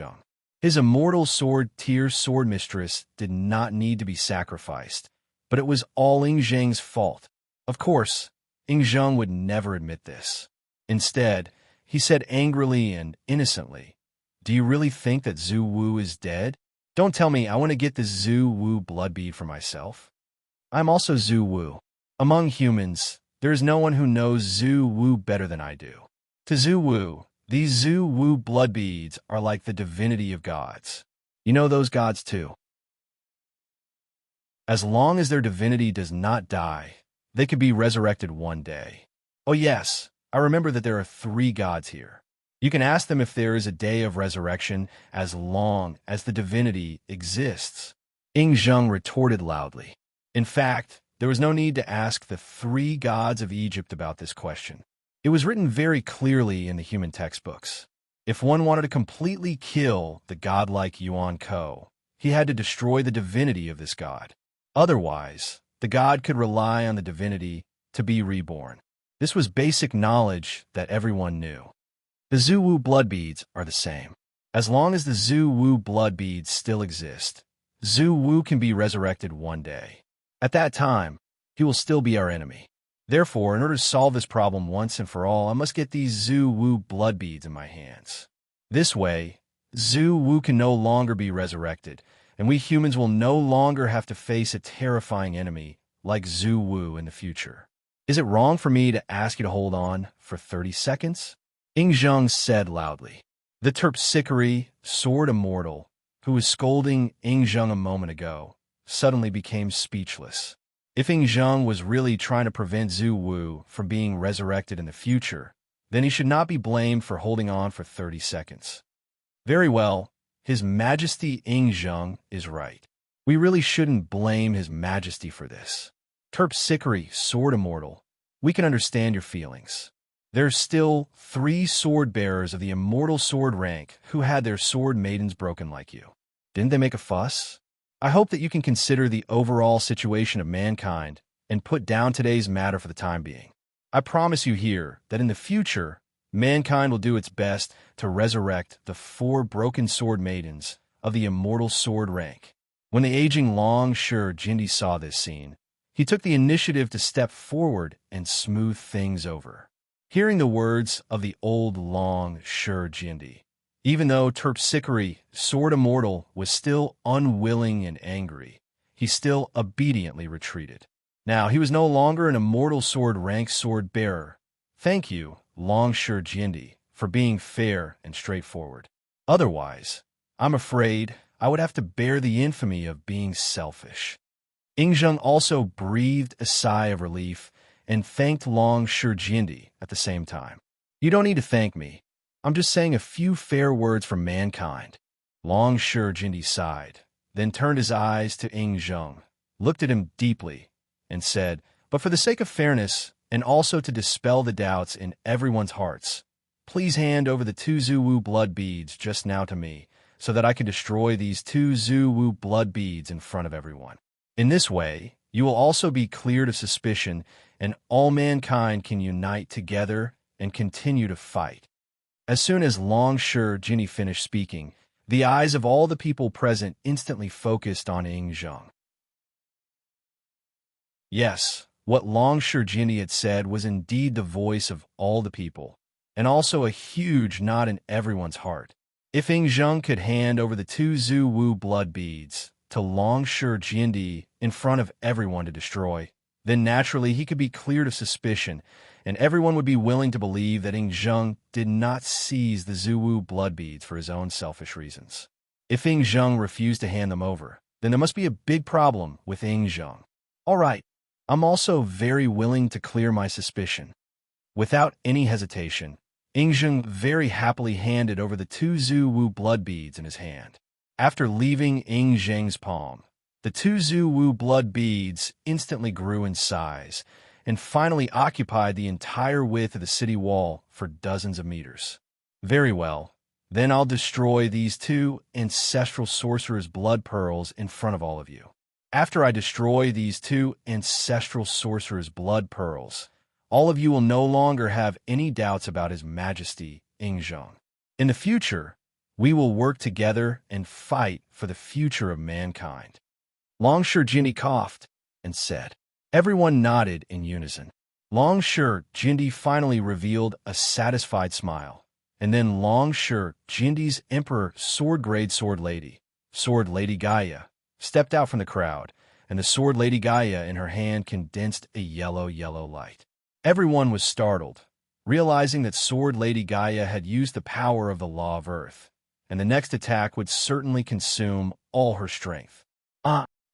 His immortal sword tier sword mistress did not need to be sacrificed, but it was all Ying's fault. Of course, Ying would never admit this. Instead, he said angrily and innocently, "Do you really think that Zhu Wu is dead? Don't tell me I want to get this Zhu Wu blood bead for myself. I'm also Zhu Wu. Among humans, there is no one who knows Zhu Wu better than I do. To Zhu Wu, these Zhu Wu blood beads are like the divinity of gods. You know those gods too. As long as their divinity does not die, they could be resurrected one day. Oh yes, I remember that there are 3 gods here. You can ask them if there is a day of resurrection as long as the divinity exists." Ying retorted loudly. In fact, there was no need to ask the 3 gods of Egypt about this question. It was written very clearly in the human textbooks. If one wanted to completely kill the godlike Yuan Ko, he had to destroy the divinity of this god. Otherwise, the god could rely on the divinity to be reborn. This was basic knowledge that everyone knew. The Zhu Wu blood beads are the same. As long as the Zhu Wu blood beads still exist, Zhu Wu can be resurrected one day. At that time, he will still be our enemy. Therefore, in order to solve this problem once and for all, I must get these Zhu Wu blood beads in my hands. This way, Zhu Wu can no longer be resurrected, and we humans will no longer have to face a terrifying enemy like Zhu Wu in the future. Is it wrong for me to ask you to hold on for 30 seconds? Ying said loudly. The terpsichore sword immortal, who was scolding Ying a moment ago, suddenly became speechless. If Ing Zheng was really trying to prevent Zhu Wu from being resurrected in the future, then he should not be blamed for holding on for 30 seconds. Very well, His Majesty Ing Zheng is right. We really shouldn't blame His Majesty for this. Terpsichore, Sword Immortal, we can understand your feelings. There's still 3 sword bearers of the immortal sword rank who had their sword maidens broken like you. Didn't they make a fuss? I hope that you can consider the overall situation of mankind and put down today's matter for the time being. I promise you here that in the future, mankind will do its best to resurrect the 4 broken sword maidens of the immortal sword rank. When the aging Long Shi Jindi saw this scene, he took the initiative to step forward and smooth things over. Hearing the words of the old Long Shi Jindi, even though Terpsichore, Sword Immortal, was still unwilling and angry, he still obediently retreated. Now, he was no longer an immortal sword rank sword bearer. Thank you, Long Shi Jindi, for being fair and straightforward. Otherwise, I'm afraid I would have to bear the infamy of being selfish. Ing Zheng also breathed a sigh of relief and thanked Long Shi Jindi at the same time. You don't need to thank me. I'm just saying a few fair words for mankind. Long Shi Jindi sighed, then turned his eyes to Ing Zheng, looked at him deeply, and said, but for the sake of fairness, and also to dispel the doubts in everyone's hearts, please hand over the 2 Zhu Wu blood beads just now to me, so that I can destroy these 2 Zhu Wu blood beads in front of everyone. In this way, you will also be cleared of suspicion, and all mankind can unite together and continue to fight. As soon as Long Shi Jindi finished speaking, the eyes of all the people present instantly focused on Ing Zheng. Yes, what Long Shi Jindi had said was indeed the voice of all the people, and also a huge knot in everyone's heart. If Ing Zheng could hand over the 2 Zhu Wu blood beads to Long Shi Jindi in front of everyone to destroy, then naturally he could be cleared of suspicion, and everyone would be willing to believe that Ing Zheng did not seize the Zhu Wu blood beads for his own selfish reasons. If Ing Zheng refused to hand them over, then there must be a big problem with Ing Zheng. All right, I'm also very willing to clear my suspicion. Without any hesitation, Ing Zheng very happily handed over the 2 Zhu Wu blood beads in his hand. After leaving Ing Zheng's palm, the 2 Zhu Wu blood beads instantly grew in size and finally occupied the entire width of the city wall for dozens of meters. Very well, then I'll destroy these 2 ancestral sorcerer's blood pearls in front of all of you. After I destroy these 2 ancestral sorcerer's blood pearls, all of you will no longer have any doubts about His Majesty Ing Zheng. In the future, we will work together and fight for the future of mankind. Long Shi Jindi coughed and said. Everyone nodded in unison. Long Shi Jindi finally revealed a satisfied smile, and then Long Shi Jindi's Emperor Sword Lady Gaia, stepped out from the crowd, and the Sword Lady Gaia in her hand condensed a yellow light. Everyone was startled, realizing that Sword Lady Gaia had used the power of the Law of Earth, and the next attack would certainly consume all her strength.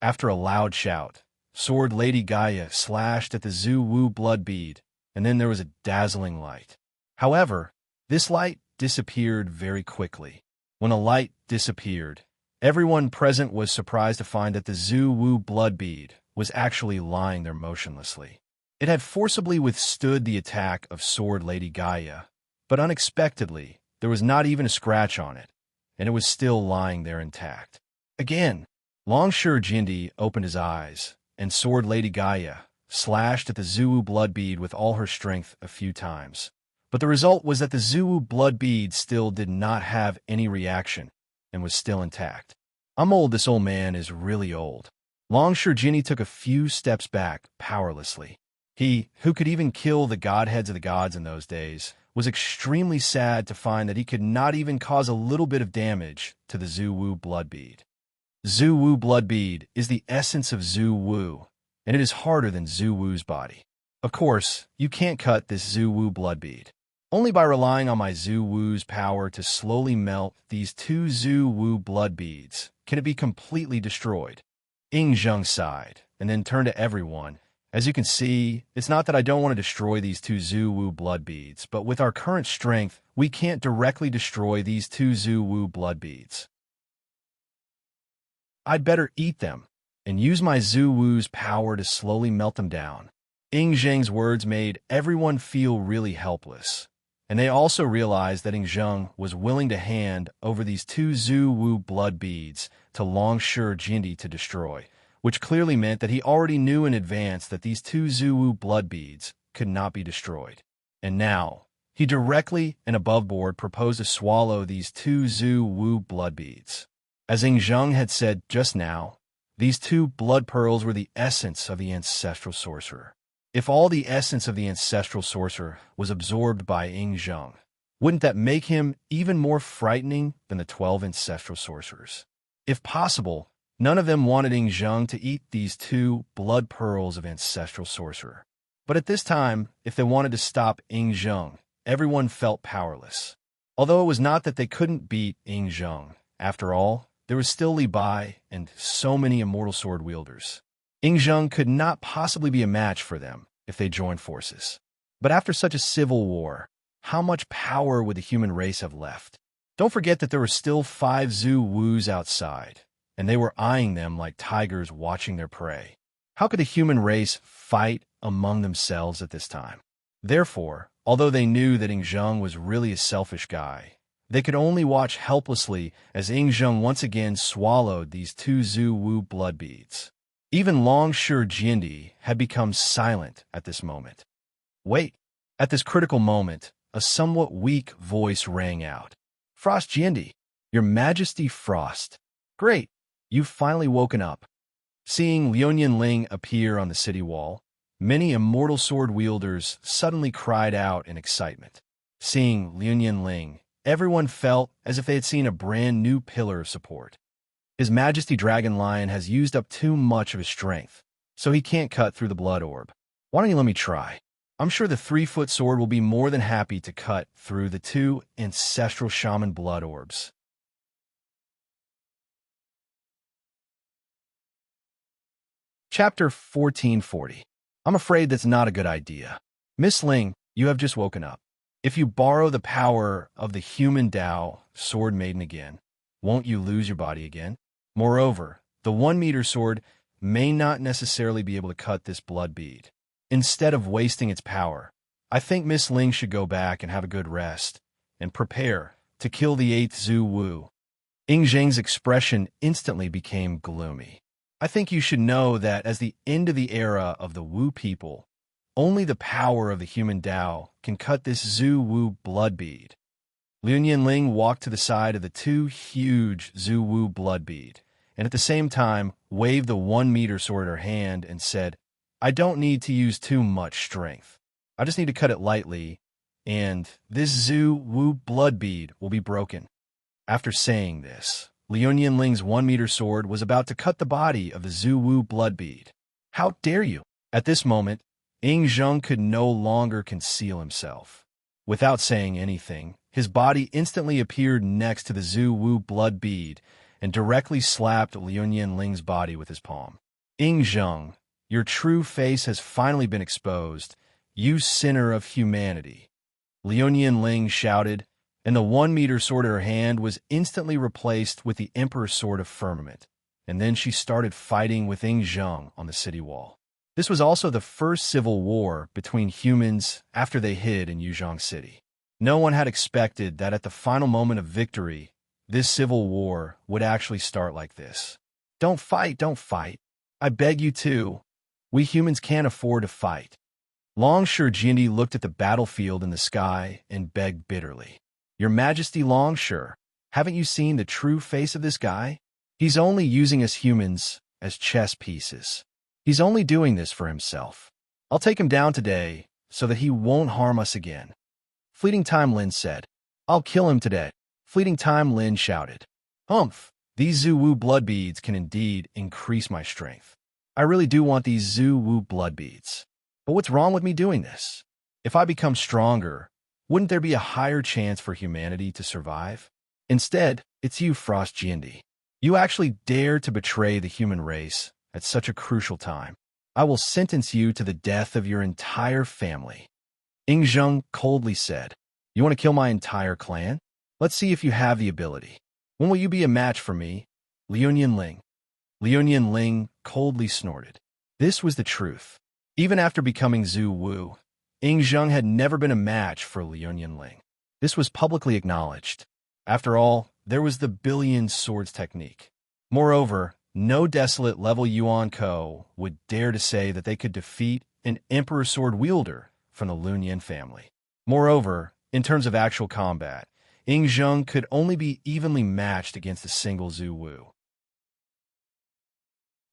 After a loud shout, Sword Lady Gaia slashed at the Zhu Wu blood bead, and then there was a dazzling light. However, this light disappeared very quickly. When a light disappeared, everyone present was surprised to find that the Zhu Wu blood bead was actually lying there motionlessly. It had forcibly withstood the attack of Sword Lady Gaia, but unexpectedly, there was not even a scratch on it, and it was still lying there intact. Again, Long Shi Jindi opened his eyes, and Sword Lady Gaia slashed at the Zhu Wu blood bead with all her strength a few times. But the result was that the Zhu Wu blood bead still did not have any reaction and was still intact. I'm old, this old man is really old. Long Shi Jindi took a few steps back, powerlessly. He, who could even kill the godheads of the gods in those days, was extremely sad to find that he could not even cause a little bit of damage to the Zhu Wu blood bead. Zhu Wu blood bead is the essence of Zhu Wu, and it is harder than Zhu Wu's body. Of course, you can't cut this Zhu Wu blood bead. Only by relying on my Zhu Wu's power to slowly melt these 2 Zhu Wu blood beads can it be completely destroyed. Zheng sighed, and then turned to everyone. As you can see, it's not that I don't want to destroy these two Zhu Wu blood beads, but with our current strength, we can't directly destroy these two Zhu Wu blood beads. I'd better eat them, and use my Zhu Wu's power to slowly melt them down. Zheng's words made everyone feel really helpless, and they also realized that Zheng was willing to hand over these two Zhu Wu blood beads to Longshi Jindi to destroy, which clearly meant that he already knew in advance that these two Zhu Wu blood beads could not be destroyed. And now, he directly and above board proposed to swallow these two Zhu Wu blood beads. As Zheng had said just now, these two blood pearls were the essence of the ancestral sorcerer. If all the essence of the ancestral sorcerer was absorbed by Zheng, wouldn't that make him even more frightening than the 12 ancestral sorcerers? If possible, none of them wanted Zheng to eat these two blood pearls of ancestral sorcerer. But at this time, if they wanted to stop Zheng, everyone felt powerless. Although it was not that they couldn't beat Zheng. After all, there was still Li Bai and so many immortal sword wielders. Zheng could not possibly be a match for them if they joined forces. But after such a civil war, how much power would the human race have left? Don't forget that there were still 5 Zhu Wus outside, and they were eyeing them like tigers watching their prey. How could the human race fight among themselves at this time? Therefore, although they knew that Zheng was really a selfish guy, they could only watch helplessly as Zheng once again swallowed these two Zhu Wu blood beads. Even Longshi Jindi had become silent at this moment. Wait! At this critical moment, a somewhat weak voice rang out. Frost Jindi, Your Majesty Frost. Great! You've finally woken up. Seeing Liuyan Ling appear on the city wall, many immortal sword wielders suddenly cried out in excitement. Seeing Liuyan Ling, everyone felt as if they had seen a brand new pillar of support. His Majesty Dragon Lion has used up too much of his strength, so he can't cut through the blood orb. Why don't you let me try? I'm sure the 3-foot sword will be more than happy to cut through the 2 ancestral shaman blood orbs. Chapter 1440. I'm afraid that's not a good idea. Miss Ling, you have just woken up. If you borrow the power of the human Tao sword maiden again, won't you lose your body again? Moreover, the 1-meter sword may not necessarily be able to cut this blood bead. Instead of wasting its power, I think Miss Ling should go back and have a good rest, and prepare to kill the 8th Zhu Wu. Zheng's expression instantly became gloomy. I think you should know that as the end of the era of the Wu people, only the power of the human Tao can cut this Zhu Wu blood bead. Liuyan Ling walked to the side of the 2 huge Zhu Wu blood bead, and at the same time waved the 1-meter sword in her hand and said, I don't need to use too much strength. I just need to cut it lightly, and this Zhu Wu blood bead will be broken. After saying this, Liuyan Ling's 1-meter sword was about to cut the body of the Zhu Wu blood bead. How dare you? At this moment, Zheng could no longer conceal himself. Without saying anything, his body instantly appeared next to the Zhu Wu blood bead and directly slapped Liuyan Ling's body with his palm. Zheng, your true face has finally been exposed, you sinner of humanity. Liuyan Ling shouted, and the 1-meter sword in her hand was instantly replaced with the Emperor's Sword of Firmament, and then she started fighting with Zheng on the city wall. This was also the first civil war between humans after they hid in Yuzhong City. No one had expected that at the final moment of victory, this civil war would actually start like this. Don't fight, don't fight. I beg you to. We humans can't afford to fight. Longshi Jindi looked at the battlefield in the sky and begged bitterly. Your Majesty Longshi, haven't you seen the true face of this guy? He's only using us humans as chess pieces. He's only doing this for himself. I'll take him down today so that he won't harm us again. Fleeting Time Lin said. I'll kill him today. Fleeting Time Lin shouted. Humph, these Zhu Wu blood beads can indeed increase my strength. I really do want these Zhu Wu blood beads. But what's wrong with me doing this? If I become stronger, wouldn't there be a higher chance for humanity to survive? Instead, it's you, Frost Jindi. You actually dare to betray the human race at such a crucial time. I will sentence you to the death of your entire family. Zheng coldly said, You want to kill my entire clan? Let's see if you have the ability. When will you be a match for me? Liu Ling coldly snorted. This was the truth. Even after becoming Zhu Wu, Zheng had never been a match for Liu Ling. This was publicly acknowledged. After all, there was the billion swords technique. Moreover, no desolate level Yuan Ko would dare to say that they could defeat an Emperor sword wielder from the Lunyan family. Moreover, in terms of actual combat, Zheng could only be evenly matched against a single Zhu Wu.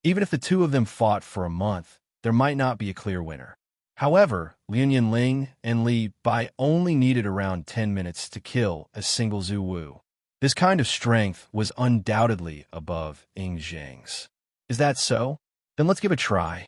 Even if the two of them fought for a month, there might not be a clear winner. However, Liu Ling and Li Bai only needed around 10 minutes to kill a single Zhu Wu. This kind of strength was undoubtedly above Zheng's. Is that so? Then let's give it a try.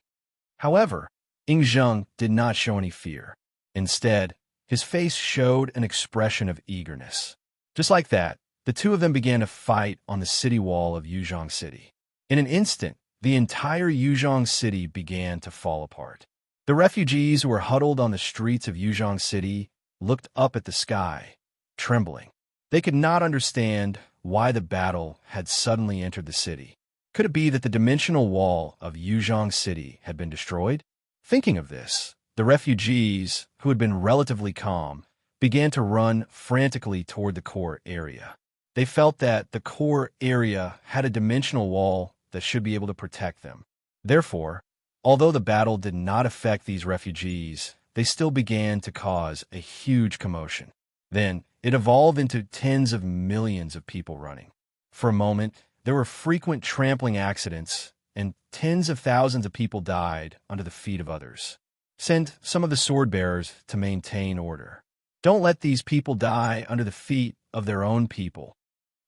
However, Zheng did not show any fear. Instead, his face showed an expression of eagerness. Just like that, the two of them began to fight on the city wall of Yuzhong City. In an instant, the entire Yuzhong City began to fall apart. The refugees who were huddled on the streets of Yuzhong City looked up at the sky, trembling. They could not understand why the battle had suddenly entered the city. Could it be that the dimensional wall of Yuzhong City had been destroyed? Thinking of this, the refugees, who had been relatively calm, began to run frantically toward the core area. They felt that the core area had a dimensional wall that should be able to protect them. Therefore, although the battle did not affect these refugees, they still began to cause a huge commotion. Then, it evolved into tens of millions of people running. For a moment, there were frequent trampling accidents, and tens of thousands of people died under the feet of others. Send some of the sword bearers to maintain order. Don't let these people die under the feet of their own people.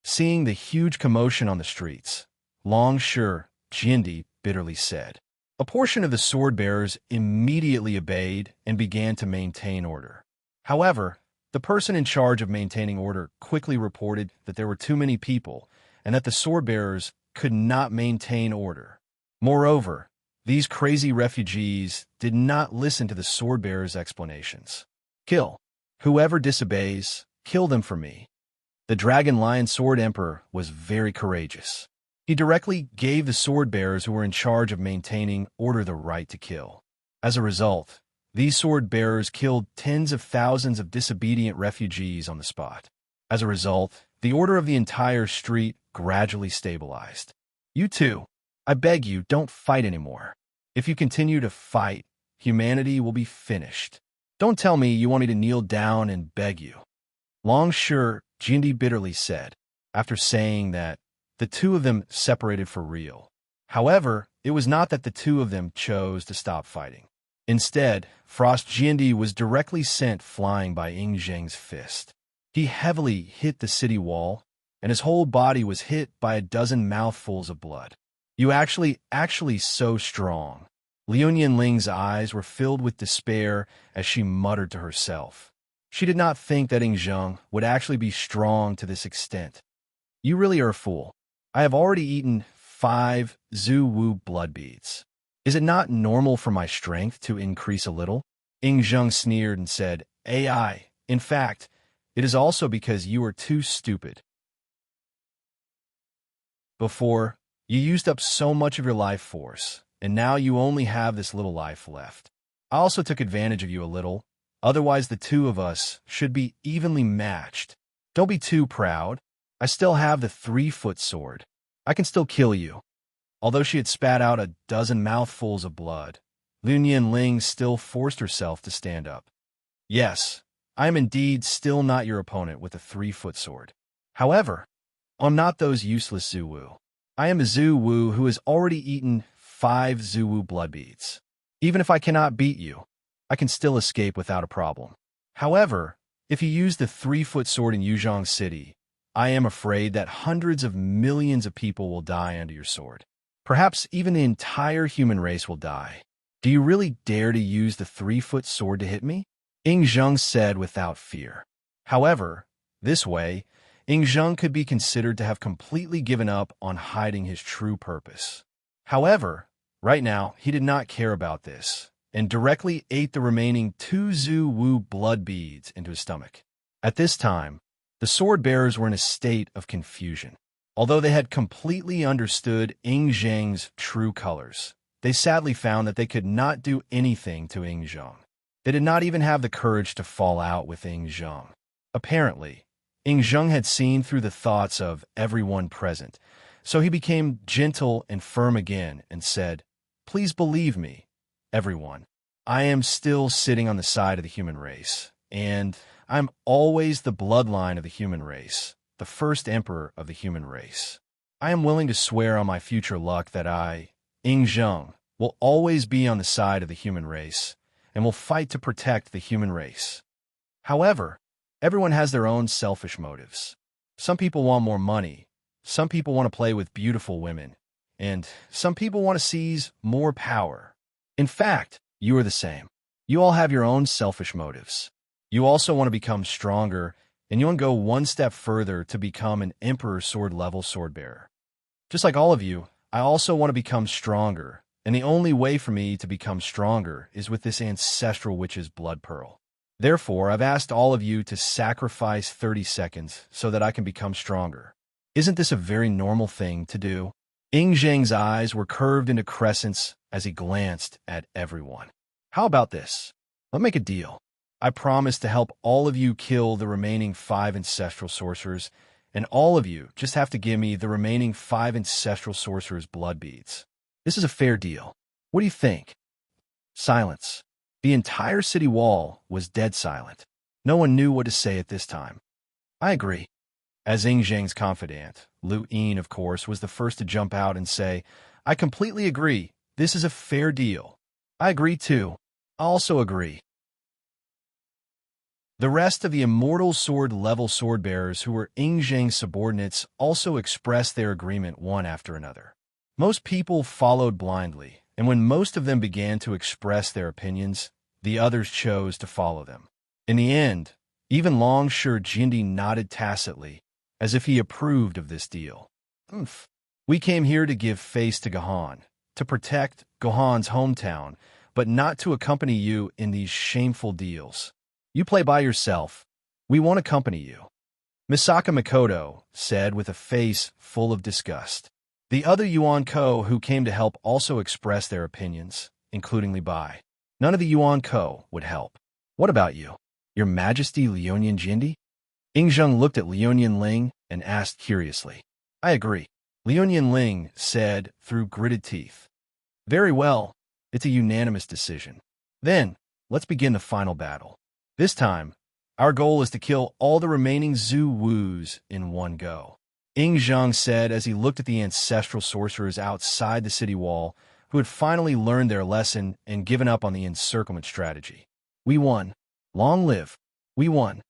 Seeing the huge commotion on the streets, Long Shi Jindi bitterly said. A portion of the sword bearers immediately obeyed and began to maintain order. However, the person in charge of maintaining order quickly reported that there were too many people and that the sword bearers could not maintain order. Moreover, these crazy refugees did not listen to the sword bearers' explanations. Kill. Whoever disobeys, kill them for me. The Dragon Lion Sword Emperor was very courageous. He directly gave the sword bearers who were in charge of maintaining order the right to kill. As a result, these sword bearers killed tens of thousands of disobedient refugees on the spot. As a result, the order of the entire street gradually stabilized. You two, I beg you, don't fight anymore. If you continue to fight, humanity will be finished. Don't tell me you want me to kneel down and beg you. Long Shi Jindi bitterly said, after saying that the two of them separated for real. However, it was not that the two of them chose to stop fighting. Instead, Frost Jindi was directly sent flying by Zheng's fist. He heavily hit the city wall, and his whole body was hit by a dozen mouthfuls of blood. You actually so strong. Liu Ling's eyes were filled with despair as she muttered to herself. She did not think that Zheng would actually be strong to this extent. You really are a fool. I have already eaten 5 Zhu Wu blood beads. Is it not normal for my strength to increase a little? Zheng sneered and said, AI, in fact, it is also because you are too stupid. Before, you used up so much of your life force, and now you only have this little life left. I also took advantage of you a little, otherwise the two of us should be evenly matched. Don't be too proud. I still have the 3-foot sword. I can still kill you. Although she had spat out a dozen mouthfuls of blood, Liu Ling still forced herself to stand up. Yes, I am indeed still not your opponent with a 3-foot sword. However, I'm not those useless Zhu Wu. I am a Zhu Wu who has already eaten 5 Zhu Wu blood beads. Even if I cannot beat you, I can still escape without a problem. However, if you use the 3-foot sword in Yuzhong City, I am afraid that hundreds of millions of people will die under your sword. Perhaps even the entire human race will die. Do you really dare to use the 3-foot sword to hit me? Zheng said without fear. However, this way, Zheng could be considered to have completely given up on hiding his true purpose. However, Right now, he did not care about this, and directly ate the remaining 2 Zhu Wu blood beads into his stomach. At this time, the sword-bearers were in a state of confusion. Although they had completely understood Ing Zheng's true colors, they sadly found that they could not do anything to Ing Zheng. They did not even have the courage to fall out with Ing Zheng. Apparently, Ing Zheng had seen through the thoughts of everyone present, so he became gentle and firm again and said, "Please believe me, everyone. I am still sitting on the side of the human race, and I'm always the bloodline of the human race, the first emperor of the human race. I am willing to swear on my future luck that I, Ing Zheng, will always be on the side of the human race and will fight to protect the human race. However, everyone has their own selfish motives. Some people want more money, some people want to play with beautiful women, and some people want to seize more power. In fact, you are the same. You all have your own selfish motives. You also want to become stronger, and you want to go one step further to become an Emperor Sword-level sword-bearer. Just like all of you, I also want to become stronger, and the only way for me to become stronger is with this ancestral witch's blood pearl. Therefore, I've asked all of you to sacrifice 30 seconds so that I can become stronger. Isn't this a very normal thing to do?" Ing Zheng's eyes were curved into crescents as he glanced at everyone. "How about this? Let's make a deal. I promise to help all of you kill the remaining 5 ancestral sorcerers, and all of you just have to give me the remaining 5 ancestral sorcerers' blood beads. This is a fair deal. What do you think?" Silence. The entire city wall was dead silent. No one knew what to say at this time. "I agree." As Ing Zheng's confidant, Lu Yin, of course, was the first to jump out and say, "I completely agree. This is a fair deal." "I agree too. I also agree." The rest of the immortal sword-level sword-bearers who were Ing Zheng's subordinates also expressed their agreement one after another. Most people followed blindly, and when most of them began to express their opinions, the others chose to follow them. In the end, even Long Shi Jindi nodded tacitly, as if he approved of this deal. "Oomph. We came here to give face to Gohan, to protect Gohan's hometown, but not to accompany you in these shameful deals. You play by yourself. We won't accompany you," Misaka Makoto said with a face full of disgust. The other Yuan Ko who came to help also expressed their opinions, including Li Bai. None of the Yuan Ko would help. "What about you, Your Majesty Liuanian Jindi?" Ing Zheng looked at Liuanian Ling and asked curiously. "I agree," Liuanian Ling said through gritted teeth. "Very well. It's a unanimous decision. Then, let's begin the final battle. This time, our goal is to kill all the remaining Zhu Wus in one go," Ing Zheng said as he looked at the ancestral sorcerers outside the city wall who had finally learned their lesson and given up on the encirclement strategy. "We won. Long live. We won."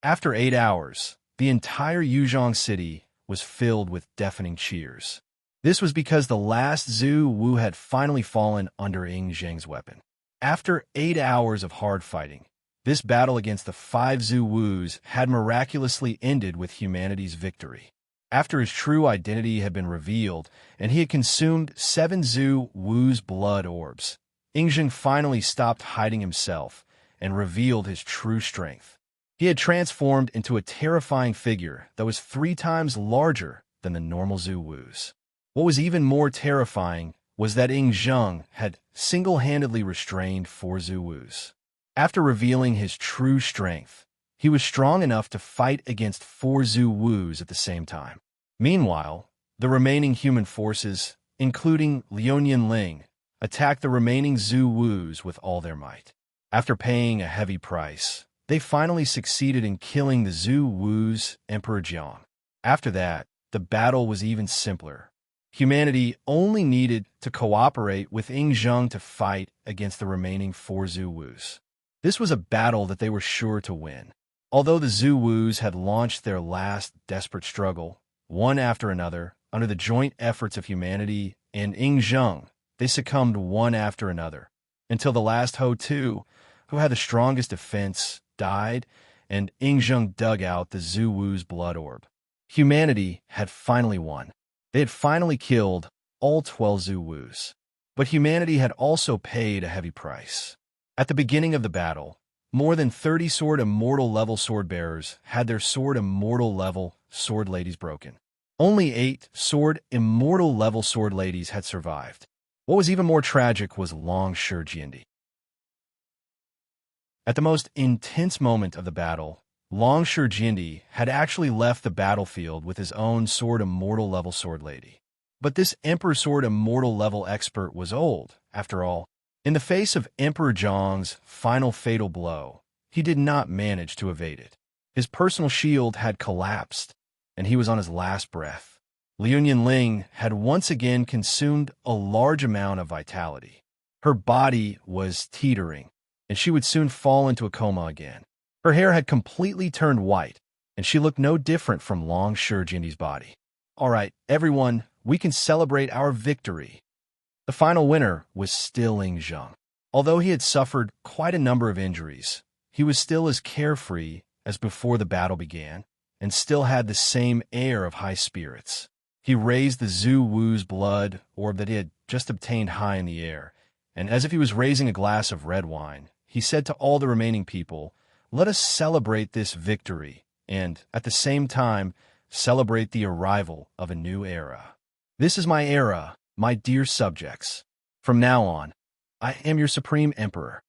After 8 hours, the entire Yuzhong city was filled with deafening cheers. This was because the last Zhu Wu had finally fallen under Ing Zheng's weapon. After 8 hours of hard fighting, this battle against the 5 Zhu Wus had miraculously ended with humanity's victory. After his true identity had been revealed and he had consumed 7 Zhu Wu's blood orbs, Ing Zheng finally stopped hiding himself and revealed his true strength. He had transformed into a terrifying figure that was 3 times larger than the normal Zhu Wus. What was even more terrifying was that Ing Zheng had single-handedly restrained 4 Zhu Wus. After revealing his true strength, he was strong enough to fight against 4 Zhu Wus at the same time. Meanwhile, the remaining human forces, including Liuanian Ling, attacked the remaining Zhu Wus with all their might. After paying a heavy price, they finally succeeded in killing the Zhu Wu's Emperor Jiang. After that, the battle was even simpler. Humanity only needed to cooperate with Ing Zheng to fight against the remaining 4 Zhu Wus. This was a battle that they were sure to win. Although the Zhu Wus had launched their last desperate struggle, one after another, under the joint efforts of humanity and Ing Zheng, they succumbed one after another, until the last Ho Tu, who had the strongest defense, died, and Ing Zheng dug out the Zhu Wu's blood orb. Humanity had finally won. They had finally killed all 12 Zhu Wus. But humanity had also paid a heavy price. At the beginning of the battle, more than 30 sword immortal level sword bearers had their sword immortal level sword ladies broken. Only 8 sword immortal level sword ladies had survived. What was even more tragic was Long Shurjindi. At the most intense moment of the battle, Long Shurjindi had actually left the battlefield with his own sword immortal level sword lady. But this Emperor sword immortal level expert was old, after all. In the face of Emperor Zhang's final fatal blow, he did not manage to evade it. His personal shield had collapsed, and he was on his last breath. Liu Ling had once again consumed a large amount of vitality. Her body was teetering, and she would soon fall into a coma again. Her hair had completely turned white, and she looked no different from Long Shurjindi's body. All right, everyone, we can celebrate our victory. The final winner was still Ing Zheng. Although he had suffered quite a number of injuries, he was still as carefree as before the battle began, and still had the same air of high spirits. He raised the Zhu Wu's blood orb that he had just obtained high in the air, and as if he was raising a glass of red wine, he said to all the remaining people, "Let us celebrate this victory, and, at the same time, celebrate the arrival of a new era. This is my era, my dear subjects. From now on, I am your supreme emperor."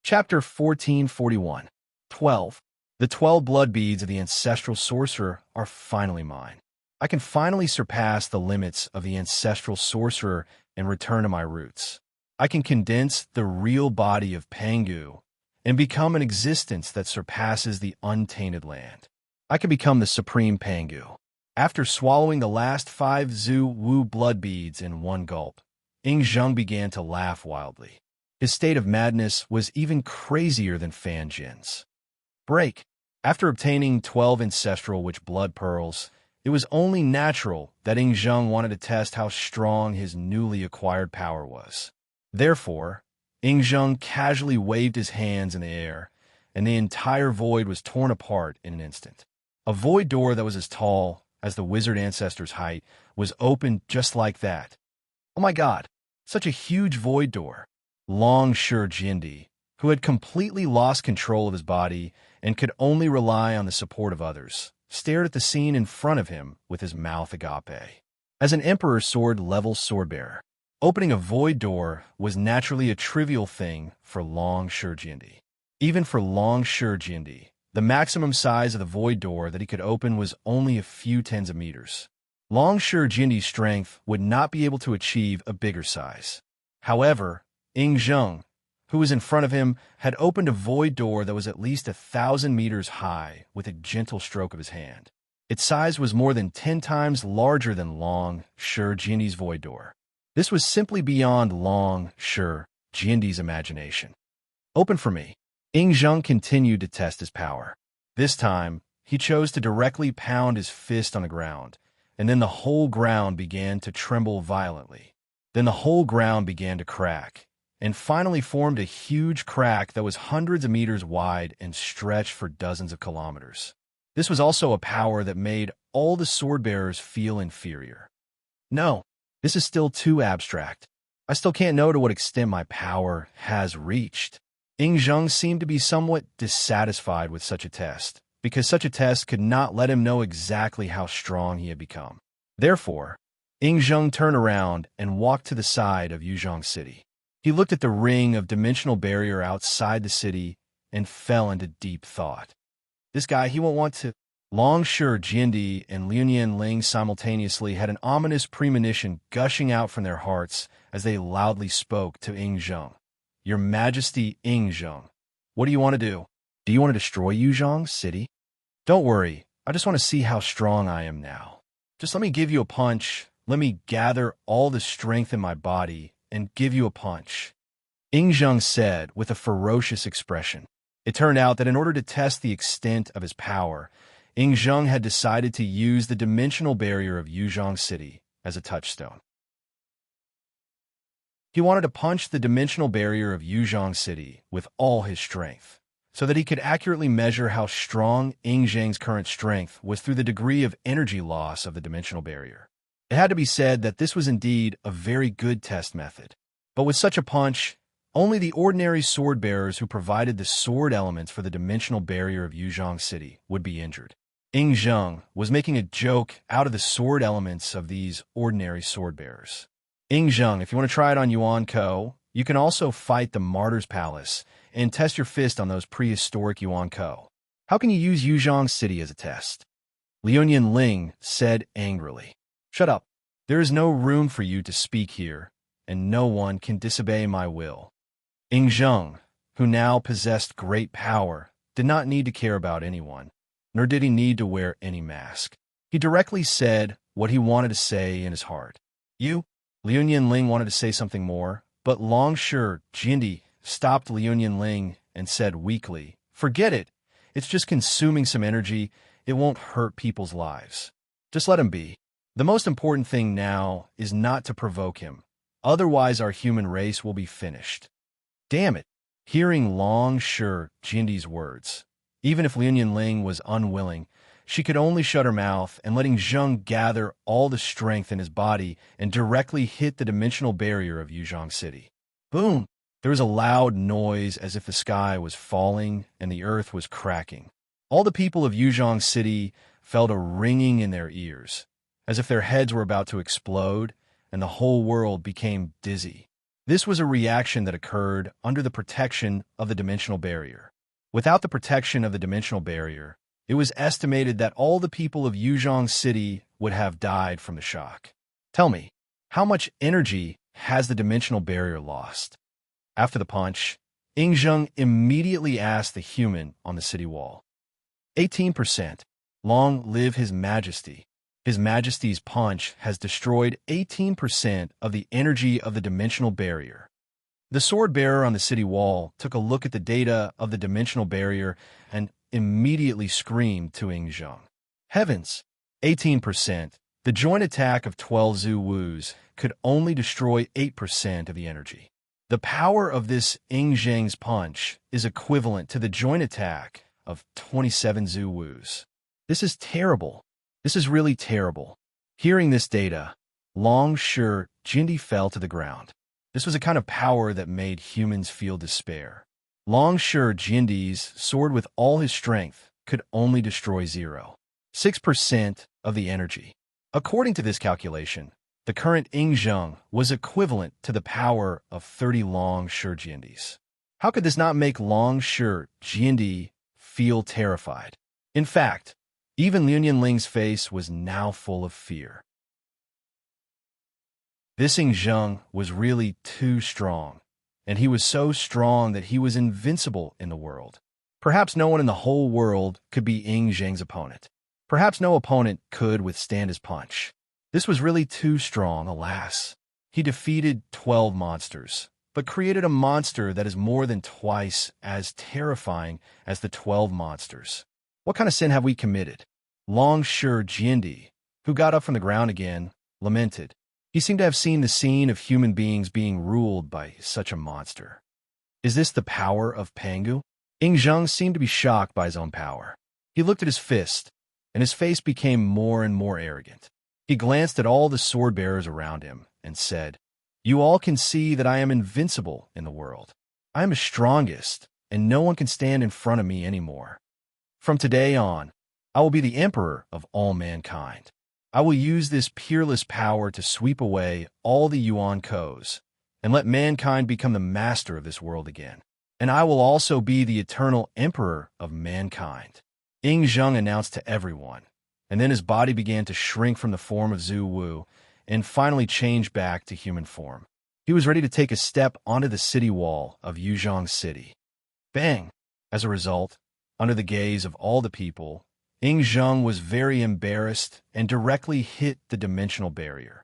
Chapter 1441. 12. The 12 blood beads of the ancestral sorcerer are finally mine. I can finally surpass the limits of the ancestral sorcerer and return to my roots. I can condense the real body of Pangu and become an existence that surpasses the untainted land. I can become the supreme Pangu. After swallowing the last 5 Zhu Wu blood beads in one gulp, Ing Zheng began to laugh wildly. His state of madness was even crazier than Fan Jin's. Break. After obtaining 12 ancestral witch blood pearls, it was only natural that Ing Zheng wanted to test how strong his newly acquired power was. Therefore, Ing Zheng casually waved his hands in the air, and the entire void was torn apart in an instant. A void door that was as tall as the wizard ancestor's height was opened just like that. Oh my god, such a huge void door. Long Shurjindi, who had completely lost control of his body and could only rely on the support of others, stared at the scene in front of him with his mouth agape. As an Emperor sword-level swordbearer, opening a void door was naturally a trivial thing for Long Shurjindi. Even for Long Shurjindi, the maximum size of the void door that he could open was only a few tens of meters. Long Shurjindi's strength would not be able to achieve a bigger size. However, Ing Zheng, who was in front of him, had opened a void door that was at least 1,000 meters high with a gentle stroke of his hand. Its size was more than 10 times larger than Long Shurjindi's void door. This was simply beyond Long Shurjindi's imagination. "Open for me." Ing Zheng continued to test his power. This time, he chose to directly pound his fist on the ground, and then the whole ground began to tremble violently. Then the whole ground began to crack, and finally formed a huge crack that was hundreds of meters wide and stretched for dozens of kilometers. This was also a power that made all the sword-bearers feel inferior. No, this is still too abstract. I still can't know to what extent my power has reached. Ing Zheng seemed to be somewhat dissatisfied with such a test, because such a test could not let him know exactly how strong he had become. Therefore, Ing Zheng turned around and walked to the side of Yuzhong City. He looked at the ring of dimensional barrier outside the city and fell into deep thought. This guy, he won't want to. Long Shurjindi and Liu Ling simultaneously had an ominous premonition gushing out from their hearts as they loudly spoke to Ing Zheng. "Your Majesty Ing Zheng, what do you want to do? Do you want to destroy Yuzhong City? Don't worry, I just want to see how strong I am now. Just let me give you a punch. Let me gather all the strength in my body and give you a punch," Ing Zheng said with a ferocious expression. It turned out that in order to test the extent of his power, Ing Zheng had decided to use the dimensional barrier of Yuzhong City as a touchstone. He wanted to punch the dimensional barrier of Yuzhong City with all his strength. so that he could accurately measure how strong Ing Zhang's current strength was through the degree of energy loss of the dimensional barrier. It had to be said that this was indeed a very good test method. But with such a punch, only the ordinary sword bearers who provided the sword elements for the dimensional barrier of Yuzhong City would be injured. Ing Zheng was making a joke out of the sword elements of these ordinary sword bearers. Ing Zheng, if you want to try it on Yuan Ko, you can also fight the Martyr's Palace and test your fist on those prehistoric Yuan Ko. How can you use Yuzhong City as a test? Liuyan Ling said angrily. Shut up. There is no room for you to speak here, and no one can disobey my will. Ing Zheng, who now possessed great power, did not need to care about anyone, nor did he need to wear any mask. He directly said what he wanted to say in his heart. You? Liuyan Ling wanted to say something more, but Longshu Jindi stopped Liuyan Ling and said weakly, Forget it. It's just consuming some energy. It won't hurt people's lives. Just let him be. The most important thing now is not to provoke him. Otherwise, our human race will be finished. Damn it. Hearing Longshu Jindi's words, even if Liuyan Ling was unwilling, she could only shut her mouth and letting Zheng gather all the strength in his body and directly hit the dimensional barrier of Yuzhong City. Boom! There was a loud noise as if the sky was falling and the earth was cracking. All the people of Yuzhong City felt a ringing in their ears, as if their heads were about to explode and the whole world became dizzy. This was a reaction that occurred under the protection of the dimensional barrier. Without the protection of the dimensional barrier, it was estimated that all the people of Yuzhong City would have died from the shock. Tell me, how much energy has the dimensional barrier lost? After the punch, Ing Zheng immediately asked the human on the city wall. 18%. Long live His Majesty. His Majesty's punch has destroyed 18% of the energy of the dimensional barrier. The sword bearer on the city wall took a look at the data of the dimensional barrier and immediately screamed to Ing Zheng. Heavens! 18%. The joint attack of 12 Zhu Wus could only destroy 8% of the energy. The power of this Ing Zheng's punch is equivalent to the joint attack of 27 Zhu Wus. This is terrible. This is really terrible. Hearing this data, Longshu Jindi fell to the ground. This was a kind of power that made humans feel despair. Longshu Jindi's sword with all his strength could only destroy 0.6% of the energy. According to this calculation, the current Ing Zheng was equivalent to the power of 30 Longshu Jindis. How could this not make Longshu Jindi feel terrified? In fact, even Liuyan Ling's face was now full of fear. This Ing Zheng was really too strong, and he was so strong that he was invincible in the world. Perhaps no one in the whole world could be Ing Zheng's opponent. Perhaps no opponent could withstand his punch. This was really too strong, alas. He defeated 12 monsters, but created a monster that is more than twice as terrifying as the 12 monsters. What kind of sin have we committed? Longshu Jindi, who got up from the ground again, lamented. He seemed to have seen the scene of human beings being ruled by such a monster. Is this the power of Pangu? Ing Zheng seemed to be shocked by his own power. He looked at his fist, and his face became more and more arrogant. He glanced at all the sword bearers around him and said, You all can see that I am invincible in the world. I am the strongest, and no one can stand in front of me anymore. From today on, I will be the emperor of all mankind. I will use this peerless power to sweep away all the Yuan Kos and let mankind become the master of this world again. And I will also be the eternal emperor of mankind. Ing Zheng announced to everyone, and then his body began to shrink from the form of Zhu Wu and finally change back to human form. He was ready to take a step onto the city wall of Yuzhong City. Bang! As a result, under the gaze of all the people, Ing Zheng was very embarrassed and directly hit the dimensional barrier.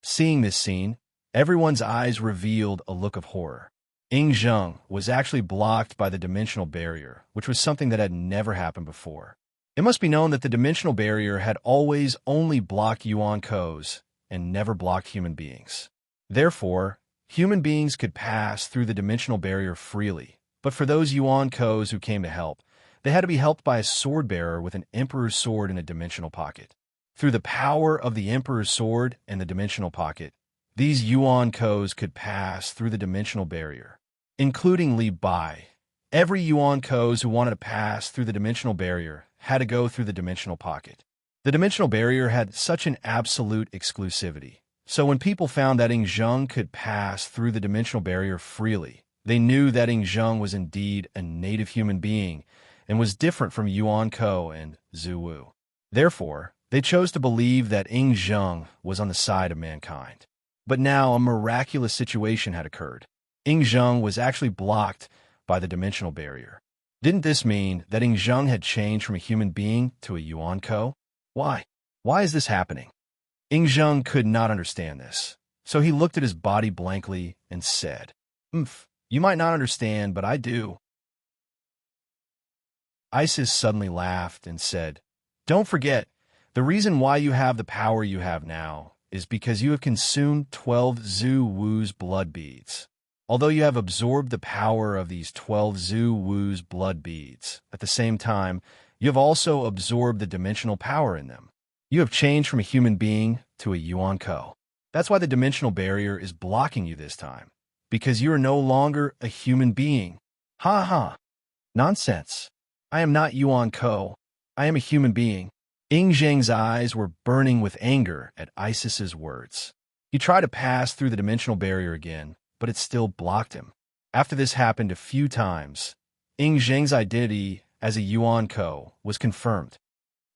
Seeing this scene, everyone's eyes revealed a look of horror. Ing Zheng was actually blocked by the dimensional barrier, which was something that had never happened before. It must be known that the dimensional barrier had always only blocked Yuan Kos and never blocked human beings. Therefore, human beings could pass through the dimensional barrier freely, But for those Yuan Kos who came to help, they had to be helped by a sword bearer with an emperor's sword in a dimensional pocket. Through the power of the emperor's sword and the dimensional pocket, these Yuan Kos could pass through the dimensional barrier, including Li Bai. Every Yuan Kos who wanted to pass through the dimensional barrier had to go through the dimensional pocket. The dimensional barrier had such an absolute exclusivity. So when people found that Ing Zheng could pass through the dimensional barrier freely, they knew that Ing Zheng was indeed a native human being and was different from Yuan Ko and Zhu Wu. Therefore, they chose to believe that Ing Zheng was on the side of mankind. But now a miraculous situation had occurred. Ing Zheng was actually blocked by the dimensional barrier. Didn't this mean that Ing Zheng had changed from a human being to a Yuan Ko? Why? Why is this happening? Ing Zheng could not understand this, so he looked at his body blankly and said, You might not understand, but I do." Isis suddenly laughed and said, "Don't forget, the reason why you have the power you have now is because you have consumed 12 Zhu Wu's blood beads. Although you have absorbed the power of these 12 Zhu Wu's blood beads, at the same time, you have also absorbed the dimensional power in them. You have changed from a human being to a Yuan Ko. That's why the dimensional barrier is blocking you this time, because you are no longer a human being." "Ha ha! Nonsense. I am not Yuan Ko. I am a human being." Ing Zheng's eyes were burning with anger at Isis's words. He tried to pass through the dimensional barrier again, but it still blocked him. After this happened a few times, Ing Zheng's identity as a Yuan Ko was confirmed.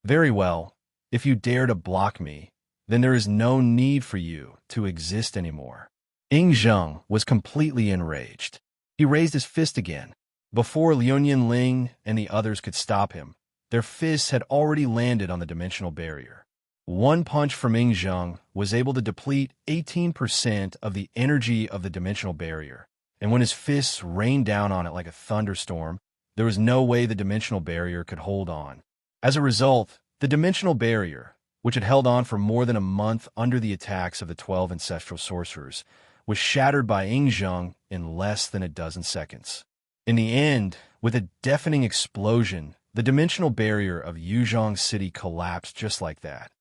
"Very well. If you dare to block me, then there is no need for you to exist anymore." Ing Zheng was completely enraged. He raised his fist again. Before Liuyan Ling and the others could stop him, their fists had already landed on the dimensional barrier. One punch from Ing Zheng was able to deplete 18% of the energy of the dimensional barrier, and when his fists rained down on it like a thunderstorm, there was no way the dimensional barrier could hold on. As a result, the dimensional barrier, which had held on for more than a month under the attacks of the 12 ancestral sorcerers, was shattered by Ing Zheng in less than a dozen seconds. In the end, with a deafening explosion, the dimensional barrier of Yuzhong City collapsed just like that.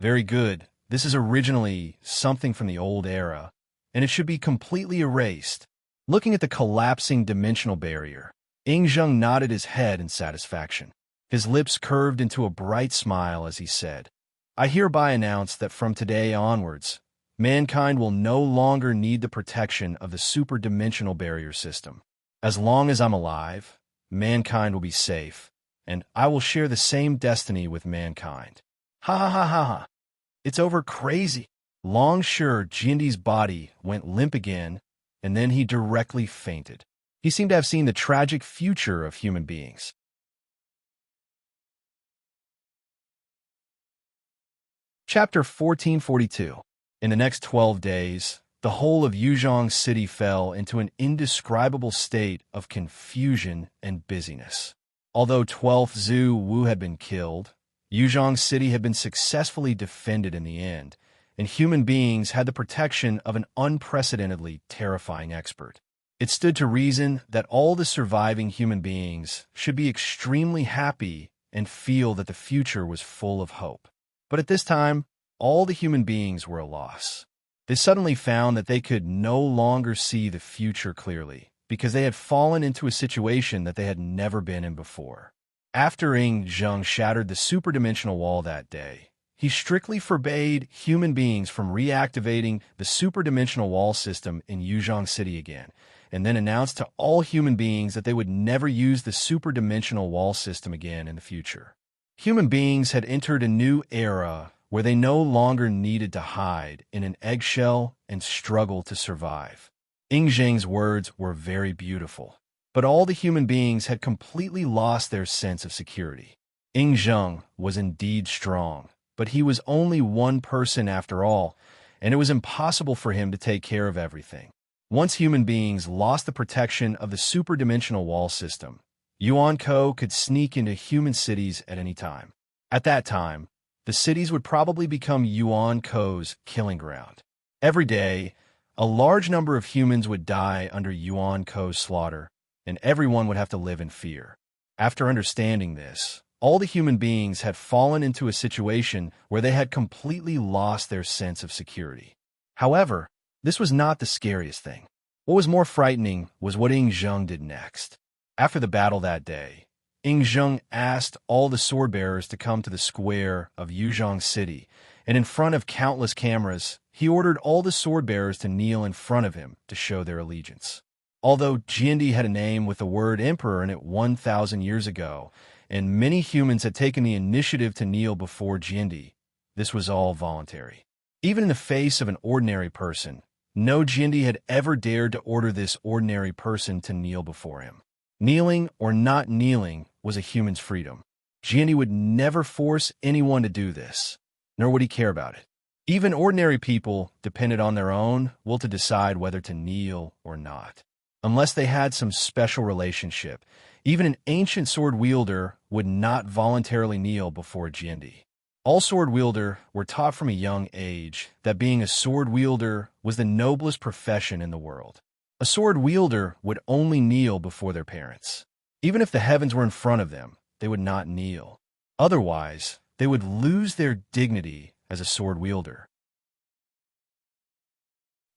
Very good. This is originally something from the old era, and it should be completely erased. Looking at the collapsing dimensional barrier, Ing Zheng nodded his head in satisfaction. His lips curved into a bright smile as he said, "I hereby announce that from today onwards, mankind will no longer need the protection of the superdimensional barrier system. As long as I'm alive, mankind will be safe, and I will share the same destiny with mankind." Ha ha ha ha ha. It's over crazy. Long Shi Jindi's body went limp again, and then he directly fainted. He seemed to have seen the tragic future of human beings. Chapter 1442. In the next 12 days, the whole of Yuzhong City fell into an indescribable state of confusion and busyness. Although 12th Zhu Wu had been killed, Yuzhong City had been successfully defended in the end, and human beings had the protection of an unprecedentedly terrifying expert. It stood to reason that all the surviving human beings should be extremely happy and feel that the future was full of hope. But at this time, all the human beings were a loss. They suddenly found that they could no longer see the future clearly, because they had fallen into a situation that they had never been in before. After Ing Zheng shattered the superdimensional wall that day, he strictly forbade human beings from reactivating the superdimensional wall system in Yuzhong City again, and then announced to all human beings that they would never use the superdimensional wall system again in the future. Human beings had entered a new era where they no longer needed to hide in an eggshell and struggle to survive. Ing Zheng's words were very beautiful, but all the human beings had completely lost their sense of security. Ing Zheng was indeed strong, but he was only one person after all, and it was impossible for him to take care of everything. Once human beings lost the protection of the superdimensional wall system, Yuan Ko could sneak into human cities at any time. At that time, the cities would probably become Yuan Ko's killing ground. Every day, a large number of humans would die under Yuan Ko's slaughter, and everyone would have to live in fear. After understanding this, all the human beings had fallen into a situation where they had completely lost their sense of security. However, this was not the scariest thing. What was more frightening was what Ing Zheng did next. After the battle that day, Ing Zheng asked all the sword-bearers to come to the square of Yuzhong City, and in front of countless cameras, he ordered all the sword-bearers to kneel in front of him to show their allegiance. Although Jiandi had a name with the word emperor in it 1,000 years ago, and many humans had taken the initiative to kneel before Jiandi, this was all voluntary. Even in the face of an ordinary person, no Jiandi had ever dared to order this ordinary person to kneel before him. Kneeling or not kneeling was a human's freedom. Jiandi would never force anyone to do this, nor would he care about it. Even ordinary people depended on their own will to decide whether to kneel or not. Unless they had some special relationship, even an ancient sword wielder would not voluntarily kneel before Jiandi. All sword wielder were taught from a young age that being a sword wielder was the noblest profession in the world. A sword wielder would only kneel before their parents. Even if the heavens were in front of them, they would not kneel. Otherwise, they would lose their dignity as a sword wielder.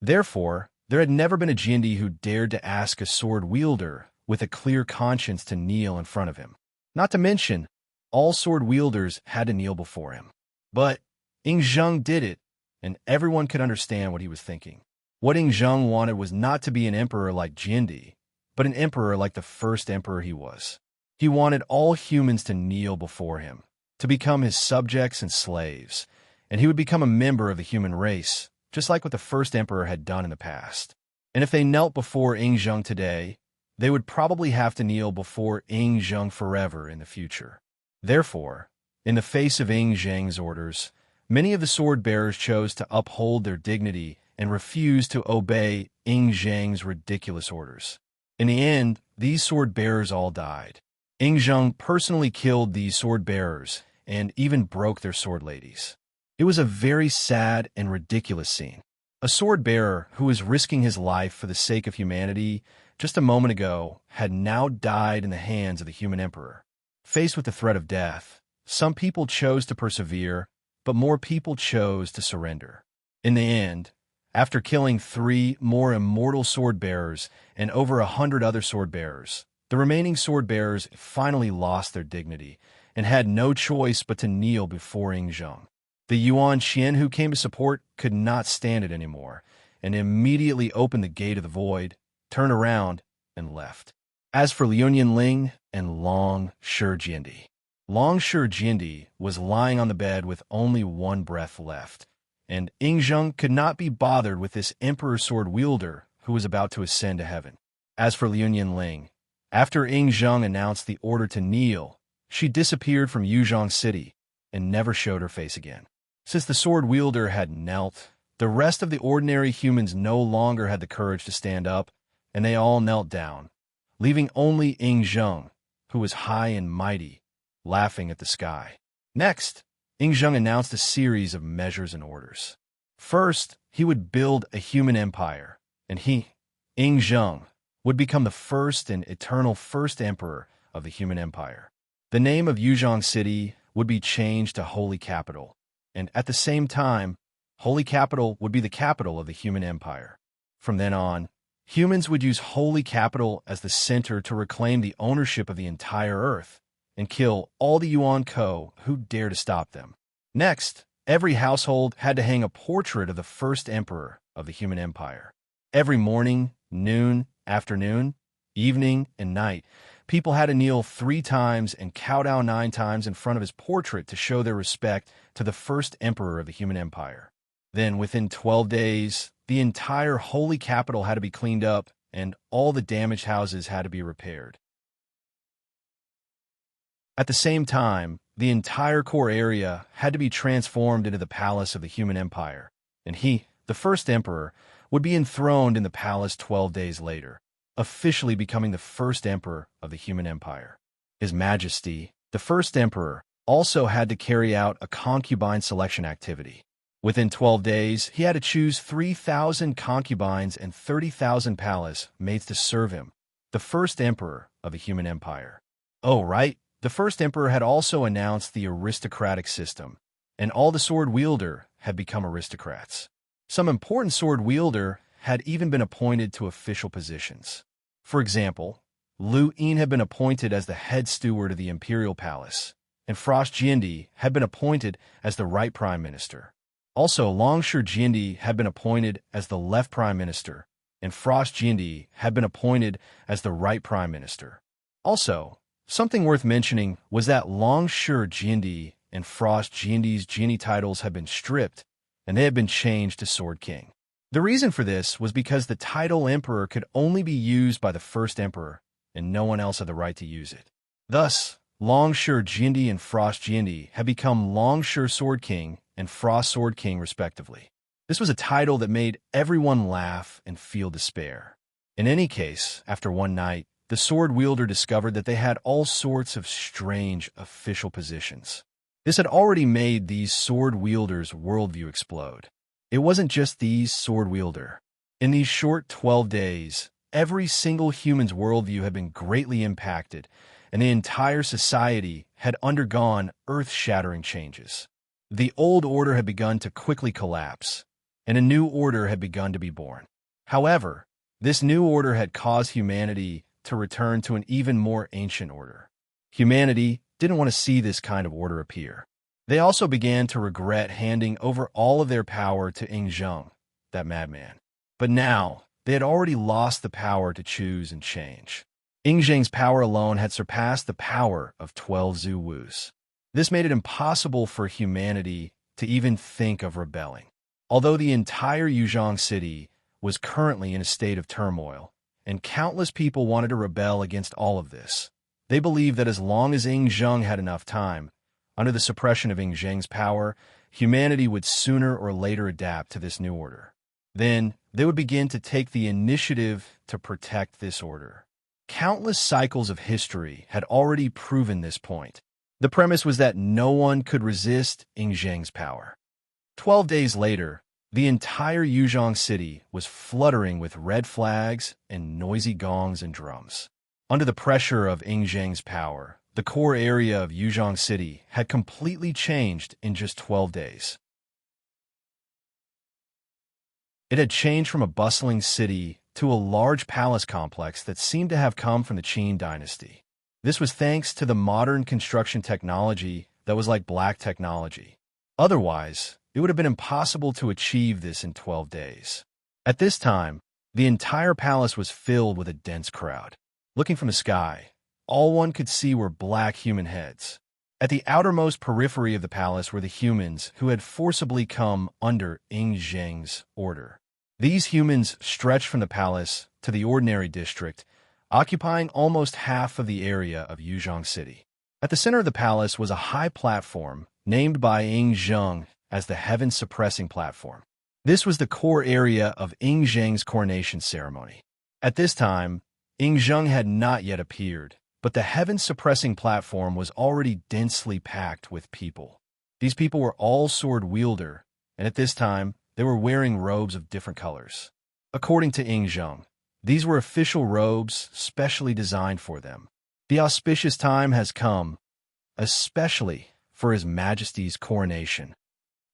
Therefore, there had never been a Jiandi who dared to ask a sword wielder with a clear conscience to kneel in front of him. Not to mention, all sword wielders had to kneel before him. But Ing Zheng did it, and everyone could understand what he was thinking. What Ing Zheng wanted was not to be an emperor like Jiandi, but an emperor like the first emperor he was. He wanted all humans to kneel before him, to become his subjects and slaves, and he would become a member of the human race, just like what the first emperor had done in the past. And if they knelt before Ing Zheng today, they would probably have to kneel before Ing Zheng forever in the future. Therefore, in the face of Ing Zheng's orders, many of the sword-bearers chose to uphold their dignity and refuse to obey Ing Zheng's ridiculous orders. In the end, these sword-bearers all died. Ing Zheng personally killed these sword-bearers and even broke their sword ladies. It was a very sad and ridiculous scene. A sword-bearer who was risking his life for the sake of humanity just a moment ago had now died in the hands of the human emperor. Faced with the threat of death, some people chose to persevere, but more people chose to surrender. In the end, after killing 3 more immortal sword-bearers and over 100 other sword-bearers, the remaining sword-bearers finally lost their dignity and had no choice but to kneel before Ing Zheng. The Yuan Qian who came to support could not stand it anymore and immediately opened the gate of the void, turned around, and left. As for Liu Ling and Long Shi Jiandi, Long Shi Jiandi was lying on the bed with only one breath left, and Ing Zheng could not be bothered with this emperor sword wielder who was about to ascend to heaven. As for Liu Ling, after Ing Zheng announced the order to kneel, she disappeared from Yuzhong City and never showed her face again. Since the sword wielder had knelt, the rest of the ordinary humans no longer had the courage to stand up, and they all knelt down, leaving only Ing Zheng, who was high and mighty, laughing at the sky. Next, Ing Zheng announced a series of measures and orders. First, he would build a human empire, and he, Ing Zheng, would become the first and eternal first emperor of the human empire. The name of Yuzhong City would be changed to Holy Capital, and at the same time, Holy Capital would be the capital of the human empire. From then on, humans would use Holy Capital as the center to reclaim the ownership of the entire Earth and kill all the Yuan Ko who dare to stop them. Next, every household had to hang a portrait of the first emperor of the human empire. Every morning, noon, afternoon, evening, and night, people had to kneel 3 times and cow down 9 times in front of his portrait to show their respect to the first emperor of the human empire. Then, within 12 days, the entire Holy Capital had to be cleaned up and all the damaged houses had to be repaired. At the same time, the entire core area had to be transformed into the palace of the human empire, and he, the first emperor, would be enthroned in the palace 12 days later, officially becoming the first emperor of the human empire. His Majesty, the first emperor, also had to carry out a concubine selection activity. Within 12 days, he had to choose 3,000 concubines and 30,000 palace maids to serve him, the first emperor of a human empire. Oh, right, the first emperor had also announced the aristocratic system, and all the sword-wielder had become aristocrats. Some important sword-wielder had even been appointed to official positions. For example, Lu Yin had been appointed as the head steward of the imperial palace, and Frost Jiendi had been appointed as the right prime minister. Also, Longshi Jiendi had been appointed as the left prime minister, and Frost Jiendi had been appointed as the right prime minister. Also, something worth mentioning was that Longshi Jiendi and Frost Jiendi's genie titles had been stripped, and they had been changed to Sword King. The reason for this was because the title Emperor could only be used by the first emperor, and no one else had the right to use it. Thus, Longshi Jiendi and Frost Jiendi had become Longshi Sword King and Frost Sword King respectively. This was a title that made everyone laugh and feel despair. In any case, after one night, the sword wielder discovered that they had all sorts of strange official positions. This had already made these sword wielders' worldview explode. It wasn't just these sword wielder. In these short 12 days, every single human's worldview had been greatly impacted, and the entire society had undergone earth-shattering changes. The old order had begun to quickly collapse, and a new order had begun to be born. However, this new order had caused humanity to return to an even more ancient order. Humanity didn't want to see this kind of order appear. They also began to regret handing over all of their power to Ing Zheng, that madman. But now, they had already lost the power to choose and change. Ing Zheng's power alone had surpassed the power of 12 Zhu Wus. This made it impossible for humanity to even think of rebelling. Although the entire Yuzhong city was currently in a state of turmoil, and countless people wanted to rebel against all of this, they believed that as long as Ing Zheng had enough time, under the suppression of Ing Zheng's power, humanity would sooner or later adapt to this new order. Then, they would begin to take the initiative to protect this order. Countless cycles of history had already proven this point. The premise was that no one could resist Ing Zheng's power. 12 days later, the entire Yuzhong city was fluttering with red flags and noisy gongs and drums. Under the pressure of Ing Zheng's power, the core area of Yuzhong city had completely changed in just 12 days. It had changed from a bustling city to a large palace complex that seemed to have come from the Qin dynasty. This was thanks to the modern construction technology that was like black technology. Otherwise, it would have been impossible to achieve this in 12 days. At this time, the entire palace was filled with a dense crowd. Looking from the sky, all one could see were black human heads. At the outermost periphery of the palace were the humans who had forcibly come under Ing Zheng's order. These humans stretched from the palace to the ordinary district, occupying almost half of the area of Yuzhong city. At the center of the palace was a high platform named by Ing Zheng as the heaven-suppressing platform. This was the core area of Ing Zheng's coronation ceremony. At this time, Ing Zheng had not yet appeared, but the heaven-suppressing platform was already densely packed with people. These people were all sword-wielder, and at this time, they were wearing robes of different colors. According to Ing Zheng, these were official robes specially designed for them. The auspicious time has come, especially for His Majesty's coronation.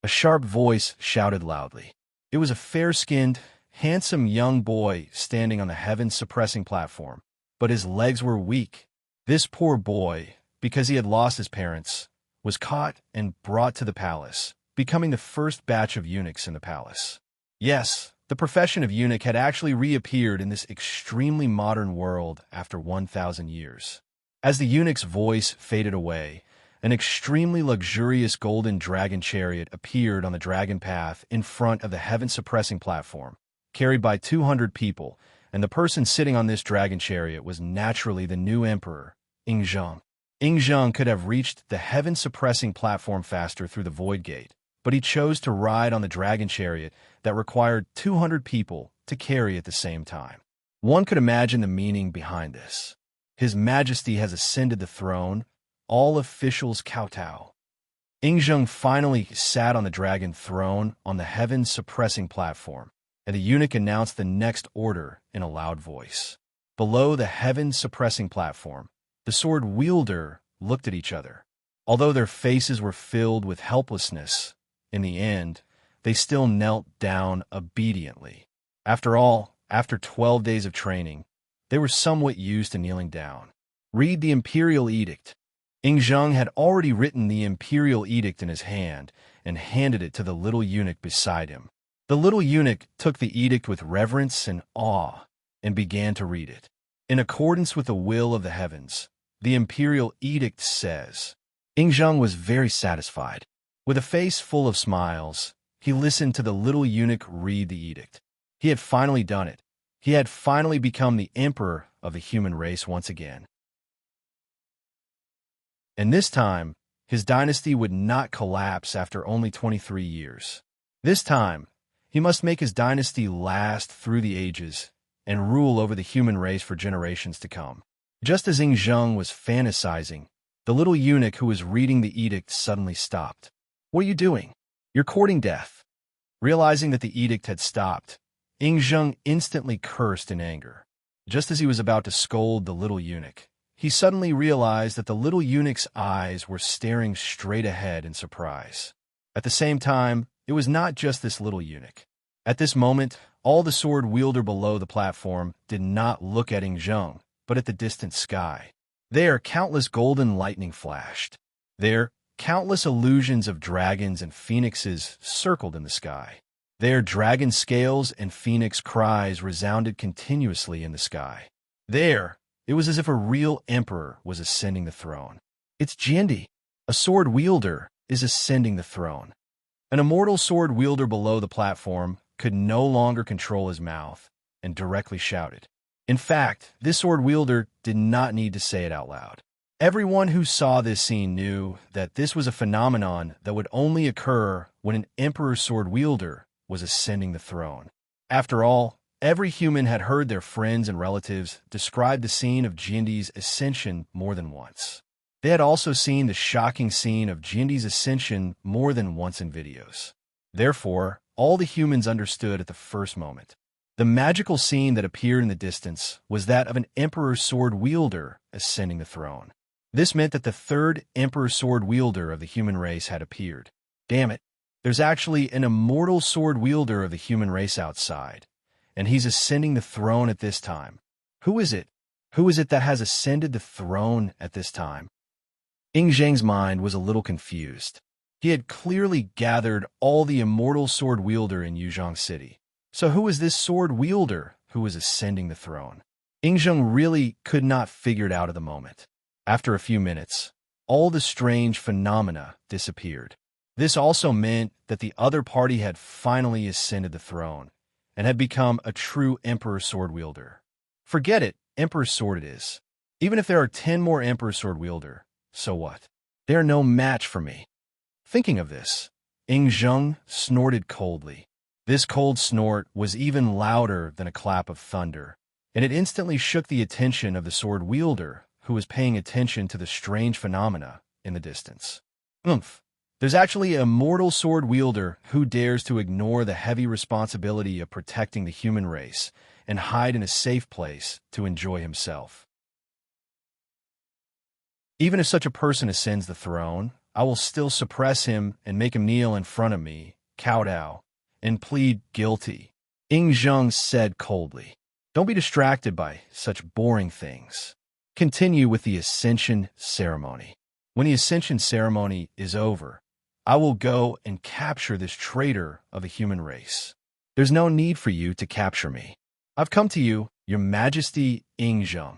A sharp voice shouted loudly. It was a fair-skinned, handsome young boy standing on the heaven-suppressing platform, but his legs were weak. This poor boy, because he had lost his parents, was caught and brought to the palace, becoming the first batch of eunuchs in the palace. Yes, the profession of eunuch had actually reappeared in this extremely modern world after 1,000 years. As the eunuch's voice faded away, an extremely luxurious golden dragon chariot appeared on the dragon path in front of the heaven-suppressing platform, carried by 200 people, and the person sitting on this dragon chariot was naturally the new emperor, Ing Zheng. Ing Zheng could have reached the heaven-suppressing platform faster through the Void Gate, but he chose to ride on the dragon chariot that required 200 people to carry at the same time. One could imagine the meaning behind this. His Majesty has ascended the throne. All officials kowtow. Ing Zheng finally sat on the dragon throne on the heaven-suppressing platform, and the eunuch announced the next order in a loud voice. Below the heaven-suppressing platform, the sword wielder looked at each other. Although their faces were filled with helplessness, in the end, they still knelt down obediently. After all, after 12 days of training, they were somewhat used to kneeling down. Read the imperial edict. Ingzheng had already written the imperial edict in his hand and handed it to the little eunuch beside him. The little eunuch took the edict with reverence and awe and began to read it. In accordance with the will of the heavens, the imperial edict says. Ingzheng was very satisfied. With a face full of smiles, he listened to the little eunuch read the edict. He had finally done it. He had finally become the emperor of the human race once again. And this time, his dynasty would not collapse after only 23 years. This time, he must make his dynasty last through the ages and rule over the human race for generations to come. Just as Ingzheng was fantasizing, the little eunuch who was reading the edict suddenly stopped. "What are you doing? You're courting death." Realizing that the edict had stopped, Ingzheng instantly cursed in anger. Just as he was about to scold the little eunuch, he suddenly realized that the little eunuch's eyes were staring straight ahead in surprise. At the same time, it was not just this little eunuch. At this moment, all the sword wielder below the platform did not look at Ingzheng, but at the distant sky. There, countless golden lightning flashed. There, countless illusions of dragons and phoenixes circled in the sky. There, dragon scales and phoenix cries resounded continuously in the sky. There, it was as if a real emperor was ascending the throne. It's Jindy. A sword wielder is ascending the throne. An immortal sword wielder below the platform could no longer control his mouth and directly shouted. In fact, this sword wielder did not need to say it out loud. Everyone who saw this scene knew that this was a phenomenon that would only occur when an emperor sword wielder was ascending the throne. After all, every human had heard their friends and relatives describe the scene of Jindy's ascension more than once. They had also seen the shocking scene of Jindy's ascension more than once in videos. Therefore, all the humans understood at the first moment. The magical scene that appeared in the distance was that of an emperor sword wielder ascending the throne. This meant that the third emperor sword wielder of the human race had appeared. Damn it, there's actually an immortal sword wielder of the human race outside, and he's ascending the throne at this time. Who is it? Who is it that has ascended the throne at this time? Ingzheng's mind was a little confused. He had clearly gathered all the immortal sword wielder in Yuzhong City. So who is this sword wielder who was ascending the throne? Ingzheng really could not figure it out at the moment. After a few minutes, all the strange phenomena disappeared. This also meant that the other party had finally ascended the throne and had become a true Emperor Sword Wielder. Forget it, Emperor Sword it is. Even if there are 10 more Emperor Sword Wielder, so what? They are no match for me. Thinking of this, Ingzheng snorted coldly. This cold snort was even louder than a clap of thunder, and it instantly shook the attention of the sword wielder, who was paying attention to the strange phenomena in the distance. Oomph! There's actually a mortal sword wielder who dares to ignore the heavy responsibility of protecting the human race and hide in a safe place to enjoy himself. Even if such a person ascends the throne, I will still suppress him and make him kneel in front of me, kowtow, and plead guilty, Ingzheng said coldly. Don't be distracted by such boring things. Continue with the ascension ceremony. When the ascension ceremony is over, I will go and capture this traitor of the human race. There's no need for you to capture me. I've come to you, your majesty Ingzheng.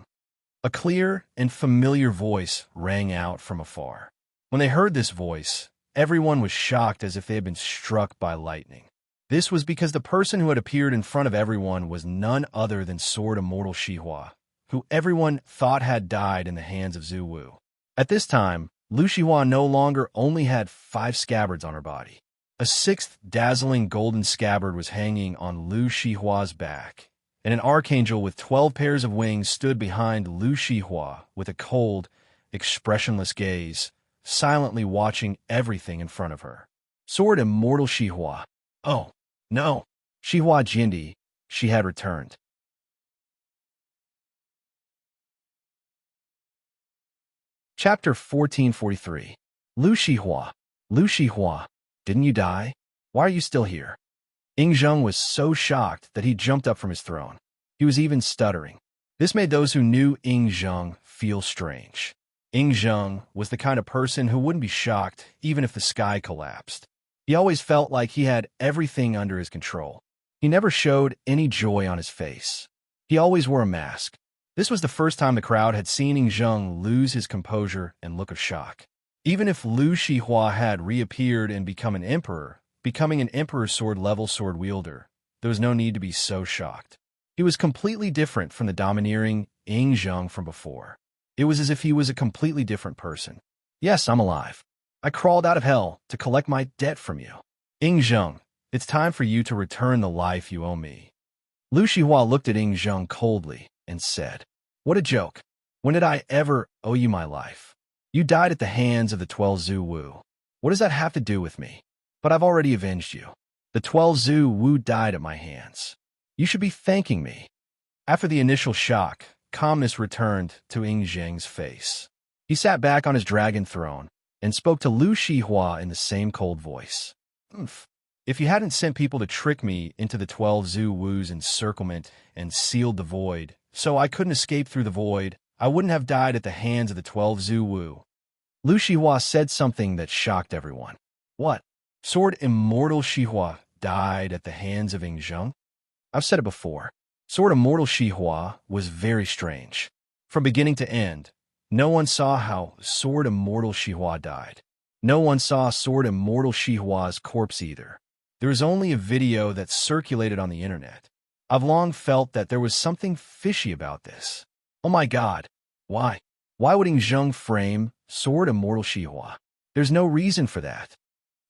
A clear and familiar voice rang out from afar. When they heard this voice, everyone was shocked as if they had been struck by lightning. This was because the person who had appeared in front of everyone was none other than Sword Immortal Shihua, who everyone thought had died in the hands of Zhu Wu. At this time, Lu Shihua no longer only had 5 scabbards on her body. A 6th dazzling golden scabbard was hanging on Lu Shihua's back, and an archangel with 12 pairs of wings stood behind Lu Shihua with a cold, expressionless gaze, silently watching everything in front of her. Sword Immortal Shihua. Oh, no. Shihua Jindy, she had returned. Chapter 1443. Lu Shihua. Lu Shihua, didn't you die? Why are you still here? Ying Zheng was so shocked that he jumped up from his throne. He was even stuttering. This made those who knew Ying Zheng feel strange. Ying Zheng was the kind of person who wouldn't be shocked even if the sky collapsed. He always felt like he had everything under his control. He never showed any joy on his face. He always wore a mask. This was the first time the crowd had seen Ying Zheng lose his composure and look of shock. Even if Lu Shihua had reappeared and become an emperor, becoming an emperor's sword-level sword wielder, there was no need to be so shocked. He was completely different from the domineering Ying Zheng from before. It was as if he was a completely different person. Yes, I'm alive. I crawled out of hell to collect my debt from you. Ying Zheng, it's time for you to return the life you owe me. Lu Shihua looked at Ying Zheng coldly and said, "What a joke. When did I ever owe you my life? You died at the hands of the 12 Zhu Wu. What does that have to do with me? But I've already avenged you. The 12 Zhu Wu died at my hands. You should be thanking me." After the initial shock, calmness returned to Ying Zheng's face. He sat back on his dragon throne and spoke to Lu Shihua in the same cold voice. If you hadn't sent people to trick me into the 12 Zhu Wu's encirclement and sealed the void, so I couldn't escape through the void, I wouldn't have died at the hands of the 12 Zhu Wu. Lu Shihua said something that shocked everyone. What? Sword Immortal Shihua died at the hands of Ying Zheng? I've said it before. Sword Immortal Shihua was very strange. From beginning to end, no one saw how Sword Immortal Shihua died. No one saw Sword Immortal Shihua's corpse either. There was only a video that circulated on the internet. I've long felt that there was something fishy about this. Oh my god, why? Why would Ying Zheng frame Sword Immortal Shihua? There's no reason for that.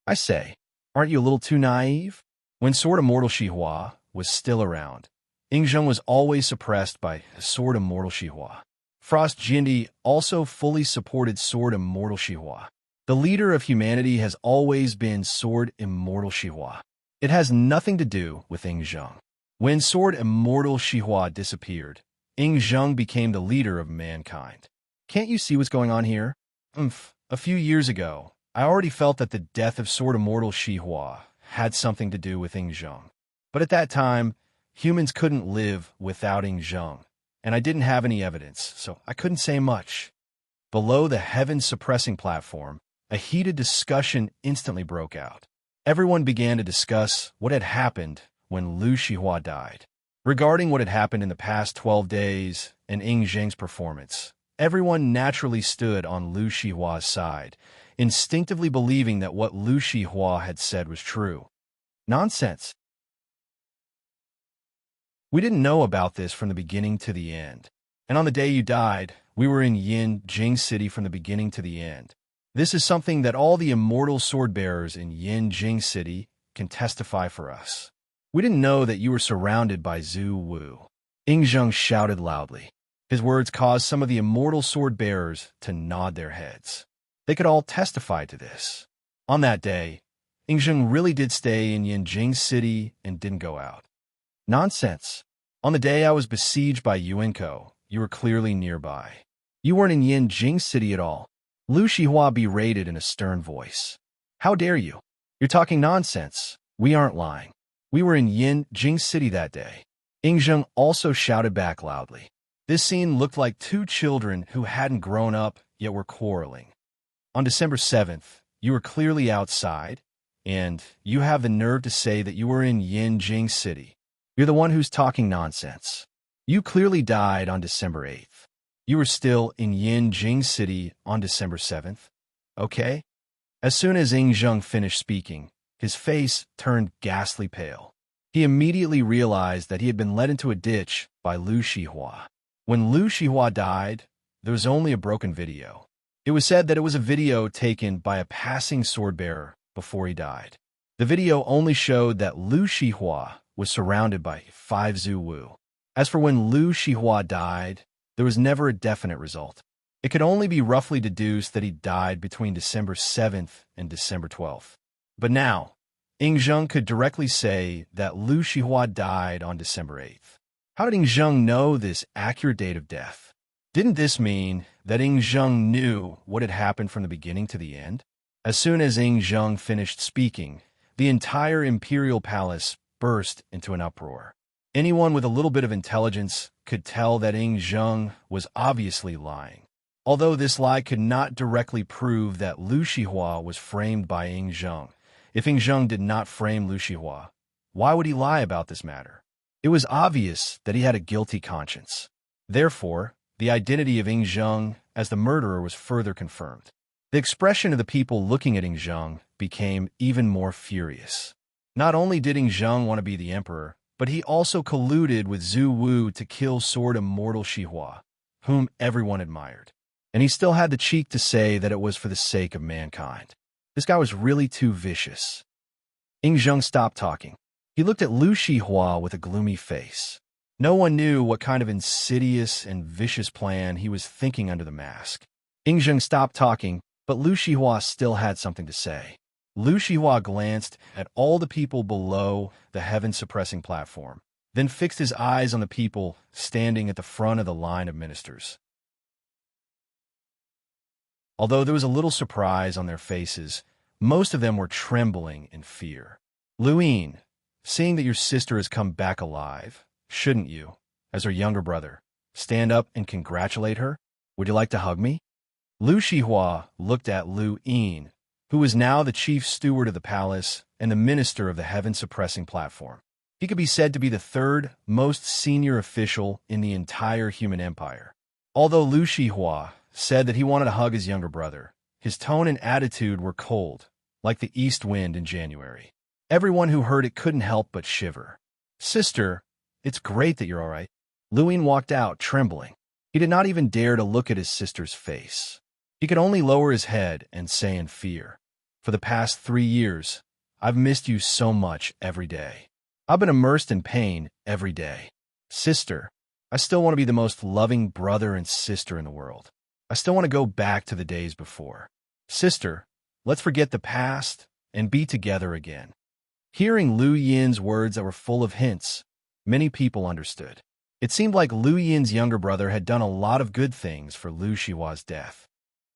I say, aren't you a little too naive? When Sword Immortal Shihua was still around, Ying Zheng was always suppressed by Sword Immortal Shihua. Frost Jindi also fully supported Sword Immortal Shihua. The leader of humanity has always been Sword Immortal Shihua. It has nothing to do with Ying Zheng. When Sword Immortal Shihua disappeared, Ying Zheng became the leader of mankind. Can't you see what's going on here? A few years ago, I already felt that the death of Sword Immortal Shihua had something to do with Ying Zheng. But at that time, humans couldn't live without Ying Zheng, and I didn't have any evidence, so I couldn't say much. Below the heaven-suppressing platform, a heated discussion instantly broke out. Everyone began to discuss what had happened when Lu Shihua died. Regarding what had happened in the past 12 days and Ying Zheng's performance, everyone naturally stood on Lu Shihua's side, instinctively believing that what Lu Shihua had said was true. Nonsense. We didn't know about this from the beginning to the end. And on the day you died, we were in Yin Jing City from the beginning to the end. This is something that all the immortal sword-bearers in Yin Jing City can testify for us. We didn't know that you were surrounded by Zhu Wu. Ying Zheng shouted loudly. His words caused some of the immortal sword-bearers to nod their heads. They could all testify to this. On that day, Ying Zheng really did stay in Yin Jing City and didn't go out. Nonsense. On the day I was besieged by Yuanko, you were clearly nearby. You weren't in Yin Jing City at all. Lu Shihua berated in a stern voice. How dare you? You're talking nonsense. We aren't lying. We were in Yin Jing City that day. Ying Zheng also shouted back loudly. This scene looked like two children who hadn't grown up yet were quarreling. On December 7th, you were clearly outside, and you have the nerve to say that you were in Yin Jing City. You're the one who's talking nonsense. You clearly died on December 8th. You were still in Yin Jing City on December 7th. Okay? As soon as Ying Zheng finished speaking, his face turned ghastly pale. He immediately realized that he had been led into a ditch by Lu Shihua. When Lu Shihua died, there was only a broken video. It was said that it was a video taken by a passing sword-bearer before he died. The video only showed that Lu Shihua was surrounded by 5 Zhu Wu. As for when Lu Shihua died, there was never a definite result. It could only be roughly deduced that he died between December 7th and December 12th. But now, Ying Zheng could directly say that Lu Shihua died on December 8th. How did Ying Zheng know this accurate date of death? Didn't this mean that Ing Zheng knew what had happened from the beginning to the end? As soon as Ing Zheng finished speaking, the entire imperial palace burst into an uproar. Anyone with a little bit of intelligence could tell that Ing Zheng was obviously lying. Although this lie could not directly prove that Lu Shihua was framed by Ing Zheng. If Ing Zheng did not frame Lu Shihua, why would he lie about this matter? It was obvious that he had a guilty conscience. Therefore, the identity of Ing Zheng as the murderer was further confirmed. The expression of the people looking at Ing Zheng became even more furious. Not only did Ing Zheng want to be the emperor, but he also colluded with Zhu Wu to kill sword immortal Shihua, whom everyone admired. And he still had the cheek to say that it was for the sake of mankind. This guy was really too vicious. Ing Zheng stopped talking. He looked at Lu Shihua with a gloomy face. No one knew what kind of insidious and vicious plan he was thinking under the mask. Ing Zheng stopped talking, but Lu Shihua still had something to say. Lu Shihua glanced at all the people below the heaven-suppressing platform, then fixed his eyes on the people standing at the front of the line of ministers. Although there was a little surprise on their faces, most of them were trembling in fear. Luin, seeing that your sister has come back alive, shouldn't you, as her younger brother, stand up and congratulate her? Would you like to hug me? Lu Shihua looked at Lu Yin, who was now the chief steward of the palace and the minister of the heaven-suppressing platform. He could be said to be the third most senior official in the entire human empire. Although Lu Shihua said that he wanted to hug his younger brother, his tone and attitude were cold, like the east wind in January. Everyone who heard it couldn't help but shiver. Sister, it's great that you're all right. Luin walked out, trembling. He did not even dare to look at his sister's face. He could only lower his head and say in fear, "For the past 3 years, I've missed you so much every day. I've been immersed in pain every day. Sister, I still want to be the most loving brother and sister in the world. I still want to go back to the days before. Sister, let's forget the past and be together again." Hearing Lu Yin's words that were full of hints, many people understood. It seemed like Lu Yin's younger brother had done a lot of good things for Lu Shihua's death.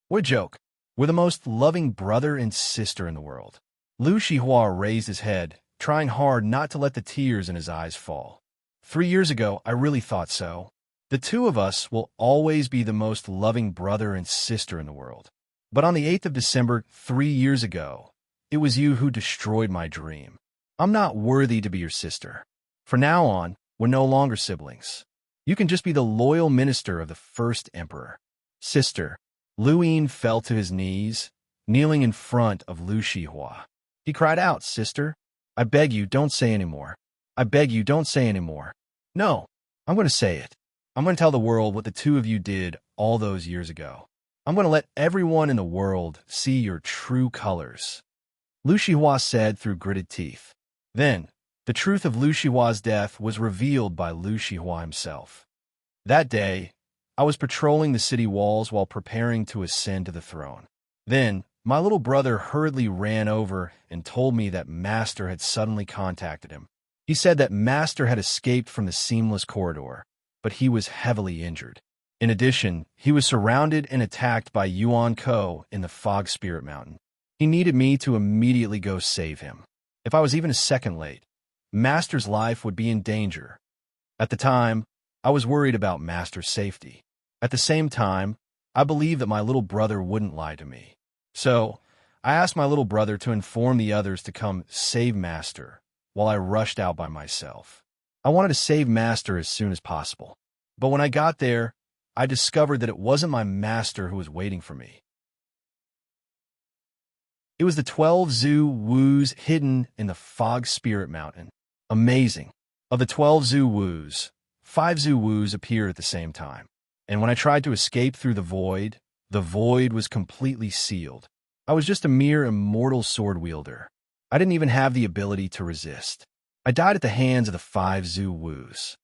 What a joke. We're the most loving brother and sister in the world. Lu Shihua raised his head, trying hard not to let the tears in his eyes fall. 3 years ago, I really thought so. The two of us will always be the most loving brother and sister in the world. But on the 8th of December, 3 years ago, it was you who destroyed my dream. I'm not worthy to be your sister. From now on, we're no longer siblings. You can just be the loyal minister of the first emperor. Sister, Luin fell to his knees, kneeling in front of Lu Shihua. He cried out, "Sister, I beg you, don't say any more. I beg you, don't say any more." No, I'm going to say it. I'm going to tell the world what the two of you did all those years ago. I'm going to let everyone in the world see your true colors. Lu Shihua said through gritted teeth. Then, the truth of Lu Shihua's death was revealed by Lu Shihua himself. That day, I was patrolling the city walls while preparing to ascend to the throne. Then, my little brother hurriedly ran over and told me that Master had suddenly contacted him. He said that Master had escaped from the seamless corridor, but he was heavily injured. In addition, he was surrounded and attacked by Yuan Ko in the Fog Spirit Mountain. He needed me to immediately go save him. If I was even a second late, Master's life would be in danger. At the time, I was worried about Master's safety. At the same time, I believed that my little brother wouldn't lie to me. So, I asked my little brother to inform the others to come save Master, while I rushed out by myself. I wanted to save Master as soon as possible. But when I got there, I discovered that it wasn't my Master who was waiting for me. It was the 12 Zhu Wus hidden in the Fog Spirit Mountain. Amazing. Of the 12 Zhu Wus, 5 Zhu Wus appeared at the same time. And when I tried to escape through the void was completely sealed. I was just a mere immortal sword wielder. I didn't even have the ability to resist. I died at the hands of the 5 Zhu Wus.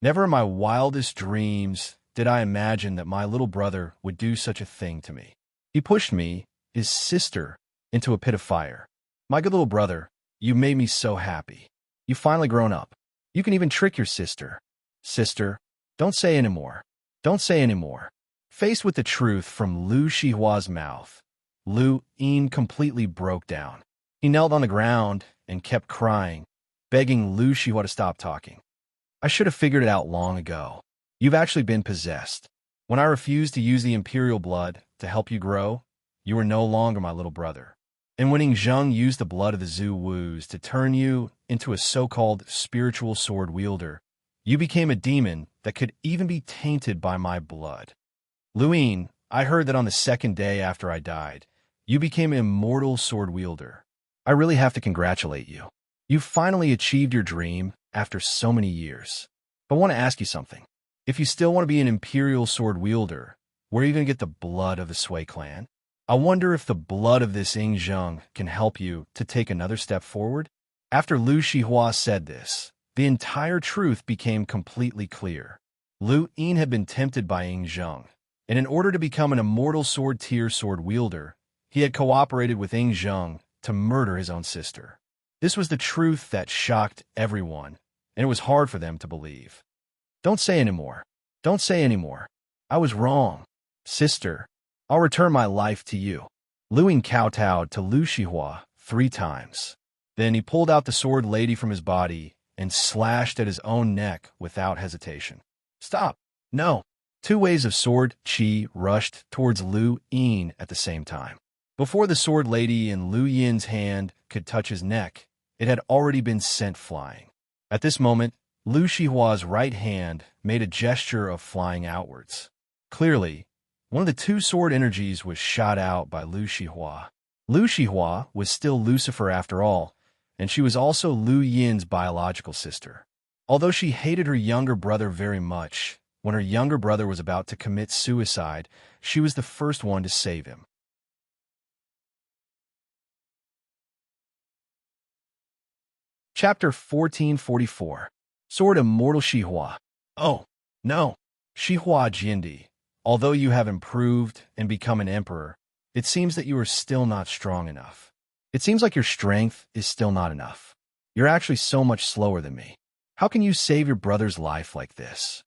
Never in my wildest dreams did I imagine that my little brother would do such a thing to me. He pushed me, his sister, into a pit of fire. My good little brother, you made me so happy. You've finally grown up. You can even trick your sister. Sister, don't say anymore. Don't say any more. Faced with the truth from Lu Shihua's mouth, Lu Yin completely broke down. He knelt on the ground and kept crying, begging Lu Shihua to stop talking. I should have figured it out long ago. You've actually been possessed. When I refused to use the imperial blood to help you grow, you were no longer my little brother. And when Zheng used the blood of the Zhu Wus to turn you into a so-called spiritual sword wielder, you became a demon that could even be tainted by my blood. Luin, I heard that on the second day after I died, you became an immortal sword wielder. I really have to congratulate you. You finally achieved your dream after so many years. But I want to ask you something. If you still want to be an imperial sword wielder, where are you going to get the blood of the Sui clan? I wonder if the blood of this Zheng can help you to take another step forward? After Lu Shihua said this, the entire truth became completely clear. Lu Yin had been tempted by Zheng, and in order to become an immortal sword-tier sword wielder, he had cooperated with Zheng to murder his own sister. This was the truth that shocked everyone, and it was hard for them to believe. Don't say any more. Don't say any more. I was wrong. Sister, I'll return my life to you. Lu Yin kowtowed to Lu Shihua 3 times. Then he pulled out the sword lady from his body and slashed at his own neck without hesitation. Stop. No. 2 waves of sword chi rushed towards Lu Yin at the same time. Before the sword lady in Lu Yin's hand could touch his neck, it had already been sent flying. At this moment, Lu Shihua's right hand made a gesture of flying outwards. Clearly, one of the 2 sword energies was shot out by Lu Shihua. Lu Shihua was still Lucifer after all, and she was also Lu Yin's biological sister. Although she hated her younger brother very much, when her younger brother was about to commit suicide, she was the first one to save him. Chapter 1444. Sword Immortal Shihua. Oh, no. Shihua Jindi, although you have improved and become an emperor, it seems that you are still not strong enough. It seems like your strength is still not enough. You're actually so much slower than me. How can you save your brother's life like this?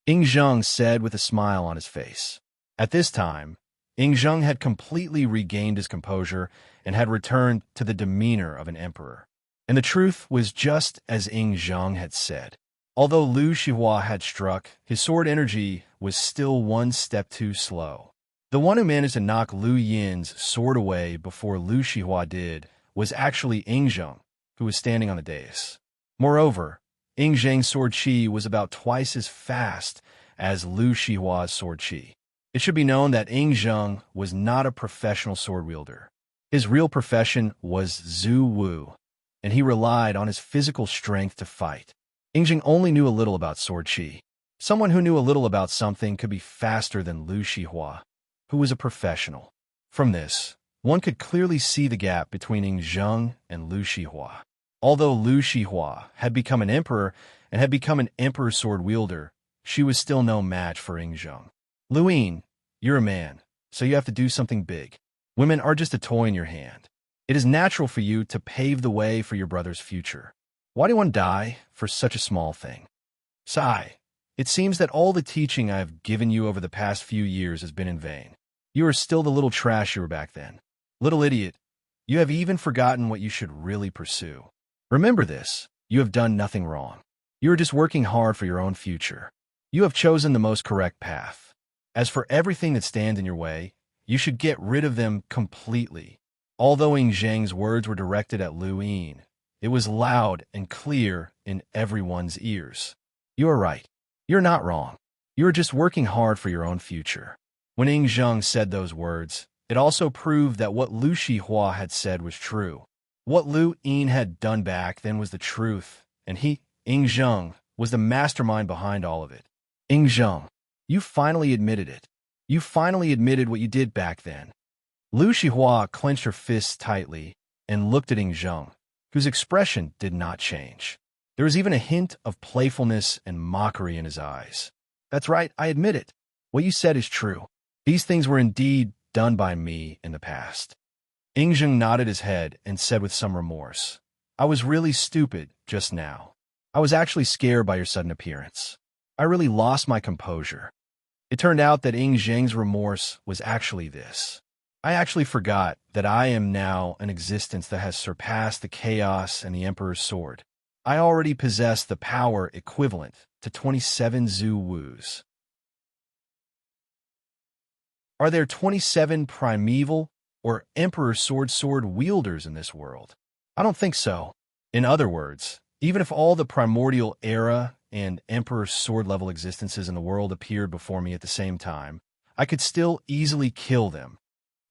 Zheng said with a smile on his face. At this time, Zheng had completely regained his composure and had returned to the demeanor of an emperor. And the truth was just as Zheng had said. Although Lu Shihua had struck, his sword energy was still 1 step too slow. The one who managed to knock Lu Yin's sword away before Lu Shihua did was actually Zheng, who was standing on the dais. Moreover, Zheng's sword chi was about twice as fast as Lu Shihua's sword chi. It should be known that Zheng was not a professional sword wielder. His real profession was Zhu Wu, and he relied on his physical strength to fight. Zheng only knew a little about sword chi. Someone who knew a little about something could be faster than Lu Shihua, who was a professional. From this, one could clearly see the gap between Zheng and Lu Shihua. Although Lu Shihua had become an emperor and had become an emperor sword wielder, she was still no match for Zheng. Lu Yin, you're a man, so you have to do something big. Women are just a toy in your hand. It is natural for you to pave the way for your brother's future. Why do you want to die for such a small thing? Sigh. It seems that all the teaching I have given you over the past few years has been in vain. You are still the little trash you were back then. Little idiot, you have even forgotten what you should really pursue. Remember this, you have done nothing wrong. You are just working hard for your own future. You have chosen the most correct path. As for everything that stands in your way, you should get rid of them completely. Although Zheng's words were directed at Lu Yin, it was loud and clear in everyone's ears. You are right. You're not wrong. You are just working hard for your own future. When Zheng said those words, it also proved that what Lu Shihua had said was true. What Lu Yin had done back then was the truth, and he, Zheng, was the mastermind behind all of it. Zheng, you finally admitted it. You finally admitted what you did back then. Lu Shihua clenched her fists tightly and looked at Zheng, whose expression did not change. There was even a hint of playfulness and mockery in his eyes. That's right, I admit it. What you said is true. These things were indeed done by me in the past. Zheng nodded his head and said with some remorse, I was really stupid just now. I was actually scared by your sudden appearance. I really lost my composure. It turned out that Ing Zheng's remorse was actually this. I actually forgot that I am now an existence that has surpassed the chaos and the Emperor's sword. I already possess the power equivalent to 27 Zhu Wus. Are there 27 primeval or Emperor sword wielders in this world? I don't think so. In other words, even if all the primordial era and Emperor sword level existences in the world appeared before me at the same time, I could still easily kill them.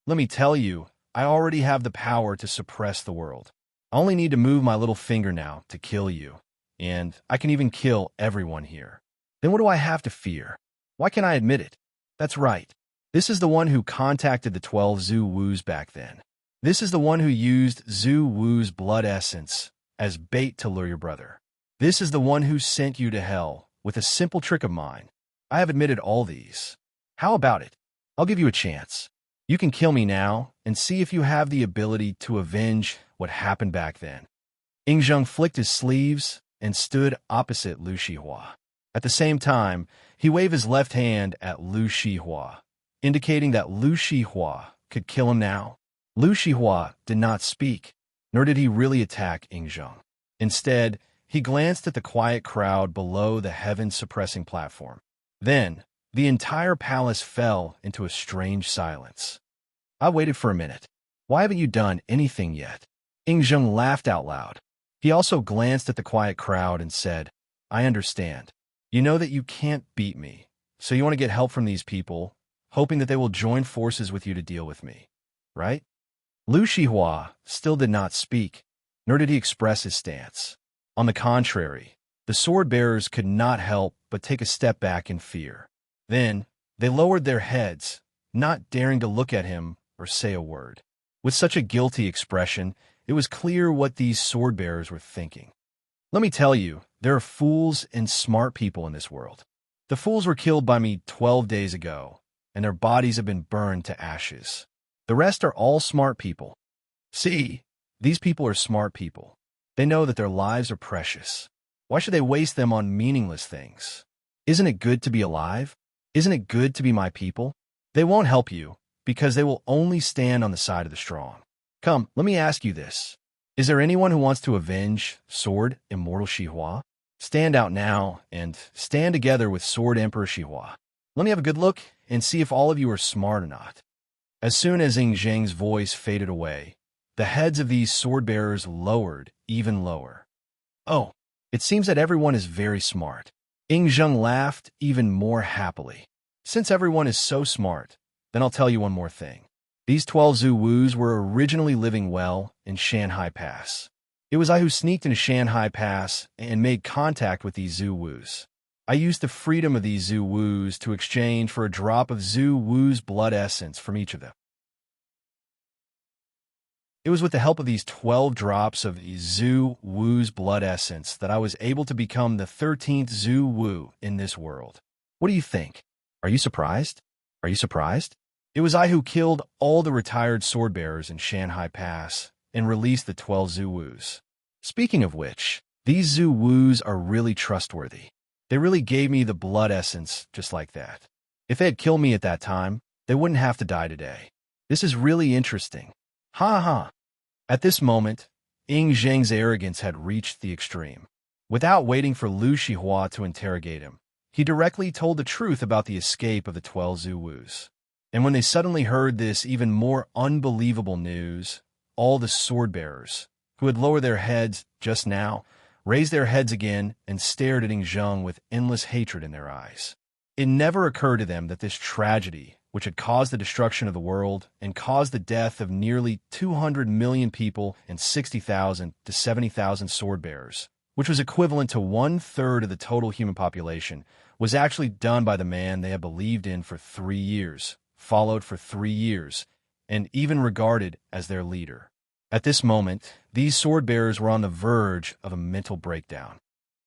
Let me tell you, I already have the power to suppress the world. I only need to move my little finger now to kill you, and I can even kill everyone here. Then what do I have to fear? Why can't I admit it? That's right. This is the one who contacted the 12 Zhu Wus back then. This is the one who used Zhu Wu's blood essence as bait to lure your brother. This is the one who sent you to hell with a simple trick of mine. I have admitted all these. How about it? I'll give you a chance. You can kill me now and see if you have the ability to avenge what happened back then. Ing Zheng flicked his sleeves and stood opposite Lu Shihua. At the same time, he waved his left hand at Lu Shihua, indicating that Lu Shihua could kill him now. Lu Shihua did not speak, nor did he really attack Ing Zheng. Instead, he glanced at the quiet crowd below the heaven-suppressing platform. Then, the entire palace fell into a strange silence. I waited for a minute. Why haven't you done anything yet? Ing Zheng laughed out loud. He also glanced at the quiet crowd and said, I understand. You know that you can't beat me, so you want to get help from these people, hoping that they will join forces with you to deal with me, right? Lu Shihua still did not speak, nor did he express his stance. On the contrary, the sword-bearers could not help but take a step back in fear. Then, they lowered their heads, not daring to look at him or say a word. With such a guilty expression, it was clear what these sword-bearers were thinking. Let me tell you, there are fools and smart people in this world. The fools were killed by me 12 days ago, and their bodies have been burned to ashes. The rest are all smart people. See, these people are smart people. They know that their lives are precious. Why should they waste them on meaningless things? Isn't it good to be alive? Isn't it good to be my people? They won't help you, because they will only stand on the side of the strong. Come, let me ask you this. Is there anyone who wants to avenge Sword Immortal Shihua? Stand out now and stand together with Sword Emperor Shihua. Let me have a good look and see if all of you are smart or not. As soon as Ing Zheng's voice faded away, the heads of these sword-bearers lowered even lower. Oh, it seems that everyone is very smart. Ing Zheng laughed even more happily. Since everyone is so smart, then I'll tell you one more thing. These 12 Zhu Wus were originally living well in Shanghai Pass. It was I who sneaked into Shanghai Pass and made contact with these Zhu Wus. I used the freedom of these Zhu Wus to exchange for a drop of Zhu Wu's blood essence from each of them. It was with the help of these 12 drops of Zhu Wu's blood essence that I was able to become the 13th Zhu Wu in this world. What do you think? Are you surprised? Are you surprised? It was I who killed all the retired sword-bearers in Shanghai Pass and released the 12 Zhu Wus. Speaking of which, these Zhu Wus are really trustworthy. They really gave me the blood essence just like that. If they had killed me at that time, they wouldn't have to die today. This is really interesting. Ha ha. At this moment, Ing Zheng's arrogance had reached the extreme. Without waiting for Lu Shihua to interrogate him, he directly told the truth about the escape of the 12 Zhu Wus. And when they suddenly heard this even more unbelievable news, all the sword-bearers, who had lowered their heads just now, raised their heads again and stared at Ing Zheng with endless hatred in their eyes. It never occurred to them that this tragedy, which had caused the destruction of the world and caused the death of nearly 200 million people and 60,000 to 70,000 sword-bearers, which was equivalent to 1/3 of the total human population, was actually done by the man they had believed in for 3 years, followed for 3 years, and even regarded as their leader. At this moment, these sword-bearers were on the verge of a mental breakdown.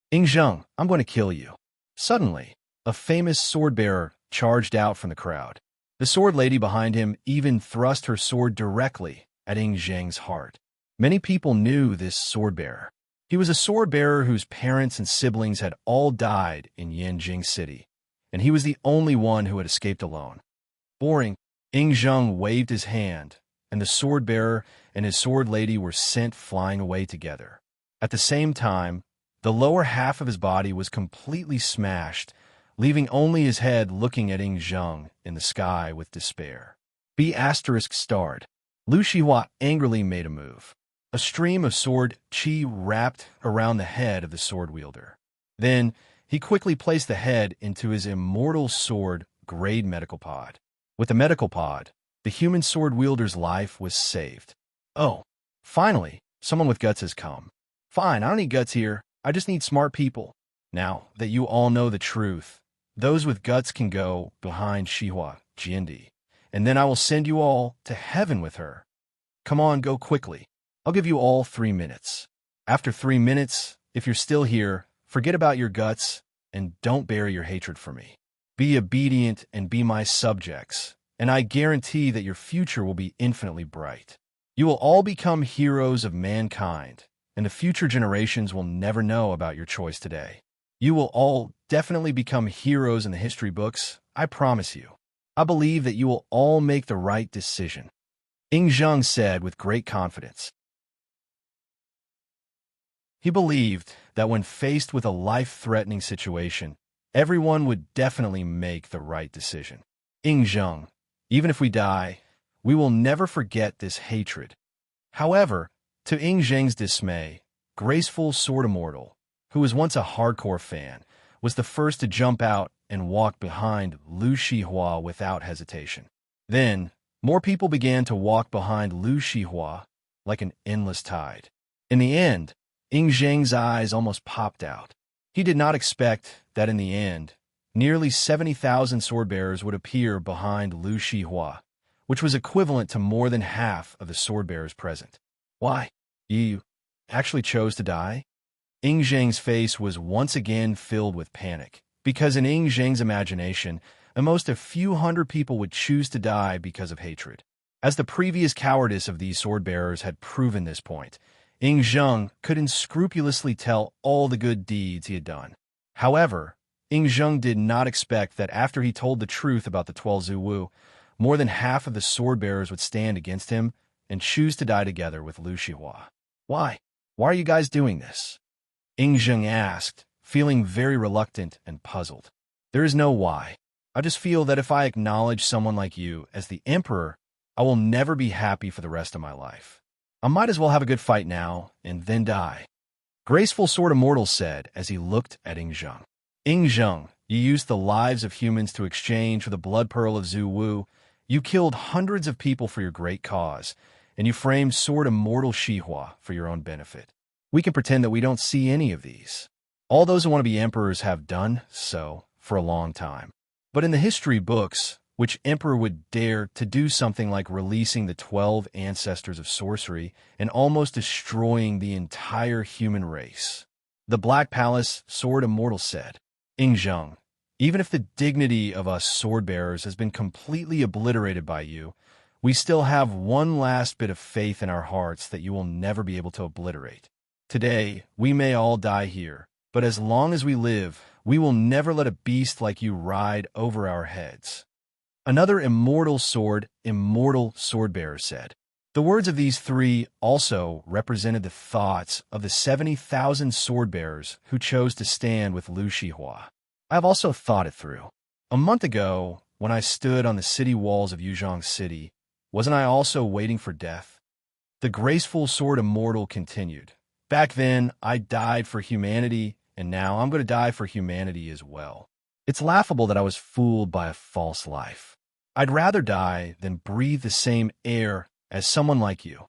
Ing Zheng, I'm going to kill you. Suddenly, a famous sword-bearer charged out from the crowd. The sword lady behind him even thrust her sword directly at Ing Zheng's heart. Many people knew this sword-bearer. He was a sword-bearer whose parents and siblings had all died in Yanjing City, and he was the only one who had escaped alone. Boring, Ing Zheng waved his hand, and the sword-bearer and his sword lady were sent flying away together. At the same time, the lower half of his body was completely smashed, leaving only his head looking at Ing Zheng in the sky with despair. B** starred. Lu Shihua angrily made a move. A stream of sword qi wrapped around the head of the sword wielder. Then, he quickly placed the head into his immortal sword-grade medical pod. With the medical pod, the human sword wielder's life was saved. Oh, finally, someone with guts has come. Fine, I don't need guts here. I just need smart people. Now that you all know the truth, those with guts can go behind Shihua Jiandi, and then I will send you all to heaven with her. Come on, go quickly. I'll give you all 3 minutes. After 3 minutes, if you're still here, forget about your guts and don't bury your hatred for me. Be obedient and be my subjects, and I guarantee that your future will be infinitely bright. You will all become heroes of mankind, and the future generations will never know about your choice today. You will all definitely become heroes in the history books, I promise you. I believe that you will all make the right decision. Ing Zheng said with great confidence. He believed that when faced with a life-threatening situation, everyone would definitely make the right decision. Ing Zheng, even if we die, we will never forget this hatred. However, to Ing Zheng's dismay, Graceful Sword Immortal, who was once a hardcore fan, was the first to jump out and walk behind Lu Shihua without hesitation. Then, more people began to walk behind Lu Shihua like an endless tide. In the end, Ing Zheng's eyes almost popped out. He did not expect that in the end, nearly 70,000 sword-bearers would appear behind Lu Shihua, which was equivalent to more than half of the sword-bearers present. Why? You actually chose to die? Ing Zheng's face was once again filled with panic, because in Ing Zheng's imagination, at most a few hundred people would choose to die because of hatred. As the previous cowardice of these sword-bearers had proven this point, Ing Zheng could unscrupulously tell all the good deeds he had done. However, Ing Zheng did not expect that after he told the truth about the 12 Zuwu, more than half of the sword-bearers would stand against him and choose to die together with Lu Shihua. Why? Why are you guys doing this? Ing Zheng asked, feeling very reluctant and puzzled. There is no why. I just feel that if I acknowledge someone like you as the emperor, I will never be happy for the rest of my life. I might as well have a good fight now and then die. Graceful Sword Immortal said as he looked at Ing Zheng. Ing Zheng, you used the lives of humans to exchange for the blood pearl of Zhu Wu. You killed hundreds of people for your great cause, and you framed Sword Immortal Shihua for your own benefit. We can pretend that we don't see any of these. All those who want to be emperors have done so for a long time. But in the history books, which emperor would dare to do something like releasing the 12 ancestors of sorcery and almost destroying the entire human race? The Black Palace Sword Immortal said, Ing Zheng, even if the dignity of us sword-bearers has been completely obliterated by you, we still have one last bit of faith in our hearts that you will never be able to obliterate. Today, we may all die here, but as long as we live, we will never let a beast like you ride over our heads. Another immortal sword-bearer said. The words of these three also represented the thoughts of the 70,000 sword-bearers who chose to stand with Lu Shihua. I have also thought it through. A month ago, when I stood on the city walls of Yuzhong City, wasn't I also waiting for death? The Graceful Sword Immortal continued. Back then, I died for humanity, and now I'm going to die for humanity as well. It's laughable that I was fooled by a false life. I'd rather die than breathe the same air as someone like you.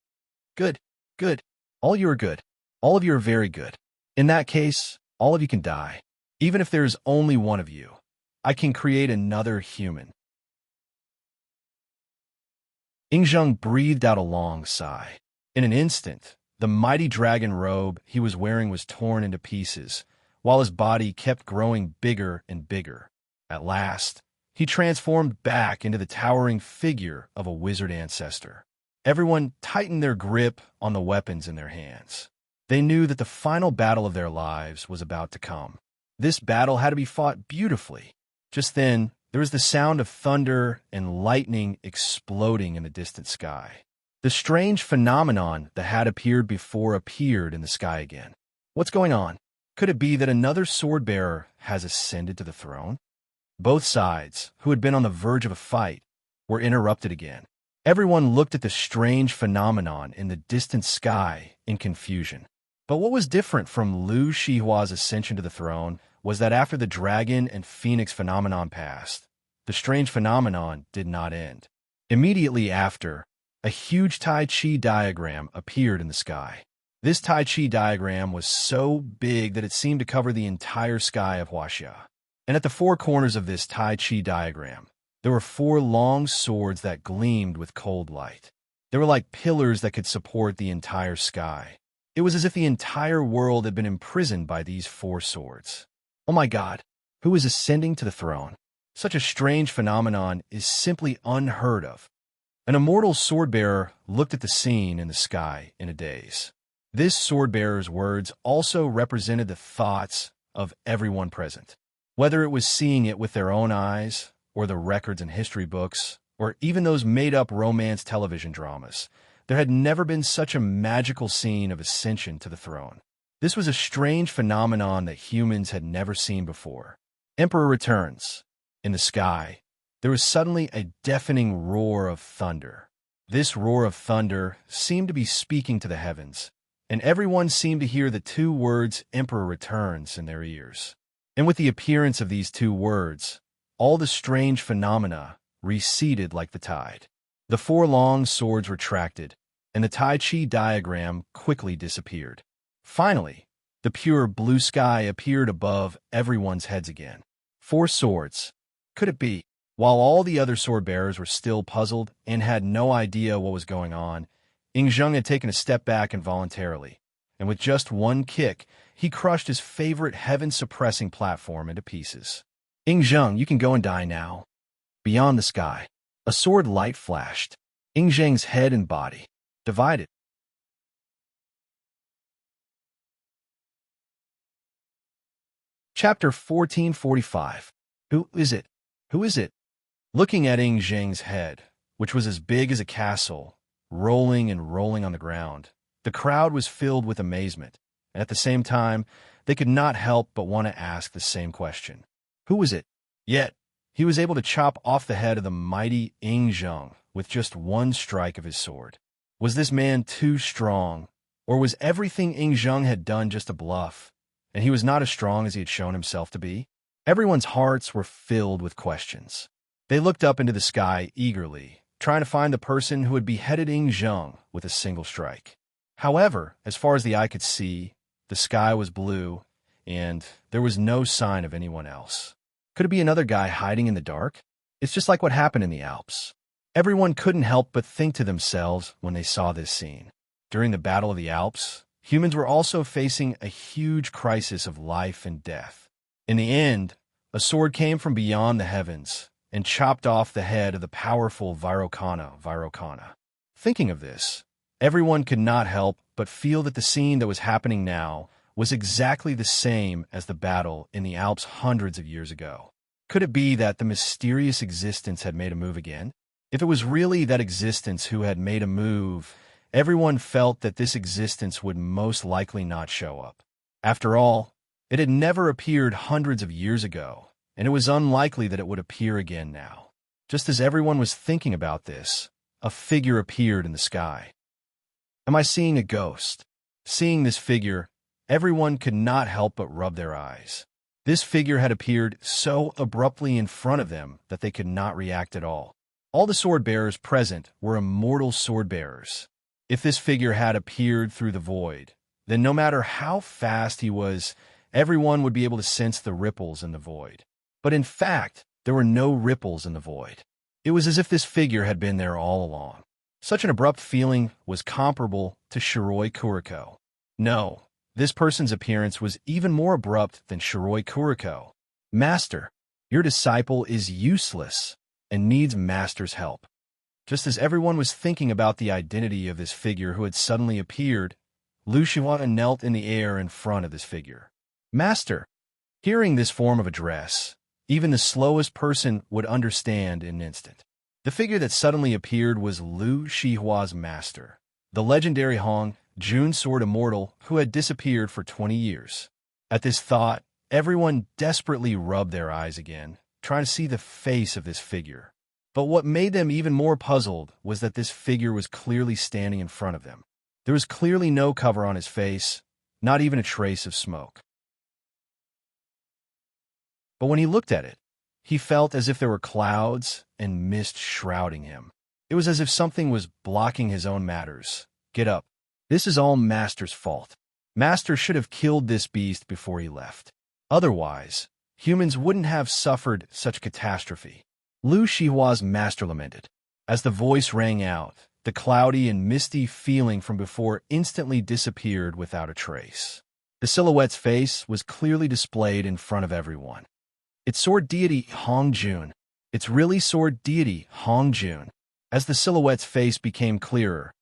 Good, good. All of you are good. All of you are very good. In that case, all of you can die. Even if there's only one of you, I can create another human. Ing Zheng breathed out a long sigh. In an instant, the mighty dragon robe he was wearing was torn into pieces, while his body kept growing bigger and bigger. At last, he transformed back into the towering figure of a wizard ancestor. Everyone tightened their grip on the weapons in their hands. They knew that the final battle of their lives was about to come. This battle had to be fought beautifully. Just then, there was the sound of thunder and lightning exploding in the distant sky. The strange phenomenon that had appeared before appeared in the sky again. What's going on? Could it be that another sword-bearer has ascended to the throne? Both sides, who had been on the verge of a fight, were interrupted again. Everyone looked at the strange phenomenon in the distant sky in confusion. But what was different from Lu Shihua's ascension to the throne was that after the dragon and phoenix phenomenon passed, the strange phenomenon did not end. Immediately after, a huge Tai Chi diagram appeared in the sky. This Tai Chi diagram was so big that it seemed to cover the entire sky of Huaxia. And at the four corners of this Tai Chi diagram, there were four long swords that gleamed with cold light. They were like pillars that could support the entire sky. It was as if the entire world had been imprisoned by these four swords. Oh my God, who is ascending to the throne? Such a strange phenomenon is simply unheard of. An immortal sword-bearer looked at the scene in the sky in a daze. This sword-bearer's words also represented the thoughts of everyone present. Whether it was seeing it with their own eyes, or the records and history books, or even those made-up romance television dramas, there had never been such a magical scene of ascension to the throne. This was a strange phenomenon that humans had never seen before. Emperor returns. In the sky, there was suddenly a deafening roar of thunder. This roar of thunder seemed to be speaking to the heavens, and everyone seemed to hear the two words Emperor returns in their ears. And with the appearance of these two words, all the strange phenomena receded like the tide. The four long swords retracted, and the Tai Chi diagram quickly disappeared. Finally, the pure blue sky appeared above everyone's heads again. Four swords. Could it be? While all the other sword-bearers were still puzzled and had no idea what was going on, Yingzheng had taken a step back involuntarily, and with just one kick, he crushed his favorite heaven-suppressing platform into pieces. Yingzheng, you can go and die now. Beyond the sky, a sword light flashed. Yingzheng's head and body divided. Chapter 1445. Who is it? Who is it? Looking at Yingzheng's head, which was as big as a castle, rolling and rolling on the ground, the crowd was filled with amazement, and at the same time, they could not help but want to ask the same question. Who was it? Yet, he was able to chop off the head of the mighty Yingzheng with just one strike of his sword. Was this man too strong, or was everything Yingzheng had done just a bluff, and he was not as strong as he had shown himself to be? Everyone's hearts were filled with questions. They looked up into the sky eagerly, trying to find the person who had beheaded Yingzheng with a single strike. However, as far as the eye could see, the sky was blue, and there was no sign of anyone else. Could it be another guy hiding in the dark? It's just like what happened in the Alps. Everyone couldn't help but think to themselves when they saw this scene. During the Battle of the Alps, humans were also facing a huge crisis of life and death. In the end, a sword came from beyond the heavens and chopped off the head of the powerful Vairocana. Thinking of this, everyone could not help but feel that the scene that was happening now was exactly the same as the battle in the Alps hundreds of years ago. Could it be that the mysterious existence had made a move again? If it was really that existence who had made a move, everyone felt that this existence would most likely not show up. After all, it had never appeared hundreds of years ago, and it was unlikely that it would appear again now. Just as everyone was thinking about this, a figure appeared in the sky. Am I seeing a ghost? Seeing this figure, everyone could not help but rub their eyes. This figure had appeared so abruptly in front of them that they could not react at all. All the sword-bearers present were immortal sword-bearers. If this figure had appeared through the void, then no matter how fast he was, everyone would be able to sense the ripples in the void. But in fact, there were no ripples in the void. It was as if this figure had been there all along. Such an abrupt feeling was comparable to Shiroi Kuriko. No, this person's appearance was even more abrupt than Shiroi Kuriko. Master, your disciple is useless and needs Master's help. Just as everyone was thinking about the identity of this figure who had suddenly appeared, Lu Shihua knelt in the air in front of this figure. Master! Hearing this form of address, Even the slowest person would understand in an instant. The figure that suddenly appeared was Lu Shihua's master, the legendary Hong Jun sword immortal who had disappeared for 20 years. At this thought, everyone desperately rubbed their eyes again, trying to see the face of this figure. But what made them even more puzzled was that this figure was clearly standing in front of them. There was clearly no cover on his face, not even a trace of smoke. But when he looked at it, he felt as if there were clouds and mist shrouding him. It was as if something was blocking his own matters. Get up. This is all Master's fault. Master should have killed this beast before he left. Otherwise, humans wouldn't have suffered such catastrophe. Lu Shihua's master lamented. As the voice rang out, the cloudy and misty feeling from before instantly disappeared without a trace. The silhouette's face was clearly displayed in front of everyone. It's sword deity Hong Jun. It's really sword deity Hong Jun. As the silhouette's face became clearer,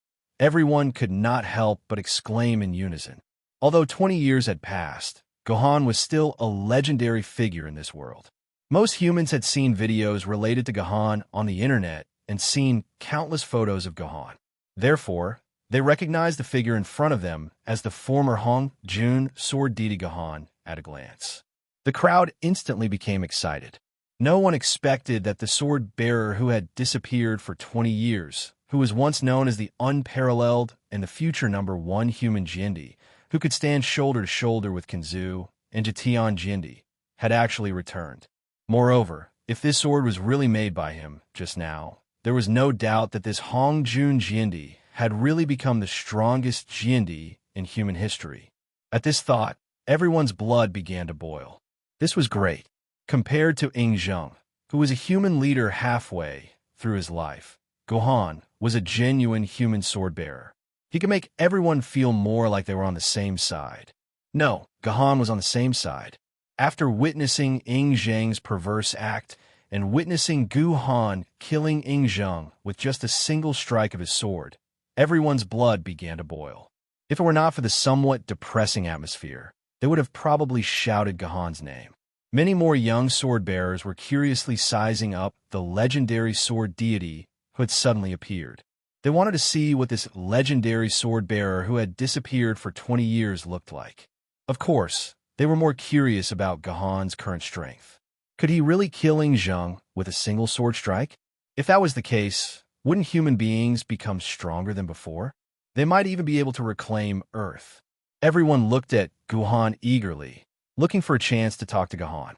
everyone could not help but exclaim in unison. Although 20 years had passed, Gohan was still a legendary figure in this world. Most humans had seen videos related to Gohan on the internet and seen countless photos of Gohan. Therefore, they recognized the figure in front of them as the former Hong Jun sword deity Gohan at a glance. The crowd instantly became excited. No one expected that the sword bearer who had disappeared for 20 years, who was once known as the unparalleled and the future #1 human Jindy, who could stand shoulder to shoulder with Kenzu and Jitian Jindy, had actually returned. Moreover, if this sword was really made by him just now, there was no doubt that this Hong Jun Jindy had really become the strongest Jindy in human history. At this thought, everyone's blood began to boil. This was great. Compared to Ing Zheng, who was a human leader halfway through his life, Gohan was a genuine human sword-bearer. He could make everyone feel more like they were on the same side. No, Gohan was on the same side. After witnessing Ing Zheng's perverse act and witnessing Gohan killing Ing Zheng with just a single strike of his sword, everyone's blood began to boil. If it were not for the somewhat depressing atmosphere, they would have probably shouted Gohan's name. Many more young sword-bearers were curiously sizing up the legendary sword deity who had suddenly appeared. They wanted to see what this legendary sword-bearer who had disappeared for 20 years looked like. Of course, they were more curious about Gohan's current strength. Could he really kill Ing Zheng with a single sword strike? If that was the case, wouldn't human beings become stronger than before? They might even be able to reclaim Earth. Everyone looked at Gohan eagerly, looking for a chance to talk to Gohan.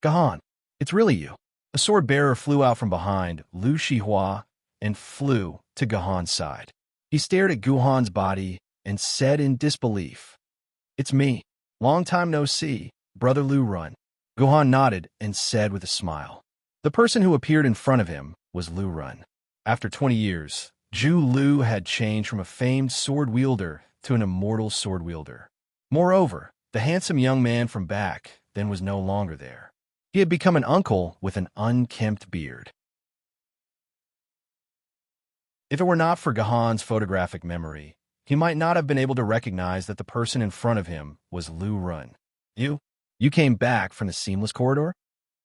Gohan, it's really you. A sword bearer flew out from behind Lu Shihua and flew to Gohan's side. He stared at Gohan's body and said in disbelief, "It's me. Long time no see, Brother Lu Run." Gohan nodded and said with a smile. The person who appeared in front of him was Lu Run. After 20 years, Zhu Lu had changed from a famed sword wielder to an immortal sword wielder. Moreover, the handsome young man from back then was no longer there. He had become an uncle with an unkempt beard. If it were not for Gohan's photographic memory, he might not have been able to recognize that the person in front of him was Lu Run. You came back from the seamless corridor?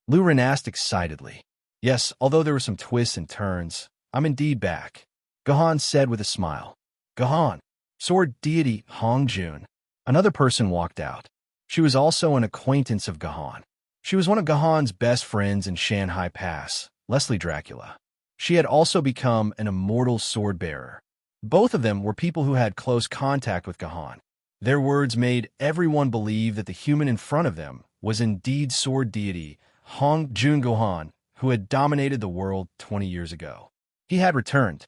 Lu Run asked excitedly. Yes, although there were some twists and turns, I'm indeed back, Gohan said with a smile. Gohan, sword deity Hong Jun. Another person walked out. She was also an acquaintance of Gohan. She was one of Gohan's best friends in Shanghai Pass, Leslie Dracula. She had also become an immortal sword bearer. Both of them were people who had close contact with Gohan. Their words made everyone believe that the human in front of them was indeed sword deity Hong Jun Gohan, who had dominated the world 20 years ago. He had returned.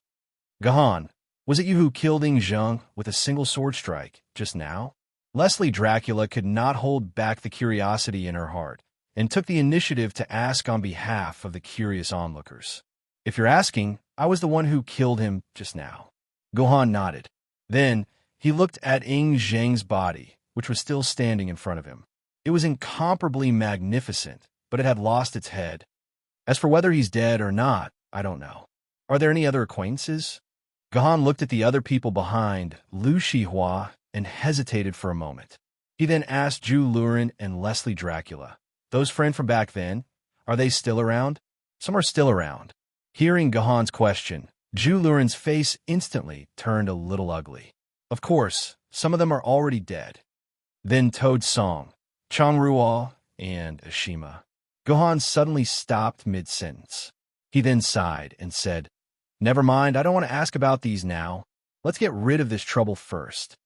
Gohan, was it you who killed Ing Zheng with a single sword strike just now? Leslie Dracula could not hold back the curiosity in her heart and took the initiative to ask on behalf of the curious onlookers. If you're asking, I was the one who killed him just now. Gohan nodded. Then, he looked at Ing Zheng's body, which was still standing in front of him. It was incomparably magnificent, but it had lost its head. As for whether he's dead or not, I don't know. Are there any other acquaintances? Gohan looked at the other people behind Lu Shihua and hesitated for a moment. He then asked Zhu Luren and Leslie Dracula, those friends from back then, Are they still around? Some are still around. Hearing Gahan's question, Zhu Luren's face instantly turned a little ugly. Of course, some of them are already dead. Then Toad Song, Changruo, and Ashima. Gohan suddenly stopped mid-sentence. He then sighed and said, "Never mind, I don't want to ask about these now. Let's get rid of this trouble first."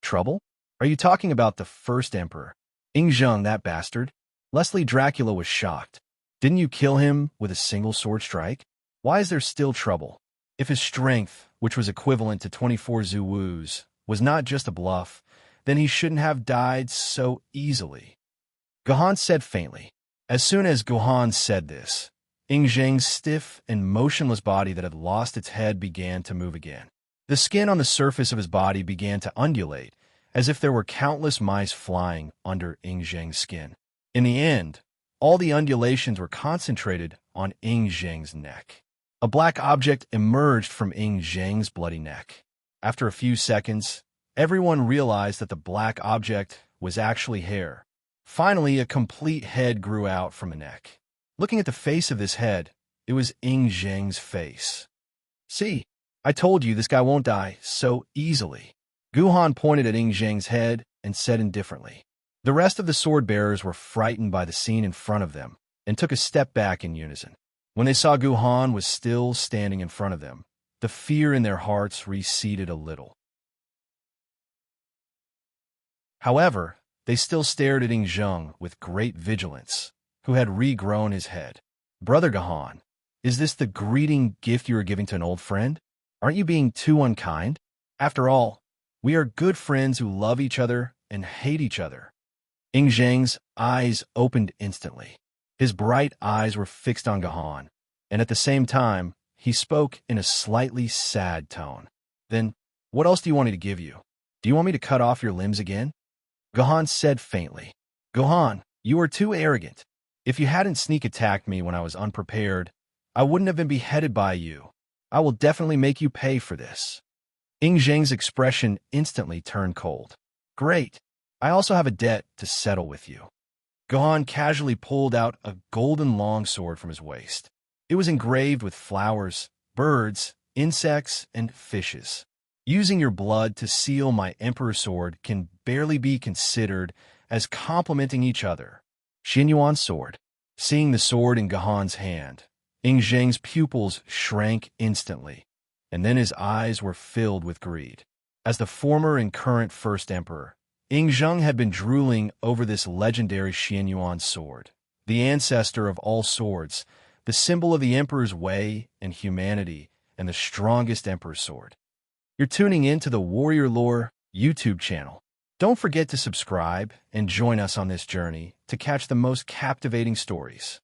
Trouble? Are you talking about the first emperor? Ingzheng, that bastard? Leslie Dracula was shocked. Didn't you kill him with a single sword strike? Why is there still trouble? If his strength, which was equivalent to 24 Zuwus, was not just a bluff, then he shouldn't have died so easily. Gohan said faintly. As soon as Gohan said this, Ingzheng's stiff and motionless body that had lost its head began to move again. The skin on the surface of his body began to undulate, as if there were countless mice flying under Ingzheng's skin. In the end, all the undulations were concentrated on Ingzheng's neck. A black object emerged from Ingzheng's bloody neck. After a few seconds, everyone realized that the black object was actually hair. Finally, a complete head grew out from a neck. Looking at the face of this head, it was Ingzheng's face. "See, I told you this guy won't die so easily." Gohan pointed at Ingzheng's head and said indifferently. The rest of the sword-bearers were frightened by the scene in front of them and took a step back in unison. When they saw Gohan was still standing in front of them, the fear in their hearts receded a little. However, they still stared at Ingzheng with great vigilance, who had regrown his head. "Brother Gohan, is this the greeting gift you are giving to an old friend? Aren't you being too unkind? After all, we are good friends who love each other and hate each other." Ingzheng's eyes opened instantly. His bright eyes were fixed on Gohan, and at the same time, he spoke in a slightly sad tone. "Then, what else do you want me to give you? Do you want me to cut off your limbs again?" Gohan said faintly. "Gohan, you are too arrogant. If you hadn't sneak attacked me when I was unprepared, I wouldn't have been beheaded by you. I will definitely make you pay for this." Ingzheng's expression instantly turned cold. "Great. I also have a debt to settle with you." Gohan casually pulled out a golden longsword from his waist. It was engraved with flowers, birds, insects, and fishes. "Using your blood to seal my Emperor's sword can barely be considered as complementing each other." Xianyuan's sword. Seeing the sword in Gohan's hand, Ingzheng's pupils shrank instantly, and then his eyes were filled with greed. As the former and current first emperor, Ingzheng had been drooling over this legendary Xianyuan sword, the ancestor of all swords, the symbol of the emperor's way and humanity, and the strongest emperor's sword. You're tuning in to the Warrior Lore YouTube channel. Don't forget to subscribe and join us on this journey to catch the most captivating stories.